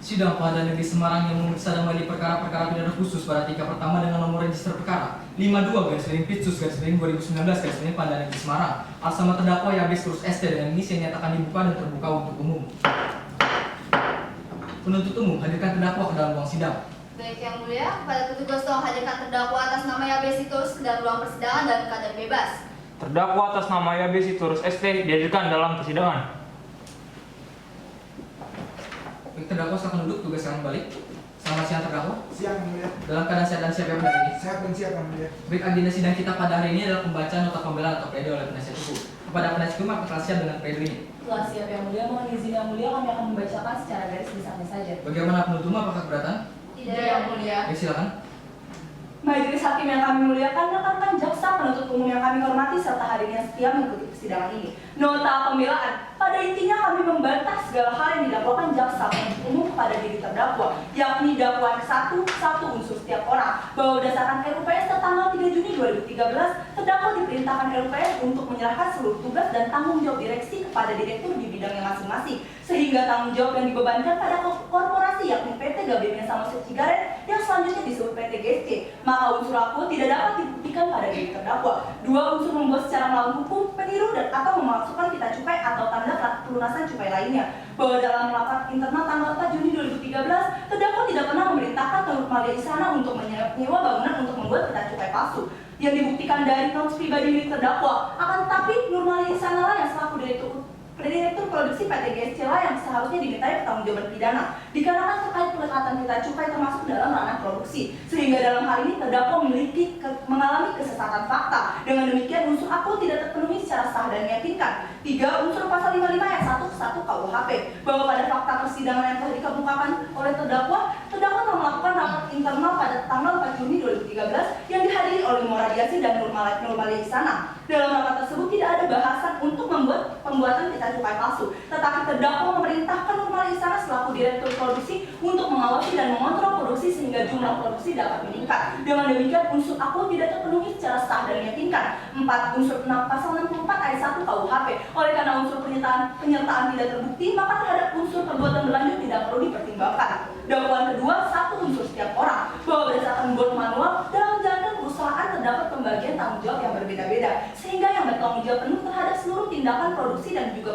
B: Sidang Pengadilan Negeri Semarang yang memeriksa dan mengadili perkara-perkara pidana khusus pada tingkat pertama dengan nomor register perkara 52/Pitsus/2019 Pengadilan Negeri Semarang atas nama terdakwa Yabes Turus ST dengan ini saya nyatakan dibuka dan terbuka untuk umum. Penuntut umum hadirkan terdakwa ke dalam ruang sidang.
D: Baik yang mulia, kepada petugas tolong hadirkan terdakwa atas nama Yabes Turus ke dalam ruang persidangan dan keadaan bebas.
E: Terdakwa atas nama Yabes Turus ST dihadirkan dalam persidangan.
B: Baik, terdakwa silakan duduk, tugas silakan balik. Selamat siang terdakwa.
F: Siang, Yang Mulia.
B: Dalam keadaan sehat dan siap ya pada hari ini.
F: Sehat dan siap, Yang Mulia.
B: Baik, agenda sidang kita pada hari ini adalah pembacaan nota pembelaan atau pledoi oleh penasihat hukum. Kepada penasihat hukum, apakah siap dengan pledoi ini?
J: Telah siap yang mulia, mohon izin yang mulia kami akan membacakan secara garis besarnya saja.
B: Bagaimana penuntut umum, apakah keberatan?
I: Tidak yang mulia.
B: Baik, silakan.
J: Majelis Hakim yang kami muliakan, rekan-rekan jaksa, penuntut umum yang kami hormati, serta hadirin yang setia mengikuti persidangan ini. Nota pembelaan. Pada intinya kami membantah segala hal yang didakwakan jaksa penuntut umum kepada diri terdakwa, yakni dakwaan satu unsur setiap orang, bahwa berdasarkan RUPS tertanggal 3 Juni 2013, terdakwa diperintahkan RUPS untuk menyerahkan seluruh tugas dan tanggung jawab direksi kepada direktur di bidangnya masing-masing, sehingga tanggung jawab yang dibebankan pada korporasi yakni PT Gabemia Samosir Cigaret yang selanjutnya disebut PT GSC. Maka unsur aku tidak dapat dibuktikan pada diri terdakwa. 2 unsur membuat secara melawan hukum, meniru dan atau memasukkan pita cukai atau tanda pelunasan cukai lainnya. Bahwa dalam rapat internal tanggal 4 Juni 2013, terdakwa tidak pernah memerintahkan Nur Malia Isana untuk menyewa bangunan untuk membuat pita cukai palsu. Yang dibuktikan dari notes pribadi milik terdakwa. Akan tetapi Nur Malia Isana lah yang selaku direktur produksi PT GSC lah yang seharusnya dimintai pertanggungjawaban pidana dikarenakan terkait pelekatan pita cukai termasuk dalam ranah produksi, sehingga dalam hal ini terdakwa mengalami kesesatan fakta. Dengan demikian unsur aku tidak terpenuhi secara sah dan meyakinkan. 3. Unsur pasal 55 ayat 1 KUHP bahwa pada fakta persidangan yang telah dikemukakan oleh terdakwa telah melakukan rapat internal pada tanggal 4 Juni 2013 yang dihadiri oleh Moradiasi dan Nur Malia Isana. Dalam rapat tersebut tidak ada bahasan untuk membuat pembuatan pita cukai palsu, tetapi terdakwa memerintahkan Nur Malia Isana selaku direktur produksi untuk mengawasi dan mengontrol produksi sehingga jumlah produksi dapat meningkat. Dengan demikian unsur aku tidak terpenuhi secara sah dan meyakinkan. 4. Unsur pasal 64 ayat 1 KUHP. Oleh karena unsur penyertaan tidak terbukti, maka terhadap unsur perbuatan berlanjut tidak perlu dipertimbangkan. Dakwaan kedua, 1 unsur setiap orang bahwa berdasarkan board manual dalam menjalankan perusahaan terdapat pembagian tanggung jawab yang berbeda-beda, sehingga yang bertanggung jawab penuh terhadap seluruh tindakan produksi dan juga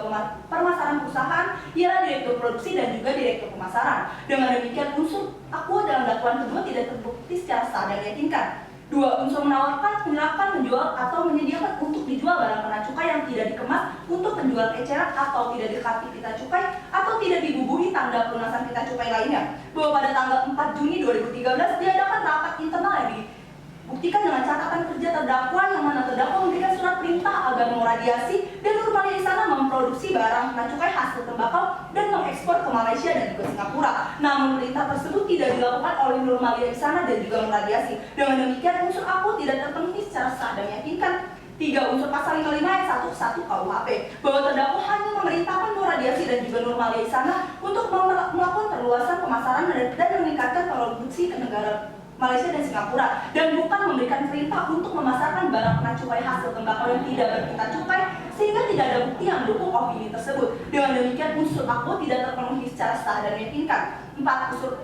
J: permasaran perusahaan ialah direktur produksi dan juga direktur pemasaran. Dengan demikian unsur aku dalam dakwaan kedua tidak terbukti secara sah dan meyakinkan. 2. Unsur menawarkan, menyerahkan, menjual atau menyediakan untuk dijual barang kena cukai yang tidak dikemas untuk penjualan eceran atau tidak dilengkapi pita cukai atau tidak dibubuhi tanda pelunasan pita cukai lainnya. Bahwa pada tanggal 4 Juni 2013 diadakan rapat internal yang dibuktikan dengan catatan kerja terdakwa yang mana terdakwa memberikan surat perintah agar Moradiasi dan Nur Malia Isana memproduksi barang kena cukai hasil tembakau dan mengekspor ke Malaysia dan juga Singapura. Namun perintah tersebut tidak dilakukan oleh Nur Malia Isana dan juga Moradiasi. Dengan demikian unsur aku tidak terpenuhi secara sah dan meyakinkan. 3. Unsur pasal 55 ayat 1 KUHP bahwa terdakwa hanya memerintahkan Moradiasi dan juga Nur Malia Isana untuk melakukan perluasan pemasaran dan meningkatkan produksi ke negara Malaysia dan Singapura, dan bukan memberikan perintah untuk memasarkan barang kena cukai hasil tembakau yang tidak berpita cukai, sehingga tidak ada bukti yang mendukung opini tersebut. Dengan demikian unsur aku tidak terpenuhi secara sah dan meyakinkan. 4.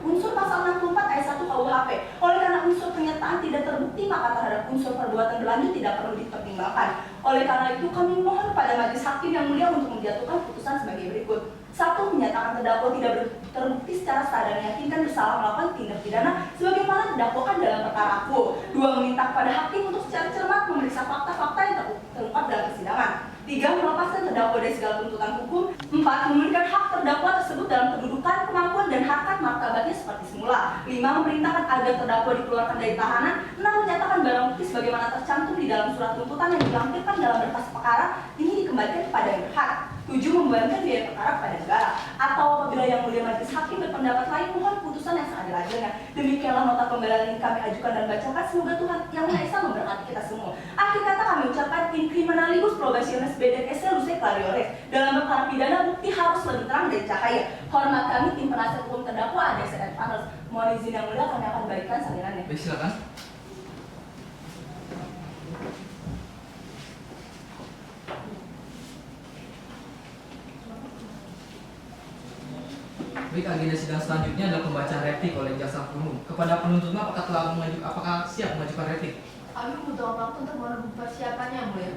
J: Unsur pasal 64 ayat 1 KUHP. Oleh karena unsur penyertaan tidak terbukti, maka terhadap unsur perbuatan berlanjut tidak perlu dipertimbangkan. Oleh karena itu kami mohon pada majelis hakim yang mulia untuk menjatuhkan putusan sebagai berikut. 1. Menyatakan terdakwa tidak terbukti secara sah dan meyakinkan bersalah melakukan tindak pidana sebagaimana terdakwakan dalam perkara aku. 2. Meminta kepada hakim untuk secara cermat memeriksa fakta-fakta yang terungkap dalam persidangan. 3. Melepaskan terdakwa dari segala tuntutan hukum. 4. Memberikan hak terdakwa tersebut dalam kedudukan, kemampuan, dan harkat martabat obatnya seperti semula. 5. Memerintahkan agar terdakwa dikeluarkan dari tahanan. 6. Menyatakan barang bukti sebagaimana tercantum di dalam surat tuntutan yang dilampirkan dalam berkas perkara ini dikembalikan kepada yang berhak. 7. Membebankan biaya perkara kepada negara. Atau apabila yang mulia majelis hakim berpendapat lain, mohon putusan yang seadil-adilnya. Demikianlah nota pembelaan yang kami ajukan dan bacakan. Semoga Tuhan Yang Maha Esa memberkati kita semua. Akhir kata kami ucapkan in criminalibus probationis BDKS luce clariores. Dalam perkara pidana bukti harus lebih terang dan cahaya. Hormat kami tim penasihat hukum terdakwa ADC dan Panos. Mohon izin yang mulia kami akan berikan salinannya.
B: Baik, silakan. Baik, agenda sidang selanjutnya adalah pembacaan replik oleh jaksa umum. Kepada penuntut apakah siap mengajukan replik?
I: Kami membutuhkan waktu untuk menunggu persiapannya, Yang Mulia.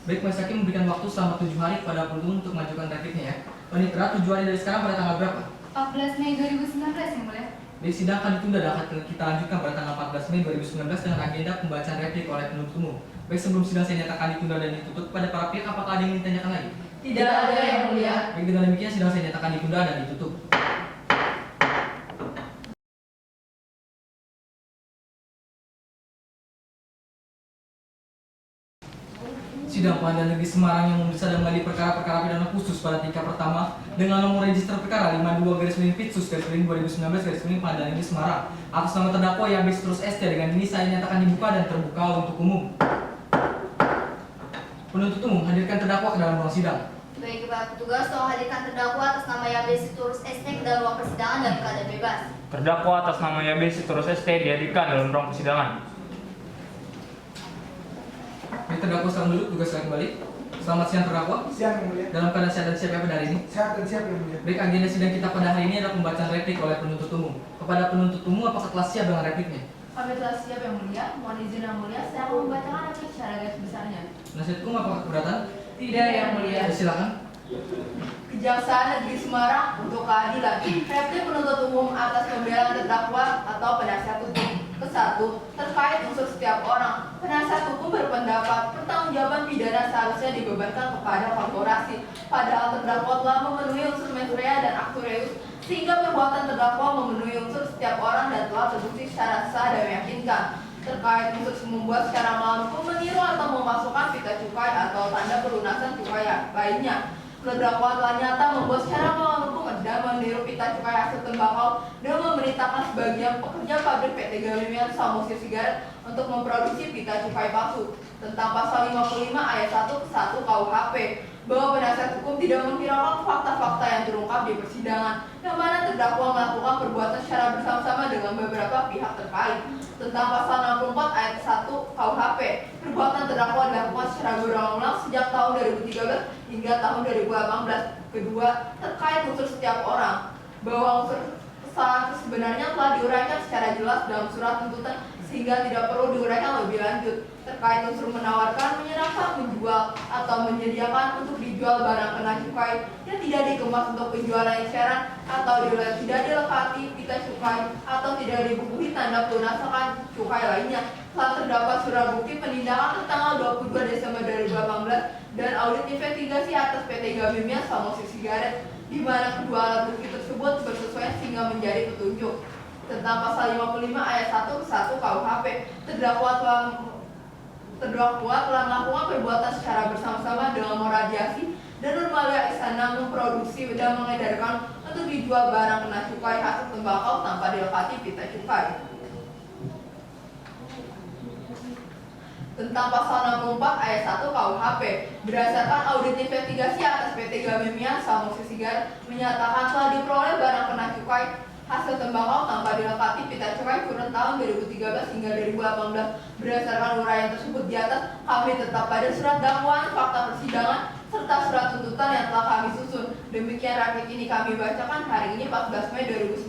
B: Baik, Majelis Hakim memberikan waktu selama 7 hari kepada penuntut untuk mengajukan repliknya ya. Panitera 7 hari dari sekarang pada tanggal berapa?
A: 14 Mei 2019, Yang Mulia.
B: Baik, sidang akan ditunda dan akan kita lanjutkan pada tanggal 14 Mei 2019 dengan agenda pembacaan replik oleh penuntut umum. Baik, sebelum sidang saya nyatakan ditunda dan ditutup, kepada para pihak apakah ada yang ingin ditanyakan lagi?
I: Tidak ada, Yang Mulia.
B: Baik, dengan demikian sidang saya nyatakan ditunda dan ditutup. Sidang Pengadilan Negeri Semarang yang memeriksa dan mengadili perkara-perkara pidana khusus pada tingkat pertama dengan nomor register perkara 52/Pitsus/2019/ Pengadilan Negeri Semarang atas nama terdakwa Yabes Terus ST. Dengan ini saya nyatakan dibuka dan terbuka untuk umum. Penuntut umum, hadirkan terdakwa ke dalam ruang sidang.
D: Baik, Pak Petugas, tolong hadirkan terdakwa atas nama Yabes Turus ST ke dalam ruang persidangan dalam keadaan bebas.
E: Terdakwa atas nama Yabes Turus ST dihadirkan dalam ruang persidangan.
B: Baik, terdakwa sekarang duduk, tugas saya kembali. Selamat siang terdakwa.
F: Siang, Yang Mulia.
B: Dalam keadaan sehat dan siap ya pada hari ini?
F: Sehat dan siap, Yang Mulia.
B: Baik, agenda sidang kita pada hari ini adalah pembacaan replik oleh penuntut umum. Kepada penuntut umum, apakah telah siap dengan repliknya?
I: Kami telah siap, Yang Mulia. Mohon izin, Yang Mulia, saya akan membacakan replik secara garis besarnya.
B: Penasihat hukum apakah keberatan?
I: Tidak, Yang Mulia.
B: Ya, silakan.
I: Kejaksaan Negeri Semarang untuk keadilan. Replik penuntut umum atas pembelaan terdakwa atau penasihat hukum. Ke-1, terkait unsur setiap orang. Penasihat hukum berpendapat pertanggungjawaban pidana seharusnya dibebankan kepada korporasi. Padahal terdakwa telah memenuhi unsur mens rea dan actu reus, sehingga perbuatan terdakwa memenuhi unsur setiap orang dan telah terbukti secara sah dan meyakinkan. Terkait unsur membuat secara mampu meniru atau memasukkan pita cukai atau tanda pelunasan cukai lainnya. Terdakwa telah nyata membuat secara melawan hukum dan meniru pita cukai hasil tembakau dan memerintahkan sebagian pekerja pabrik PT Gamemian Samosir Sigaret untuk memproduksi pita cukai palsu. Tentang pasal 55 ayat 1 ke 1 KUHP bahwa penasihat hukum tidak menghiraukan fakta-fakta yang terungkap di persidangan yang mana terdakwa melakukan perbuatan secara bersama-sama dengan beberapa pihak terkait. Tentang pasal 64 ayat 1 KUHP, perbuatan terdakwa dilakukan secara berulang-ulang sejak tahun 2013 hingga tahun 2018. Kedua, terkait unsur setiap orang, bahwa unsur kesalahan sebenarnya telah diuraikan secara jelas dalam surat tuntutan sehingga tidak perlu diuraikan lebih lanjut. Terkait unsur menawarkan, menyerahkan, menjual, atau menyediakan untuk dijual barang kena cukai yang tidak dikemas untuk penjualan eceran atau tidak dilekati pita cukai atau tidak dibubuhi tanda pelunasan cukai lainnya. Telah terdapat surat bukti penindakan tertanggal 22 Desember 2018 dan audit investigasi atas PT Gamemian Samosir Sigaret, di mana kedua alat bukti tersebut bersesuaian sehingga menjadi petunjuk. Tentang pasal 55 ayat 1 ke 1 KUHP, terdakwa telah melakukan perbuatan secara bersama-sama dengan meradiasi dan Nurmalia Isana memproduksi dan mengedarkan untuk dijual barang kena cukai hasil tembakau tanpa dilekati pita cukai. Tentang pasal 64 ayat 1 KUHP, berdasarkan audit investigasi atas PT Gamemian Samosir Sigaret menyatakan telah diperoleh barang kena cukai hasil tembakau tanpa dilekati pita cukai kurun tahun 2013 hingga 2018. Berdasarkan uraian tersebut di atas, kami tetap pada surat dakwaan, fakta persidangan, serta surat tuntutan yang telah kami susun. Demikian replik ini kami bacakan hari ini 14 Mei 2019.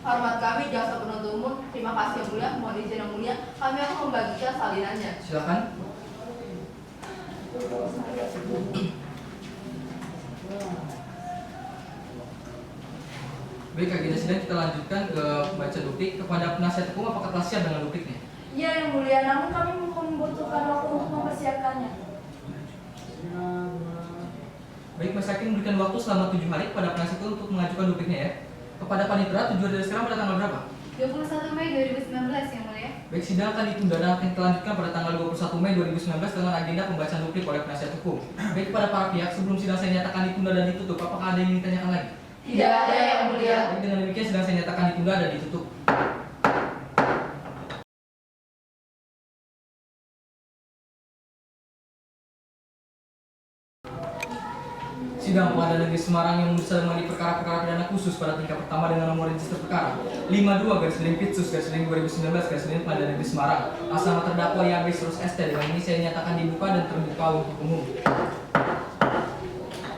I: Hormat kami jaksa penuntut umum. Terima kasih Yang Mulia. Mohon izin Yang Mulia, kami akan membagikan salinannya.
B: Silakan. Baik, agenda sidang kita lanjutkan ke baca duplik. Kepada penasihat hukum apakah telah siap dengan dupliknya?
C: Ya, Yang Mulia, namun kami membutuhkan waktu untuk mempersiapkannya.
B: Baik, Majelis Hakim memberikan waktu selama 7 hari kepada penasihat hukum untuk mengajukan dupliknya ya. Kepada panitera 7 hari dari sekarang pada tanggal berapa?
A: 21 Mei 2019 yang mulia.
B: Baik, sidang akan ditunda dan akan dilanjutkan pada tanggal 21 Mei 2019 dengan agenda pembacaan duplik oleh penasihat hukum. Baik, kepada para pihak, sebelum sidang saya nyatakan ditunda dan ditutup, apakah ada yang ingin ditanyakan lagi?
I: Tidak ada yang mulia.
B: Baik, dengan demikian sidang saya nyatakan ditunda dan ditutup. Sidang Pengadilan Negeri Semarang yang memeriksa mengenai perkara-perkara pidana khusus pada tingkat pertama dengan nomor register perkara 52/Pitsus/2019/Pengadilan Negeri Semarang atas nama terdakwa Yabes Terus ST. Dengan ini saya nyatakan dibuka dan terbuka untuk umum.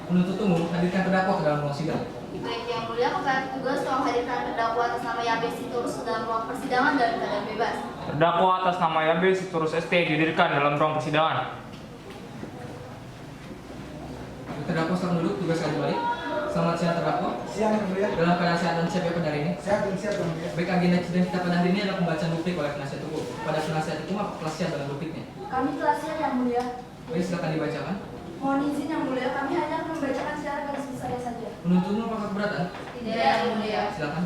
B: Penuntut umum hadirkan terdakwa ke dalam ruang sidang.
D: Baik yang mulia, kepada petugas tolong hadirkan terdakwa atas nama Yabes Sitorus ke dalam ruang persidangan dan keadaan bebas.
E: Terdakwa atas nama Yabes Sitorus ST dihadirkan dalam ruang persidangan.
B: Terdakwa silakan duduk, tugas kali balik. Selamat siang terdakwa.
F: Siang yang mulia.
B: Dalam keadaan sehat dan siap ya pada hari ini.
F: Sehat dan siap yang mulia.
B: Baik, agenda sidang kita pada hari ini adalah pembacaan duplik oleh penasihat hukum. Pada penasihat hukum apa telah siap dengan dupliknya?
C: Kami telah siap yang mulia.
B: Baik, silakan dibacakan.
C: Mohon izin yang mulia, kami hanya akan membacakan secara garis besarnya saja.
B: Penuntut umum apakah keberatan?
I: Tidak yang mulia.
B: Silakan.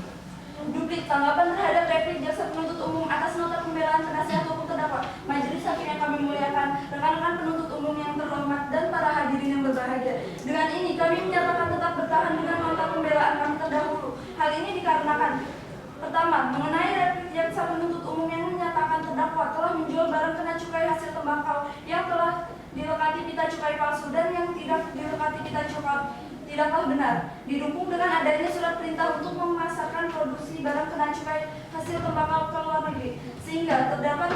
C: Duplik tanggapan terhadap replik jaksa penuntut umum atas nota pembelaan penasihat hukum terdakwa. Majelis hakim yang kami muliakan, rekan-rekan penuntut umum yang terhormat dan para hadirin yang berbahagia. Dengan ini kami menyatakan tetap bertahan dengan nota pembelaan kami terdahulu. Hal ini dikarenakan pertama, mengenai replik jaksa penuntut umum yang menyatakan terdakwa telah menjual barang kena cukai hasil tembakau yang telah dilekati pita cukai palsu dan yang tidak dilekati pita cukai tidaklah benar, didukung dengan adanya surat perintah untuk memasarkan produksi barang kena cukai hasil tembakau ke luar negeri, sehingga terdapat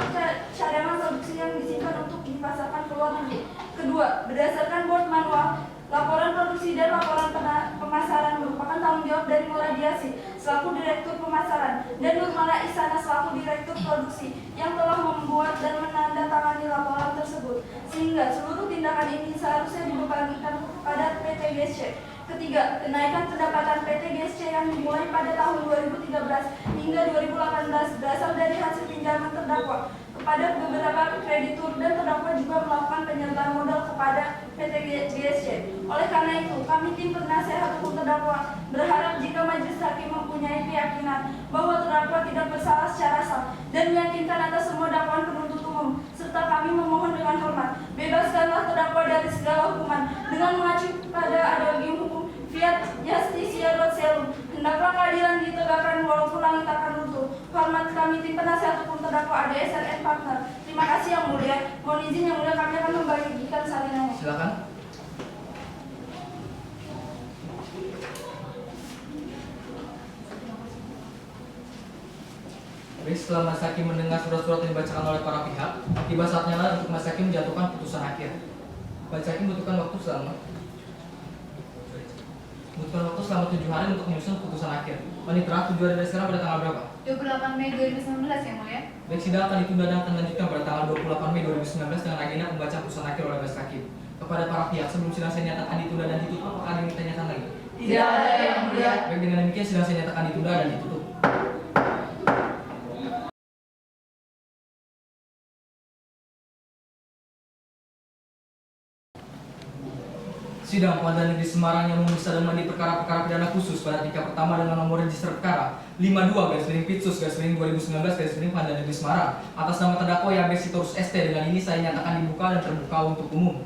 C: cadangan produksi yang disimpan untuk dipasarkan ke luar negeri. Kedua, berdasarkan board manual, laporan produksi dan laporan pemasaran merupakan tanggung jawab dari Muladiasi selaku Direktur Pemasaran dan Nurmala Isana selaku Direktur Produksi yang telah membuat dan menandatangani laporan tersebut, sehingga seluruh tindakan ini seharusnya dibebankan kepada PT GSC. Ketiga, kenaikan pendapatan PT GSC yang dimulai pada tahun 2013 hingga 2018 berasal dari hasil pinjaman terdakwa kepada beberapa kreditur dan terdakwa juga melakukan penyertaan modal kepada PT GSC. Oleh karena itu, kami tim penasehat hukum terdakwa berharap jika majelis hakim mempunyai keyakinan bahwa terdakwa tidak bersalah secara sah dan meyakinkan atas semua dakwaan penuntut umum, serta kami memohon dengan hormat, bebaskanlah terdakwa dari segala hukuman dengan mengacu pada adagio hukum Fiat Justitia Rod Celum. Hendaklah keadilan ditegakkan walaupun langit akan runtuh. Hormat kami tim penasehat hukum terdakwa ADSRN Partner. Terima kasih yang mulia. Mohon izin yang mulia kami akan membagikan salinannya.
B: Silakan. Baik, setelah Majelis Hakim mendengar surat-surat yang dibacakan oleh para pihak, tiba saatnya lah untuk Majelis Hakim menjatuhkan putusan akhir. Majelis Hakim membutuhkan waktu selama 7 hari untuk menyusun putusan akhir. Panitera 7 hari dari sekarang pada tanggal berapa?
A: 28 Mei 2019 yang mulia.
B: Baik, sidang akan ditunda dan akan dilanjutkan pada tanggal 28 Mei 2019 dengan agenda pembacaan putusan akhir oleh Majelis Hakim. Kepada para pihak, sebelum sidang saya nyatakan ditunda dan ditutup, apakah ada yang ditanyakan lagi?
I: Tidak ada yang mulia.
B: Baik, dengan demikian sidang saya nyatakan ditunda dan ditutup. Sidang Pengadilan Negeri Semarang yang memeriksa dan mengadili perkara-perkara pidana khusus pada tingkat pertama dengan nomor register perkara 52/Pitsus/2019/Pengadilan Negeri Semarang atas nama terdakwa Yabes Sitorus ST. Dengan ini saya nyatakan dibuka dan terbuka untuk umum.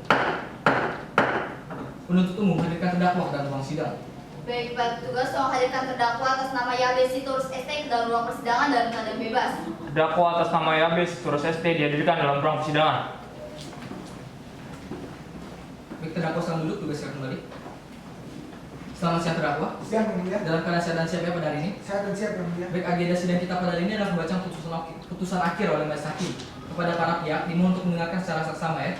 B: Penuntut umum hadirkan terdakwa ke dalam ruang sidang.
D: Baik, Pak petugas tolong hadirkan terdakwa atas nama Yabes Sitorus ST ke dalam ruang persidangan dan keadaan bebas.
E: Terdakwa atas nama Yabes Sitorus ST dihadirkan dalam ruang persidangan.
B: Baik, terdakwa silakan duduk, tugas silakan kembali. Selamat siang terdakwa.
F: Siang yang mulia.
B: Dalam keadaan sehat dan siap ya pada hari ini.
F: Sehat dan siap yang mulia.
B: Baik, agenda sidang kita pada hari ini adalah pembacaan putusan akhir oleh Majelis Hakim. Kepada para pihak dimohon untuk mendengarkan secara saksama ya.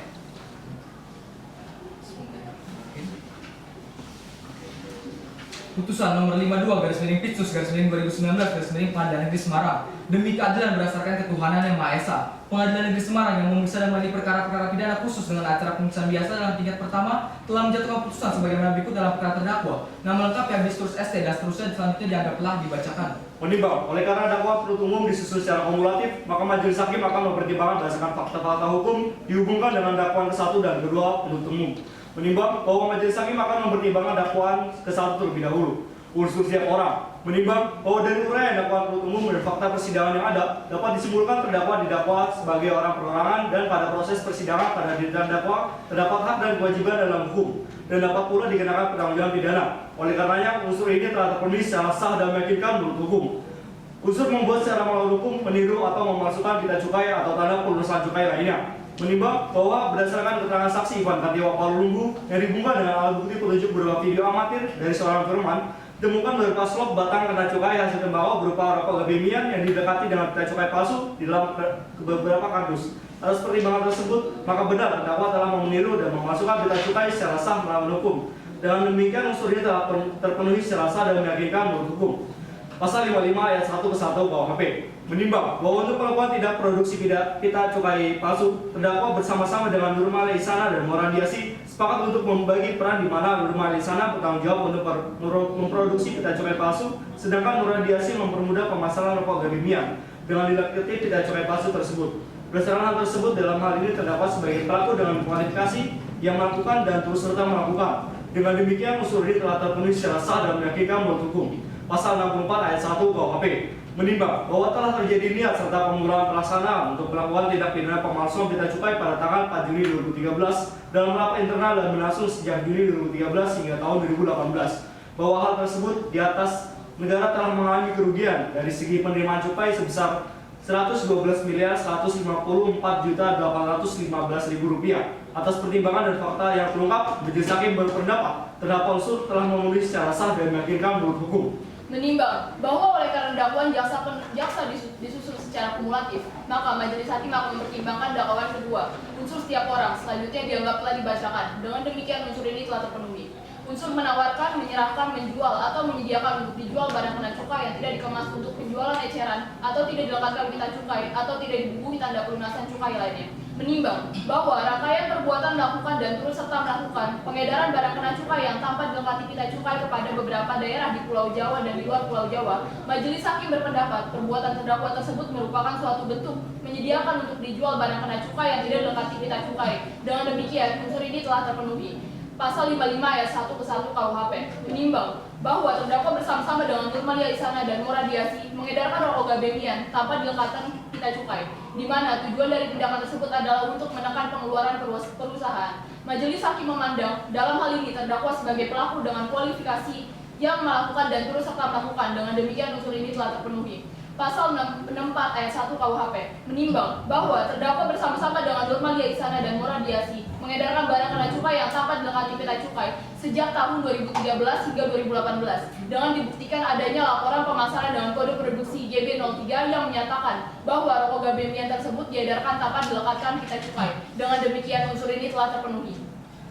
B: Putusan nomor 52/Pitsus/2019/Pengadilan Negeri Semarang demi keadilan berdasarkan ketuhanan yang Maha Esa. Pengadilan Negeri Semarang yang memeriksa dan mengadili perkara-perkara pidana khusus dengan acara pemeriksaan biasa dalam tingkat pertama telah menjatuhkan putusan sebagaimana berikut dalam perkara terdakwa. Nama lengkap Yabes Sitorus ST dan seterusnya selanjutnya dianggap telah dibacakan.
G: Menimbang, oleh karena dakwa penuntut umum disusun secara kumulatif, maka majelis hakim akan mempertimbangkan berdasarkan fakta-fakta hukum dihubungkan dengan dakwaan ke-1 dan ke-2 penuntut umum. Menimbang bahwa majelis hakim akan mempertimbangkan dakwaan ke-1 terlebih dahulu. Unsur setiap orang. Menimbang bahwa dari uraian dakwaan penuntut umum dan fakta persidangan yang ada dapat disimpulkan terdakwa didakwa sebagai orang perorangan dan pada proses persidangan pada diri terdakwa terdapat hak dan kewajiban dalam hukum dan dapat pula dikenakan penangguhan pidana. Oleh karenanya unsur ini telah terpenuhi secara sah dan meyakinkan menurut hukum. Unsur membuat secara melawan hukum, meniru atau memalsukan pita cukai atau tanda pelunasan cukai lainnya. Menimbang bahwa berdasarkan keterangan saksi Ivan Katiwa Palulunggu yang dibungkam dengan alat bukti petunjuk berupa video amatir dari seorang firman, ditemukan beberapa slop batang kena cukai hasil tembakau berupa rokok gabemian yang didekati dengan pita cukai palsu di dalam beberapa kardus. Atas pertimbangan tersebut, maka benar terdakwa telah meniru dan memasukkan pita cukai secara sah melawan hukum. Dengan demikian unsur ini telah terpenuhi secara sah dan meyakinkan menurut hukum. Pasal 55 ayat 1 ke 1 KUHP. Menimbang bahwa untuk melakukan tindak produksi pita cukai palsu, terdakwa bersama-sama dengan Nurmala Ihsana dan Moradiasi sepakat untuk membagi peran di mana Nurmala Ihsana bertanggung jawab untuk memproduksi pita cukai palsu, sedangkan Moradiasi mempermudah pemasaran rokok gabemian dengan dilekati pita cukai palsu tersebut. Berdasarkan hal tersebut, dalam hal ini terdakwa sebagai pelaku dengan kualifikasi yang melakukan dan terus serta melakukan. Dengan demikian unsur ini telah terpenuhi secara sah dan meyakinkan menurut hukum. Pasal 64 ayat 1 KUHP. Menimbang bahwa telah terjadi niat serta pemulaan pelaksanaan untuk melakukan tindak pidana pemalsuan pita cukai pada tanggal 4 Juli 2013 dalam rapat internal dan berlangsung sejak Juli 2013 hingga tahun 2018. Bahwa hal tersebut di atas negara telah mengalami kerugian dari segi penerimaan cukai sebesar 112.154.815.000 rupiah. Atas pertimbangan dan fakta yang terungkap, majelis hakim berpendapat terdakwa unsur telah memenuhi secara sah dan meyakinkan menurut hukum.
C: Menimbang bahwa oleh karena dakwaan jaksa disusun secara kumulatif, maka majelis hakim akan mempertimbangkan dakwaan kedua, unsur setiap orang selanjutnya dianggap telah dibacakan. Dengan demikian unsur ini telah terpenuhi. Unsur menawarkan, menyerahkan, menjual, atau menyediakan untuk dijual barang kena cukai yang tidak dikemas untuk penjualan eceran atau tidak dilekatkan pita cukai atau tidak dibubuhi tanda pelunasan cukai lainnya. Menimbang bahwa rangkaian perbuatan melakukan dan turut serta melakukan pengedaran barang kena cukai yang tanpa dilengkapi pita cukai kepada beberapa daerah di Pulau Jawa dan di luar Pulau Jawa, majelis hakim berpendapat perbuatan terdakwa tersebut merupakan suatu bentuk menyediakan untuk dijual barang kena cukai yang tidak dilengkapi pita cukai. Dengan demikian unsur ini telah terpenuhi. Pasal 55 ayat 1 ke 1 KUHP menimbang bahwa terdakwa bersama-sama dengan Nurmala Ihsana dan Moradiasi mengedarkan rokok gabemian tanpa dilekatkan pita cukai, di mana tujuan dari tindakan tersebut adalah untuk menekan pengeluaran perusahaan. Majelis hakim memandang dalam hal ini terdakwa sebagai pelaku dengan kualifikasi yang melakukan dan terus serta melakukan. Dengan demikian unsur ini telah terpenuhi. Pasal 64 ayat 1 KUHP menimbang bahwa terdakwa bersama-sama dengan Nurmala Ihsana dan Moradiasi mengedarkan barang kena cukai yang tanpa dilengkapi pita cukai sejak tahun 2013 hingga 2018 dengan dibuktikan adanya laporan pemasaran dengan kode produksi GB03 yang menyatakan bahwa rokok gabemian tersebut diedarkan tanpa dilekatkan pita cukai. Dengan demikian unsur ini telah terpenuhi.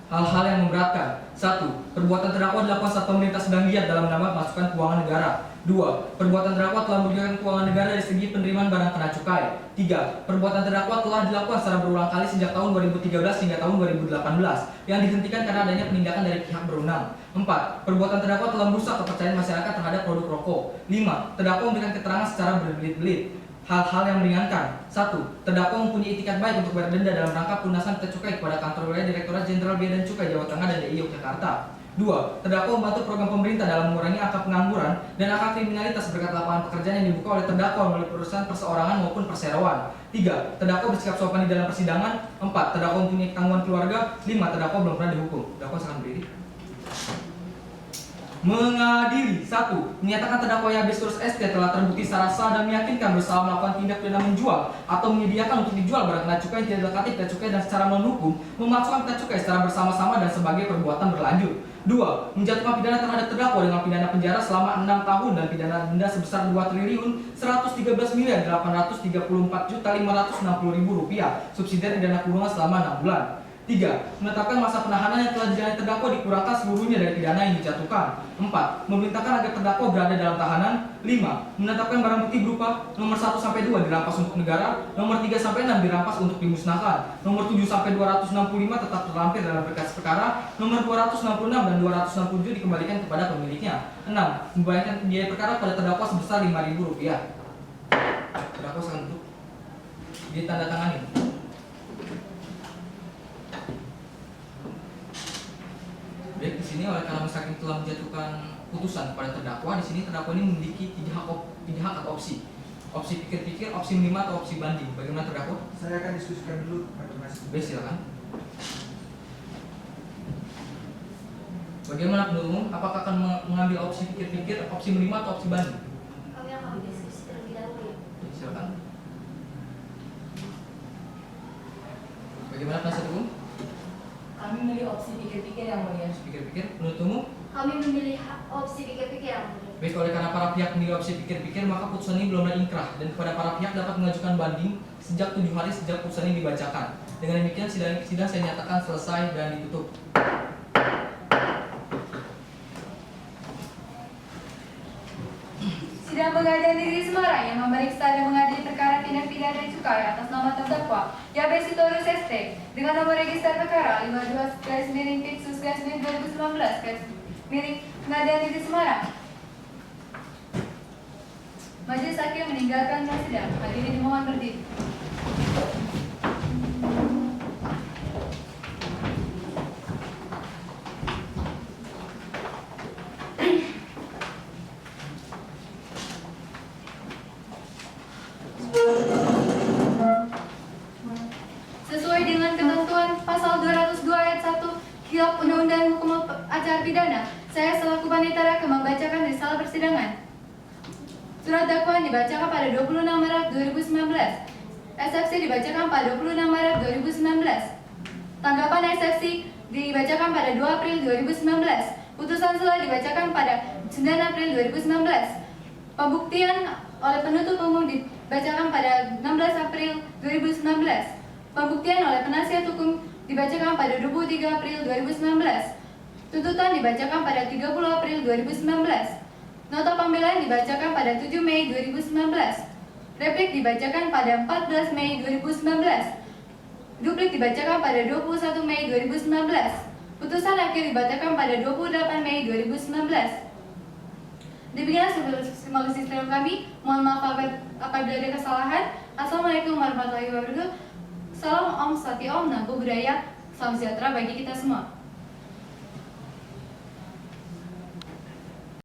B: Hal-hal yang memberatkan. 1. Perbuatan terdakwa dilakukan saat pemerintah sedang giat dalam menambah masukan keuangan negara. 2. Perbuatan terdakwa telah merugikan keuangan negara dari segi penerimaan barang kena cukai. 3. Perbuatan terdakwa telah dilakukan secara berulang kali sejak tahun 2013 hingga tahun 2018 yang dihentikan karena adanya penindakan dari pihak berwenang. 4. Perbuatan terdakwa telah merusak kepercayaan masyarakat terhadap produk rokok. 5. Terdakwa memberikan keterangan secara berbelit-belit. Hal-hal yang meringankan. 1. Terdakwa mempunyai itikat baik untuk bayar denda dalam rangka pelunasan pita cukai kepada kantor wilayah Direktorat Jenderal Bea dan Cukai Jawa Tengah dan DI Yogyakarta. 2. Terdakwa membantu program pemerintah dalam mengurangi angka pengangguran dan angka kriminalitas berkat lapangan pekerjaan yang dibuka oleh terdakwa melalui perusahaan perseorangan maupun perseroan. 3. Terdakwa bersikap sopan di dalam persidangan. 4. Terdakwa mempunyai tanggungan keluarga. 5. Terdakwa belum pernah dihukum. Terdakwa silakan berdiri. Mengadili. 1. Menyatakan terdakwa Yabes Turus ST telah terbukti secara sah dan meyakinkan bersalah melakukan tindak pidana menjual atau menyediakan untuk dijual barang kena cukai yang tidak dilekati pita cukai dan secara non-hukum memasukkan pita cukai secara bersama-sama dan sebagai perbuatan berlanjut. 2. Menjatuhkan pidana terhadap terdakwa dengan pidana penjara selama 6 tahun dan pidana denda sebesar 2.113.834.560.000 rupiah subsidiar dana kurungan selama 6 bulan. 3. Menetapkan masa penahanan yang telah dijalani terdakwa dikurangkan seluruhnya dari pidana yang dijatuhkan. 4. Memerintahkan agar terdakwa berada dalam tahanan. 5. Menetapkan barang bukti berupa nomor 1-2 dirampas untuk negara, nomor 3-6 dirampas untuk dimusnahkan, nomor 7-265 tetap terlampir dalam berkas perkara, nomor 266 dan 267 dikembalikan kepada pemiliknya. 6. Membayarkan biaya perkara pada terdakwa sebesar Rp5.000. Terdakwa silakan duduk. Ditandatangani. Baik, di sini oleh karena majelis hakim telah menjatuhkan putusan kepada terdakwa, di sini terdakwa ini memiliki tiga hak atau opsi. Opsi pikir-pikir, opsi menerima, atau opsi banding. Bagaimana terdakwa?
F: Saya akan diskusikan dulu, Pak Mas.
B: Baik, silakan. Bagaimana penuntut umum? Apakah akan mengambil opsi pikir-pikir, opsi menerima, atau opsi banding?
K: Kami akan berdiskusi terlebih dahulu ya.
B: Baik, silakan. Bagaimana penasihat hukum?
J: Kami memilih opsi pikir-pikir yang mulia.
B: Pikir-pikir, penuntut umum?
D: Kami memilih opsi pikir-pikir yang mulia.
B: Baik, oleh karena para pihak memilih opsi pikir-pikir, maka putusan ini belum inkrah dan kepada para pihak dapat mengajukan banding sejak 7 hari sejak putusan ini dibacakan. Dengan demikian sidang saya nyatakan selesai dan ditutup.
A: Sidang Pengadilan Negeri Semarang yang memeriksa dan mengadili perkara tindak pidana cukai atas nama terdakwa Yabes Sitorus ST dengan nomor register perkara 52/Pitsus/2019/Pengadilan Negeri Semarang. Majelis hakim meninggalkan ruang sidang. Hadirin dimohon berdiri. Sesuai dengan ketentuan pasal 202 ayat 1 Kitab Undang-Undang Hukum Acara Pidana, saya selaku panitera akan membacakan risalah persidangan. Surat dakwaan dibacakan pada 26 Maret 2019. Eksepsi dibacakan pada 26 Maret 2019. Tanggapan eksepsi dibacakan pada 2 April 2019. Putusan selah dibacakan pada 9 April 2019. Pembuktian oleh penuntut umum dibacakan pada 16 April 2019. Pembuktian oleh penasihat hukum dibacakan pada 23 April 2019. Tuntutan dibacakan pada 30 April 2019. Nota pembelaan dibacakan pada 7 Mei 2019. Replik dibacakan pada 14 Mei 2019. Duplik dibacakan pada 21 Mei 2019. Putusan akhir dibacakan pada 28 Mei 2019. Demikian simulasi sistem kami. Mohon maaf apabila ada kesalahan. Assalamualaikum warahmatullahi wabarakatuh. Salam Om Sati Om Namo Buddhaya. Salam sejahtera bagi kita semua.